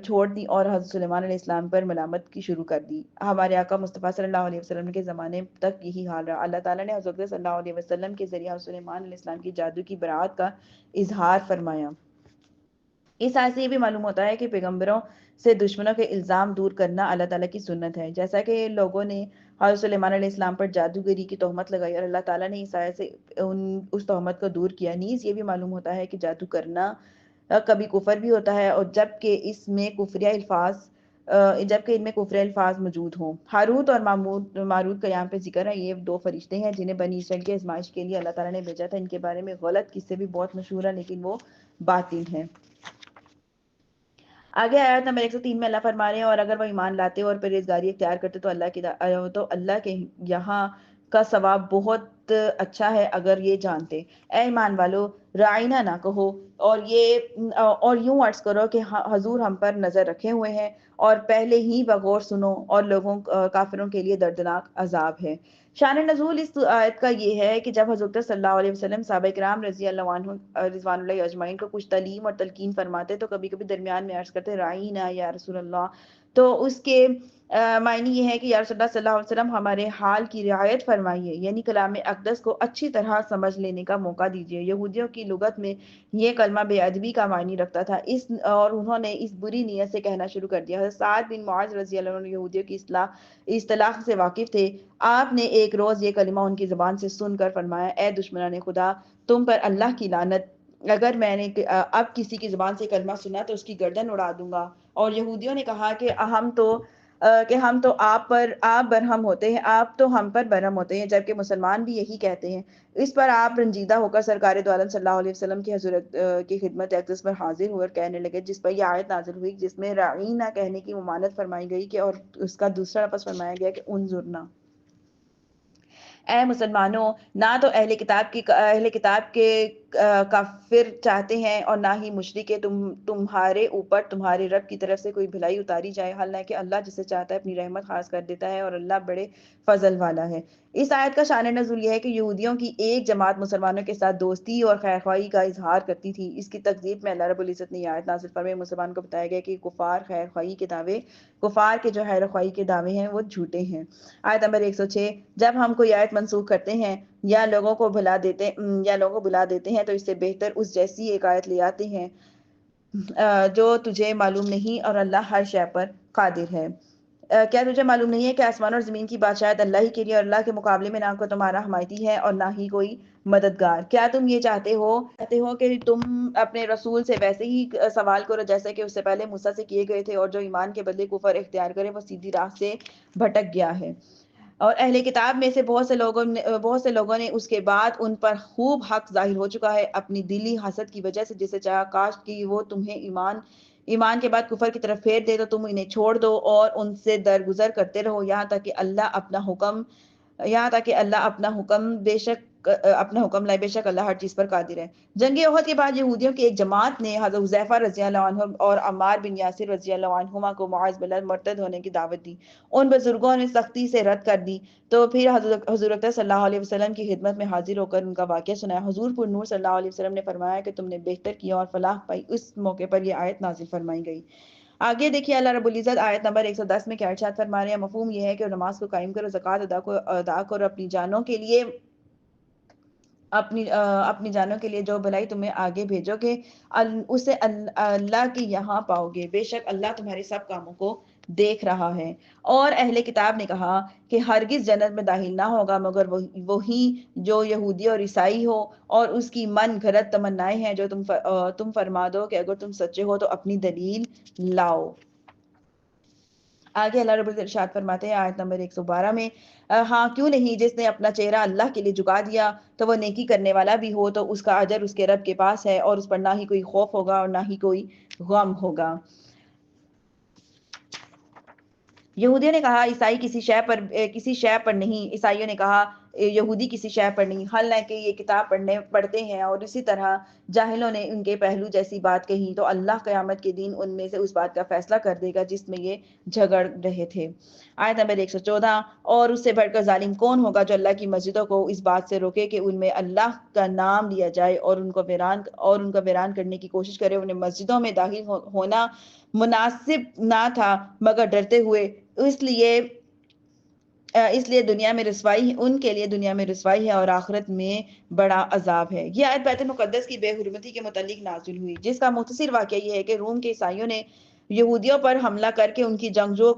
چھوڑ دی اور حضرت سلیمان علیہ السلام پر ملامت کی شروع کر دی۔ ہمارے آقا مصطفیٰ صلی اللہ علیہ وسلم کے زمانے تک یہی حال رہا۔ اللہ تعالیٰ نے حضرت صلی اللہ علیہ وسلم کے ذریعہ حضرت سلیمان علیہ السلام کی جادو کی برات کا اظہار فرمایا۔ اس آیت سے یہ بھی معلوم ہوتا ہے کہ پیغمبروں سے دشمنوں کے الزام دور کرنا اللہ تعالیٰ کی سنت ہے، جیسا کہ لوگوں نے حضرت سلیمان علیہ السلام پر جادوگری کی تہمت لگائی اور اللہ تعالیٰ نے اس آیت سے اس تہمت کو دور کیا۔ نیز یہ بھی معلوم ہوتا ہے کہ جادو کرنا کبھی کفر بھی ہوتا ہے، اور جبکہ ان میں کفر الفاظ موجود ہوں۔ ہاروت اور ماروت کا یہاں پہ ذکر ہے، یہ 2 فرشتے ہیں جنہیں بنی اسرائیل کے آزمائش کے لیے اللہ تعالیٰ نے بھیجا تھا۔ ان کے بارے میں غلط قصے بھی بہت مشہور ہیں لیکن وہ باطل ہیں۔ آگے آیت نمبر 103 میں اللہ فرما رہے ہیں اور اگر وہ ایمان لاتے اور پرہیزگاری اختیار کرتے تو اللہ کے یہاں کا ثواب بہت بہت اچھا ہے اگر یہ جانتے۔ اے ایمان والو، رائنا نہ کہو اور یوں عرض کرو کہ حضور ہم پر نظر رکھے ہوئے ہیں، اور پہلے ہی بغور سنو، اور لوگوں کافروں کے لیے دردناک عذاب ہے۔ شان نزول اس آیت کا یہ ہے کہ جب حضرت صلی اللہ علیہ وسلم صحابہ کرام رضی اللہ عنہ رضوان اللہ اجمعین کو کچھ تعلیم اور تلقین فرماتے تو کبھی کبھی درمیان میں عرض کرتے رائنا یا رسول اللہ، تو اس کے معنی یہ ہے کہ یا رسول اللہ صلی اللہ علیہ وسلم ہمارے حال کی رعایت فرمائیے، یعنی کلام اقدس کو اچھی طرح سمجھ لینے کا موقع دیجیے۔ یہودیوں کی لغت میں یہ کلمہ بے ادبی کا معنی رکھتا تھا، اور انہوں نے اس بری نیت سے کہنا شروع کر دیا۔ حضرت سعد بن معاذ رضی اللہ عنہ یہودیوں کی اصطلاح سے واقف تھے۔ آپ نے ایک روز یہ کلمہ ان کی زبان سے سن کر فرمایا، اے دشمنان خدا، تم پر اللہ کی لعنت، اگر میں نے اب کسی کی زبان سے کلمہ سنا تو اس کی گردن اڑا دوں گا۔ اور یہودیوں نے کہا کہ ہم تو آپ برہم ہوتے ہیں، آپ تو ہم پر برہم ہوتے ہیں، جبکہ مسلمان بھی یہی کہتے ہیں۔ اس پر آپ رنجیدہ ہو کر سرکار دو عالم صلی اللہ علیہ وسلم کی حضرت کی خدمت اقدس پر حاضر ہوئے اور کہنے لگے، جس پر یہ آیت نازل ہوئی جس میں رعینا کہنے کی ممانعت فرمائی گئی کہ اور اس کا دوسرا لفظ فرمایا گیا کہ انظرنا۔ اے مسلمانوں، نہ تو اہل کتاب کے کافر چاہتے ہیں اور نہ ہی مشرک کہ تمہارے اوپر تمہارے رب کی طرف سے کوئی بھلائی اتاری جائے، حالانکہ اللہ جسے چاہتا ہے اپنی رحمت خاص کر دیتا ہے، اور اللہ بڑے فضل والا ہے۔ اس آیت کا شان نزول یہ ہے کہ یہودیوں کی ایک جماعت مسلمانوں کے ساتھ دوستی اور خیرخواہی کا اظہار کرتی تھی۔ اس کی تکذیب میں اللہ رب العزت نے یہ آیت نازل فرمائی، مسلمان کو بتایا گیا کہ کفار کے جو خیرخواہی کے دعوے ہیں وہ جھوٹے ہیں۔ آیت نمبر 106، جب ہم کوئی آیت منسوخ کرتے ہیں یا لوگوں کو بھلا دیتے ہیں تو اس سے بہتر اس جیسی ایک آیت لے آتے ہیں جو تجھے معلوم نہیں، اور اللہ ہر شے پر قادر ہے۔ کیا تجھے معلوم نہیں ہے کہ آسمان اور زمین کی بادشاہت اللہ ہی کے لیے، اور اللہ کے مقابلے میں نہ کوئی تمہارا حمایتی ہے اور نہ ہی کوئی مددگار؟ کیا تم یہ چاہتے ہو کہ تم اپنے رسول سے ویسے ہی سوال کرو جیسے کہ اس سے پہلے موسیٰ سے کیے گئے تھے، اور جو ایمان کے بدلے کفر اختیار کرے وہ سیدھی راہ سے بھٹک گیا ہے۔ اور اہل کتاب میں سے بہت سے لوگوں نے اس کے بعد ان پر خوب حق ظاہر ہو چکا ہے اپنی دلی حسد کی وجہ سے، جسے چاہا کاش کہ وہ تمہیں ایمان کے بعد کفر کی طرف پھیر دے تو تم انہیں چھوڑ دو اور ان سے درگزر کرتے رہو یہاں تک کہ اللہ اپنا حکم لائے، بے شک اللہ ہر چیز پر قادر ہے۔ جنگ احد کے بعد یہودیوں کی ایک جماعت نے حضرت حذیفہ رضی اللہ عنہ اور عمار بن یاسر رضی اللہ عنہما کو معاذ باللہ مرتد ہونے کی دعوت دی۔ ان بزرگوں نے سختی سے رد کر دی تو پھر حضرت صلی اللہ علیہ وسلم کی خدمت میں حاضر ہو کر ان کا واقعہ سنایا۔ حضور پر نور صلی اللہ علیہ وسلم نے فرمایا کہ تم نے بہتر کیا اور فلاح پائی۔ اس موقع پر یہ آیت نازل فرمائی گئی۔ آگے دیکھیے اللہ رب العزت آیت نمبر 110 میں کیا ارشاد فرما رہے ہیں۔ مفہوم یہ ہے کہ نماز کو قائم کرو، زکوٰۃ ادا کرو، اپنی جانوں کے لیے جو بھلائی تمہیں آگے بھیجو گے اسے اللہ کے یہاں پاؤ گے، بے شک اللہ تمہارے سب کاموں کو دیکھ رہا ہے۔ اور اہل کتاب نے کہا کہ ہرگز جنت میں داخل نہ ہوگا مگر وہی جو یہودی اور عیسائی ہو، اور اس کی من گھڑت تمنائیں ہیں جو تم فرما دو کہ اگر تم سچے ہو تو اپنی دلیل لاؤ۔ آگے اللہ رب العزت ارشاد فرماتے ہیں آیت نمبر 112 میں، ہاں کیوں نہیں، جس نے اپنا چہرہ اللہ کے لیے جھکا دیا تو وہ نیکی کرنے والا بھی ہو تو اس کا اجر اس کے رب کے پاس ہے، اور اس پر نہ ہی کوئی خوف ہوگا اور نہ ہی کوئی غم ہوگا۔ یہودیوں نے کہا عیسائی کسی شے پر نہیں، عیسائیوں نے کہا یہودی کسی شے پر نہیں، حالانکہ یہ کتاب پڑھتے ہیں، اور اسی طرح جاہلوں نے ان کے پہلو جیسی بات کہی تو اللہ قیامت کے دن ان میں سے اس بات کا فیصلہ کر دے گا جس میں یہ جھگڑ رہے تھے۔ آیت نمبر 114، اور اس سے بڑھ کر ظالم کون ہوگا جو اللہ کی مسجدوں کو اس بات سے روکے کہ ان میں اللہ کا نام لیا جائے اور ان کو ویران کرنے کی کوشش کرے۔ انہیں مسجدوں میں داخل ہونا مناسب نہ تھا مگر ڈرتے ہوئے، اس لیے دنیا میں رسوائی ان کے لیے دنیا میں رسوائی ہے اور آخرت میں بڑا عذاب ہے۔ یہ آیت بیت المقدس کی بے حرمتی کے متعلق نازل ہوئی، جس کا مختصر واقعہ یہ ہے کہ روم کے عیسائیوں نے یہودیوں پر حملہ کر کے ان کے جنگجوؤں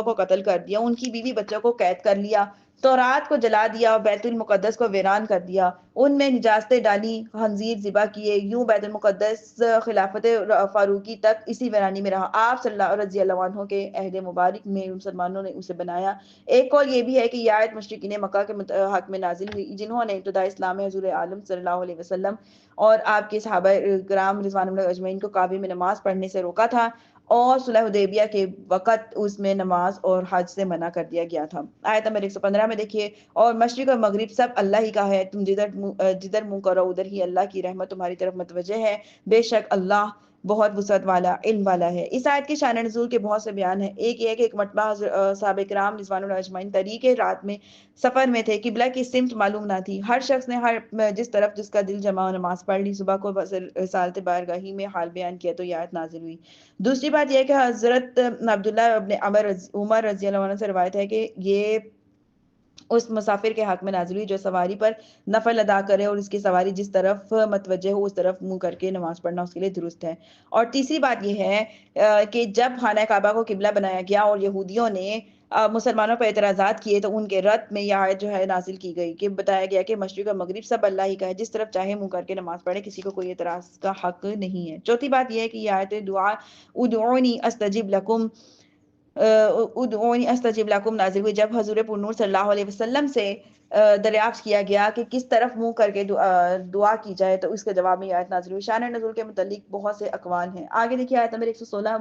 کو قتل کر دیا، ان کی بیوی بچوں کو قید کر لیا، تورات کو جلا دیا اور بیت المقدس کو ویران کر دیا، ان میں نجاستیں ڈالی، خنزیر ذبح کیے، یوں بیت المقدس خلافت فاروقی تک اسی ویرانی میں رہا۔ آپ رضی اللہ عنہ کے عہد مبارک میں مسلمانوں نے اسے بنایا۔ ایک قول یہ بھی ہے کہ یہ آیت مشرکین مکہ کے حق میں نازل ہوئی جنہوں نے ابتداء اسلام میں حضور عالم صلی اللہ علیہ وسلم اور آپ کے صحابہ کرام رضوان اللہ اجمعین کو کعبے میں نماز پڑھنے سے روکا تھا، اور صلح حدیبیہ کے وقت اس میں نماز اور حج سے منع کر دیا گیا تھا۔ آیت نمبر 115 میں دیکھیے، اور مشرق اور مغرب سب اللہ ہی کا ہے، تم جدھر منہ کرو ادھر ہی اللہ کی رحمت تمہاری طرف متوجہ ہے، بے شک اللہ بہت وسعت والا، علم والا ہے۔ اس آیت کے شان نزول کے بہت سے بیان ہیں۔ ایک یہ ہے کہ ایک مرتبہ صحابہ کرام رضوان اللہ اجمعین طریقے رات میں سفر میں تھے، قبلہ کی سمت معلوم نہ تھی، ہر شخص نے جس طرف جس کا دل جمع نماز پڑھ لی، صبح کو رسالت بارگاہی میں حال بیان کیا تو یہ آیت نازل ہوئی۔ دوسری بات یہ ہے کہ حضرت عبداللہ ابن عمر رضی اللہ عنہ سے روایت ہے کہ یہ اس مسافر کے حق میں نازل ہوئی جو سواری پر نفل ادا کرے اور اس کی سواری جس طرف متوجہ ہو اس طرف منہ کر کے نماز پڑھنا اس کے لیے درست ہے۔ اور تیسری بات یہ ہے کہ جب خانہ کعبہ کو قبلہ بنایا گیا اور یہودیوں نے مسلمانوں پر اعتراضات کیے تو ان کے رد میں یہ آیت جو ہے نازل کی گئی کہ بتایا گیا کہ مشرق اور مغرب سب اللہ ہی کا ہے، جس طرف چاہے منہ کر کے نماز پڑھے، کسی کو کوئی اعتراض کا حق نہیں ہے۔ چوتھی بات یہ ہے کہ یہ آیت دعا ادعونی استجب لکم ادعونی استجب لکم نازل ہوئی جب حضور پرنور صلی اللہ علیہ وسلم سے دریافت کیا گیا کہ کس طرف منہ کر کے دعا کی جائے تو اس کے جواب میں آیت نازل ہوئی۔ شان نزول کے متعلق بہت سے اقوال ہیں۔ آگے دیکھیے آیت نمبر 116،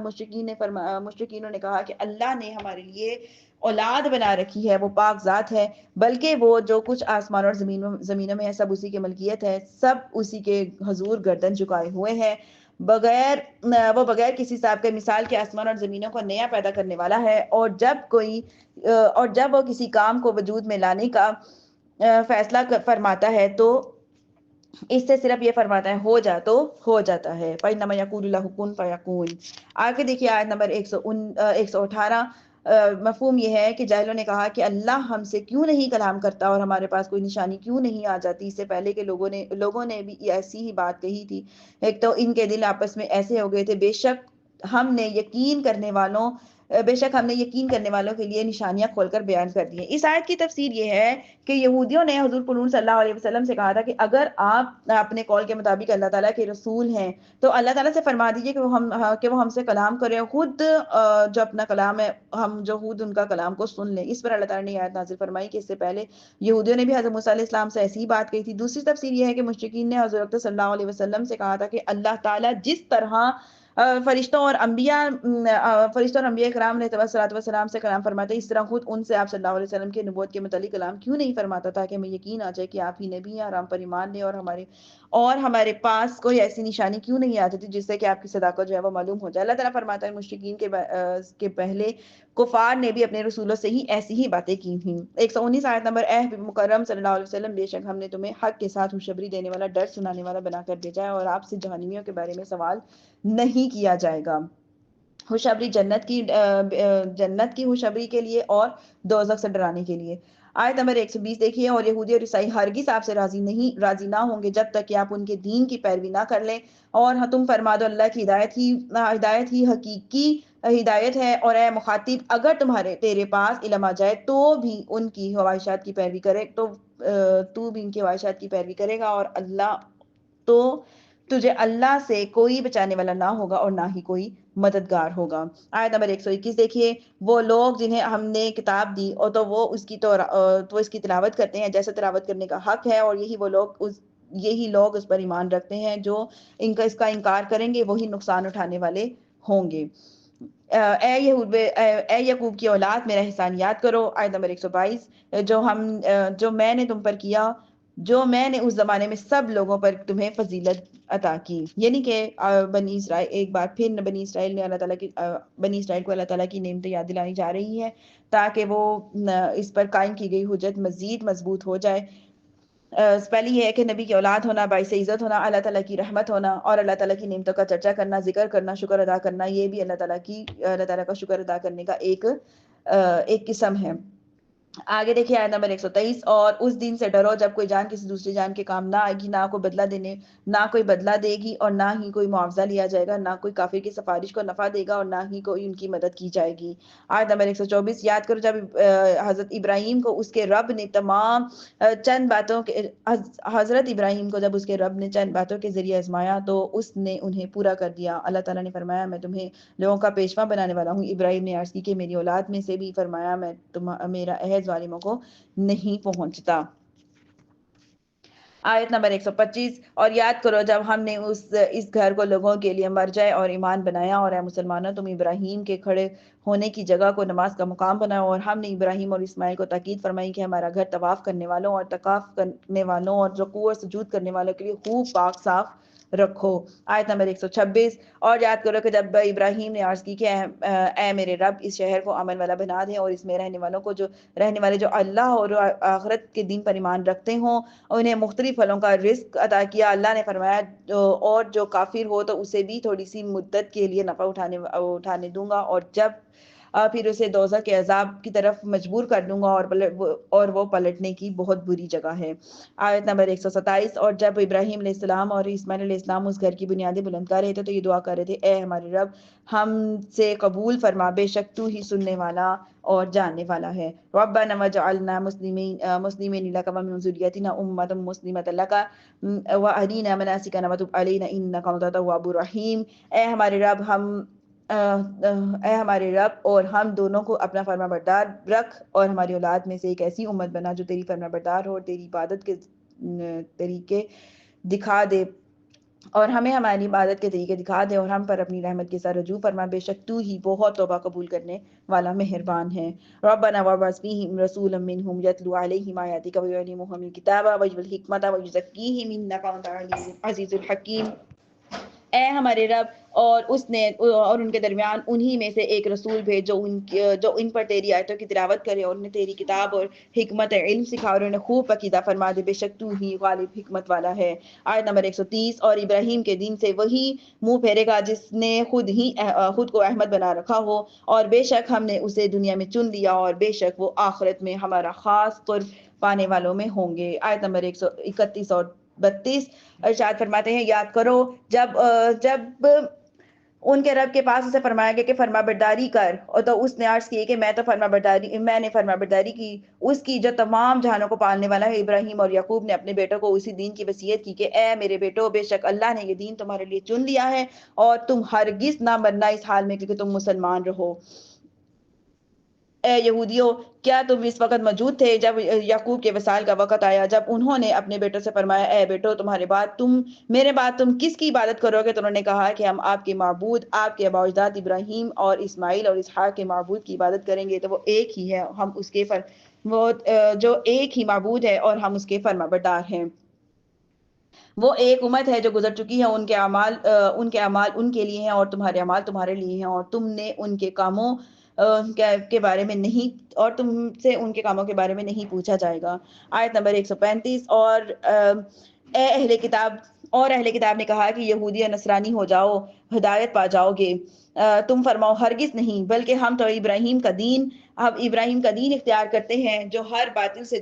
مشرکینوں نے کہا کہ اللہ نے ہمارے لیے اولاد بنا رکھی ہے، وہ پاک ذات ہے، بلکہ وہ جو کچھ آسمان اور زمینوں میں ہے سب اسی کی ملکیت ہے، سب اسی کے حضور گردن جھکائے ہوئے ہیں، وہ بغیر کسی حساب کے مثال کے آسمان اور زمینوں کو نیا پیدا کرنے والا ہے، اور جب وہ کسی کام کو وجود میں لانے کا فیصلہ فرماتا ہے تو اس سے صرف یہ فرماتا ہے ہو جا تو ہو جاتا ہے، فَإِنَّمَا يَقُولُ لَهُ كُن فَيَكُونُ۔ آگے دیکھیے آیت نمبر 118، مفہوم یہ ہے کہ جاہلوں نے کہا کہ اللہ ہم سے کیوں نہیں کلام کرتا اور ہمارے پاس کوئی نشانی کیوں نہیں آ جاتی، اس سے پہلے کے لوگوں نے بھی ایسی ہی بات کہی تھی، ایک تو ان کے دل آپس میں ایسے ہو گئے تھے، بے شک ہم نے یقین کرنے والوں کے لیے نشانیاں کھول کر بیان کر دی ہیں۔ اس آیت کی تفسیر یہ ہے کہ یہودیوں نے حضور پرنور صلی اللہ علیہ وسلم سے کہا تھا کہ اگر آپ اپنے قول کے مطابق اللہ تعالیٰ کے رسول ہیں تو اللہ تعالیٰ سے فرما دیجئے کہ وہ ہم سے کلام کرے، خود جو اپنا کلام ہے ہم جو خود ان کا کلام کو سن لیں۔ اس پر اللہ تعالیٰ نے آیت نازل فرمائی کہ اس سے پہلے یہودیوں نے بھی حضرت موسیٰ علیہ السلام سے ایسی ہی بات کہی تھی۔ دوسری تفسیر یہ ہے کہ مشرکین نے حضرت صلی اللہ علیہ وسلم سے کہا تھا کہ اللہ تعالیٰ جس طرح فرشتوں اور انبیاء کرام علیہ الصلوۃ والسلام سے کلام فرماتے اس طرح خود ان سے آپ صلی اللہ علیہ وسلم کے نبوت کے متعلق کلام کیوں نہیں فرماتا تاکہ ہمیں یقین آ جائے کہ آپ ہی نبی ہیں اور ہم پر ایمان لیں، اور ہمارے پاس کوئی ایسی نشانی کیوں نہیں آ جاتی جس سے کہ آپ کی صداقت جو ہے وہ معلوم ہو جائے۔ اللہ تعالیٰ فرماتا ہے مشرکین کے پہلے کفار نے بھی اپنے رسولوں سے ہی ایسی ہی باتیں کی تھیں۔ 119 آیت نمبر، اے مکرم صلی اللہ علیہ وسلم، بے شک ہم نے تمہیں حق کے ساتھ خوشخبری دینے والا، ڈر سنانے والا بنا کر بھیجا ہے، اور آپ سے جہنمیوں کے بارے میں سوال نہیں کیا جائے گا۔ خوشخبری جنت کی خوشخبری کے لیے اور دوزخ سے ڈرانے کے لیے۔ آیت نمبر 120 دیکھیے، اور یہودی اور عیسائی ہرگز آپ سے راضی نہ ہوں گے جب تک کہ آپ ان کے دین کی پیروی نہ کر لیں، اور تم فرما دو اللہ کی ہدایت ہی حقیقی ہدایت ہے، اور اے مخاطب اگر تیرے پاس علم آ جائے تو بھی ان کی خواہشات کی پیروی کرے تو بھی ان کی خواہشات کی پیروی کرے گا، اور تجھے اللہ سے کوئی بچانے والا نہ ہوگا اور نہ ہی کوئی مددگار ہوگا۔ آیت نمبر 121 دیکھیے، وہ لوگ جنہیں ہم نے کتاب دی اور تو وہ اس کی تلاوت کرتے ہیں جیسا تلاوت کرنے کا حق ہے، اور یہی لوگ اس پر ایمان رکھتے ہیں، جو اس کا انکار کریں گے وہی نقصان اٹھانے والے ہوں گے۔ اے یعقوب کی اولاد میرا احسان یاد کرو۔ آیت نمبر 122، جو میں نے تم پر کیا، جو میں نے اس زمانے میں سب لوگوں پر تمہیں فضیلت عطا کی، یعنی کہ بنی اسرائیل، ایک بار پھر بنی اسرائیل کو اللہ تعالیٰ کی نعمتیں یاد دلائی جا رہی ہے تاکہ وہ اس پر قائم کی گئی حجت مزید مضبوط ہو جائے۔ پہلی یہ ہے کہ نبی کی اولاد ہونا، باعث عزت ہونا، اللہ تعالیٰ کی رحمت ہونا، اور اللہ تعالیٰ کی نعمتوں کا چرچا کرنا، ذکر کرنا، شکر ادا کرنا، یہ بھی اللہ تعالیٰ کا شکر ادا کرنے کا ایک قسم ہے۔ آگے دیکھیے آیت نمبر 123، اور اس دن سے ڈرو جب کوئی جان کسی دوسری جان کے کام نہ آئے گی، نہ کوئی بدلہ دے گی، اور نہ ہی کوئی معاوضہ لیا جائے گا، نہ کوئی کافر کی سفارش کو نفع دے گا، اور نہ ہی کوئی ان کی مدد کی جائے گی۔ آیت نمبر 124، یاد کرو جب حضرت ابراہیم کو اس کے رب نے چند باتوں کے ذریعے آزمایا تو اس نے انہیں پورا کر دیا۔ اللہ تعالیٰ نے فرمایا میں تمہیں لوگوں کا پیشوا بنانے والا ہوں۔ ابراہیم نے عرض کی کہ میری اولاد میں سے بھی، فرمایا میرا عہد ظالموں کو نہیں پہنچتا۔ آیت نمبر 125، اور یاد کرو جب ہم نے اس گھر کو لوگوں کے لیے مرجع اور ایمان بنایا، اور اے مسلمانوں تم ابراہیم کے کھڑے ہونے کی جگہ کو نماز کا مقام بنایا، اور ہم نے ابراہیم اور اسماعیل کو تاکید فرمائی کہ ہمارا گھر طواف کرنے والوں اور تقاف کرنے والوں اور رکوع اور سجود کرنے والوں کے لیے خوب پاک صاف رکھو۔ آیت نمبر 126، اور یاد کرو کہ جب ابراہیم نے عرض کی کہ اے میرے رب اس شہر کو امن والا بنا دے، اور اس میں رہنے والے جو اللہ اور آخرت کے دین پر ایمان رکھتے ہوں انہیں مختلف پھلوں کا رزق عطا کیا۔ اللہ نے فرمایا اور جو کافر ہو تو اسے بھی تھوڑی سی مدت کے لیے نفع اٹھانے دوں گا، اور جب پھر اسے دوزخ کے عذاب کی طرف مجبور کر دوں گا، اور وہ پلٹنے کی بہت بری جگہ ہے۔ آیت نمبر 127، اور جب ابراہیم علیہ السلام اور اسماعیل علیہ السلام اس گھر کی بنیادیں بلند کر رہے تھے تو یہ دعا کر رہے تھے، اے ہمارے رب ہم سے قبول فرما، بے شک تو ہی سننے والا اور جاننے والا ہے۔ ربنا وجعلنا مسلمین لک ومن ذریتنا امۃ مسلمۃ لک وارنا مناسکنا وتب علینا انک انت التواب الرحیم۔ اے ہمارے رب اور ہم دونوں کو اپنا فرما بردار رکھ، اور ہماری اولاد میں سے ایک ایسی امت بنا جو تیری فرما بردار ہو اور تیری عبادت کے طریقے دکھا دے، اور ہمیں ہماری عبادت کے طریقے دکھا دے، اور ہم پر اپنی رحمت کے ساتھ رجوع فرما، بے شک تو ہی بہت توبہ قبول کرنے والا مہربان ہے۔ ربنا وابعث فیہم رسولا منہم یتلو علیہم آیاتک ویعلمہم الکتاب والحکمۃ ویزکیہم انک انت العزیز الحکیم۔ اے ہمارے رب اور ان کے درمیان انہی میں سے ایک رسول بھیج جو ان پر تیری آیتوں کی تلاوت کرے، اور انہیں تیری کتاب اور حکمت علم سکھا، اور انہیں خوب عقیدہ فرما دے، بے شک تو ہی غالب حکمت والا ہے۔ آیت نمبر 130، اور ابراہیم کے دین سے وہی منہ پھیرے گا جس نے خود کو احمد بنا رکھا ہو، اور بے شک ہم نے اسے دنیا میں چن لیا، اور بے شک وہ آخرت میں ہمارا خاص قرب پانے والوں میں ہوں گے۔ آیت نمبر 131 اور 32 ارشاد فرماتے ہیں، یاد کرو جب ان کے رب کے پاس اسے فرمایا گیا کہ فرما برداری کر، اور تو اس نے عرض کی کہ میں نے فرما برداری کی اس کی جو تمام جہانوں کو پالنے والا ہے۔ ابراہیم اور یعقوب نے اپنے بیٹوں کو اسی دین کی وصیت کی کہ اے میرے بیٹو، بے شک اللہ نے یہ دین تمہارے لیے چن لیا ہے، اور تم ہرگز نہ مرنا اس حال میں کہ تم مسلمان رہو۔ اے یہودیوں، کیا تم اس وقت موجود تھے جب یعقوب کے وصال کا وقت آیا، جب انہوں نے اپنے بیٹوں سے فرمایا، اے بیٹو میرے بعد تم کس کی عبادت کرو گے؟ تو انہوں نے کہا کہ ہم آپ کے معبود، آپ کے آباء و اجداد ابراہیم اور اسماعیل اور اسحاق کے معبود کی عبادت کریں گے، تو وہ ایک ہی ہے، ہم اس کے جو ایک ہی معبود ہے اور ہم اس کے فرما بردار ہیں۔ وہ ایک امت ہے جو گزر چکی ہے، ان کے اعمال ان کے لیے ہیں، اور تمہارے اعمال تمہارے لیے ہیں، اور تم نے ان کے کاموں کے بارے میں نہیں، اور تم سے ان کے کاموں کے بارے میں نہیں پوچھا جائے گا۔ آیت نمبر 135، اہل کتاب نے کہا کہ یہودی یا نصرانی ہو جاؤ، ہدایت پا جاؤ گے۔ تم فرماؤ ہرگز نہیں، بلکہ ہم ابراہیم کا دین اختیار کرتے ہیں جو ہر باطل سے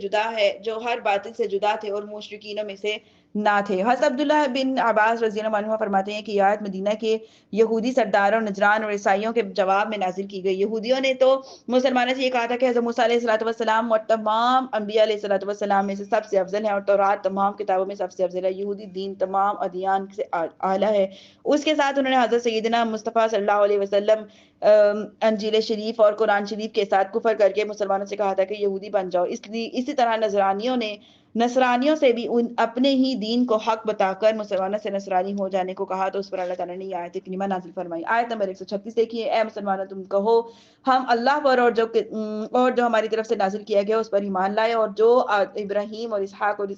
جدا تھے اور مشرکینوں میں سے نہ تھے۔ حضرت عبداللہ بن عباس رضی اللہ عنہ فرماتے ہیں کہ یہ آیت مدینہ کے یہودی سرداروں، نجران اور عیسائیوں کے جواب میں نازل کی گئی۔ یہودیوں نے تو مسلمانوں سے یہ کہا تھا کہ حضرت موسیٰ علیہ السلام اور تمام انبیاء علیہ السلام میں سے سب سے افضل ہے، اور تورات تمام کتابوں میں سب سے افضل ہے۔ یہودی دین تمام ادیان سے اعلیٰ ہے۔ اس کے ساتھ انہوں نے حضرت سیدنا مصطفیٰ صلی اللہ علیہ وسلم انجیل شریف اور قرآن شریف کے ساتھ کفر کر کے مسلمانوں سے کہا تھا کہ یہودی بن جاؤ۔ اسی طرح نصرانیوں سے بھی اپنے ہی دین کو حق بتا کر مسلمانوں سے نصرانی ہو جانے کو کہا، تو اس پر اللہ تعالیٰ نے یہ آیت کریمہ نازل فرمائی۔ آیت نمبر 136 دیکھیے، اے مسلمانوں تم کہو ہم اللہ پر اور جو ہماری طرف سے نازل کیا گیا اس پر ایمان لائے، اور جو ابراہیم اور اسحاق اور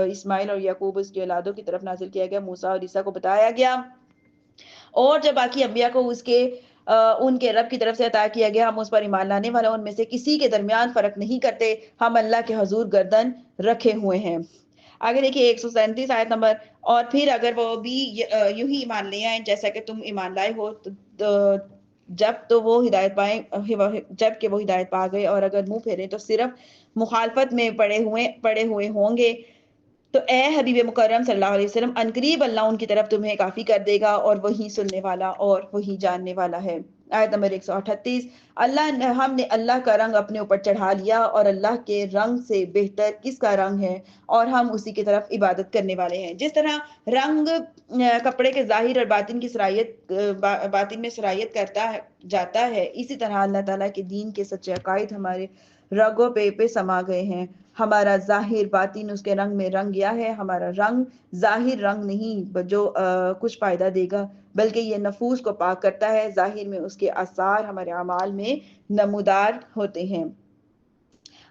اسماعیل اور یعقوب اس کی اولادوں کی طرف نازل کیا گیا، موسیٰ اور عیسیٰ کو بتایا گیا، اور جب باقی انبیاء کو ان کے رب کی طرف سے عطا کیا گیا، ہم اس پر ایمان لانے والے ان میں سے کسی کے درمیان فرق نہیں کرتے، ہم اللہ کے حضور گردن رکھے ہوئے ہیں۔ آگے دیکھیے 137 آیت نمبر، اور پھر اگر وہ بھی یوں ہی ایمان لے آئیں جیسا کہ تم ایمان لائے ہو، جب وہ ہدایت پا گئے، اور اگر منہ پھیرے تو صرف مخالفت میں پڑے ہوئے ہوں گے، تو اے حبیب مکرم صلی اللہ علیہ وسلم، عنقریب اللہ ان کی طرف تمہیں کافی کر دے گا، اور وہی سننے والا اور وہی جاننے والا ہے۔ آیت نمبر 138، ہم نے اللہ کا رنگ اپنے اوپر چڑھا لیا، اور اللہ کے رنگ سے بہتر کس کا رنگ ہے، اور ہم اسی کی طرف عبادت کرنے والے ہیں۔ جس طرح رنگ کپڑے کے ظاہر اور باطن میں سرایت کرتا جاتا ہے، اسی طرح اللہ تعالیٰ کے دین کے سچے عقائد ہمارے رگوں پہ سما گئے ہیں۔ ہمارا ظاہر باطن اس کے رنگ میں رنگ گیا ہے. ہمارا رنگ ظاہر رنگ نہیں جو کچھ فائدہ دے گا، بلکہ یہ نفوس کو پاک کرتا ہے. ظاہر میں اس کے آثار ہمارے اعمال میں نمودار ہوتے ہیں.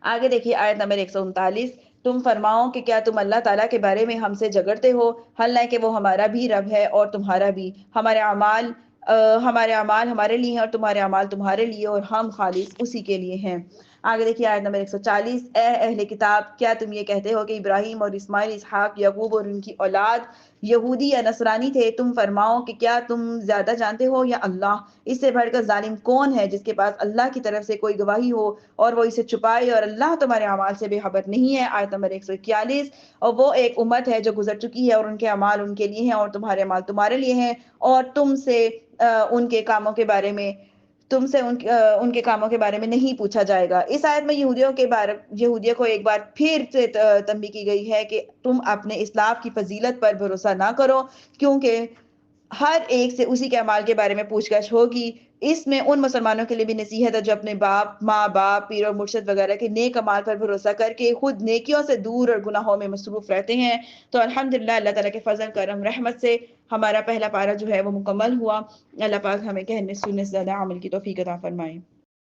آگے دیکھیے آیت نمبر 139. تم فرماؤ کہ کیا تم اللہ تعالیٰ کے بارے میں ہم سے جھگڑتے ہو، حالانکہ وہ ہمارا بھی رب ہے اور تمہارا بھی. ہمارے اعمال ہمارے لیے ہیں اور تمہارے اعمال تمہارے لیے، اور ہم خالص اسی کے لیے ہیں. آگے دیکھیے آیت نمبر 140. اے اہل کتاب، کیا تم یہ کہتے ہو کہ ابراہیم اور اسماعیل، اسحاق، یعقوب اور ان کی اولاد یہودی یا نصرانی تھے؟ تم فرماؤ کہ کیا تم زیادہ جانتے ہو یا اللہ؟ اس سے بڑھ کر ظالم کون ہے جس کے پاس اللہ کی طرف سے کوئی گواہی ہو اور وہ اسے چھپائے، اور اللہ تمہارے اعمال سے بے خبر نہیں ہے. آیت نمبر 141. اور وہ ایک امت ہے جو گزر چکی ہے، اور ان کے اعمال ان کے لیے ہیں اور تمہارے اعمال تمہارے لیے ہیں، اور تم سے ان کے کاموں کے بارے میں نہیں پوچھا جائے گا. اس آیت میں یہودیوں کو ایک بار پھر سے تنبیہ کی گئی ہے کہ تم اپنے اسلاف کی فضیلت پر بھروسہ نہ کرو، کیونکہ ہر ایک سے اسی کے اعمال کے بارے میں پوچھ گچھ ہوگی. اس میں ان مسلمانوں کے لیے بھی نصیحت ہے جو اپنے ماں باپ، پیر اور مرشد وغیرہ کے نیک اعمال پر بھروسہ کر کے خود نیکیوں سے دور اور گناہوں میں مصروف رہتے ہیں. تو الحمدللہ اللہ تعالیٰ کے فضل کرم رحمت سے ہمارا پہلا پارہ جو ہے وہ مکمل ہوا. اللہ پاک ہمیں کہنے سننے سے زیادہ عمل کی توفیق عطا فرمائے.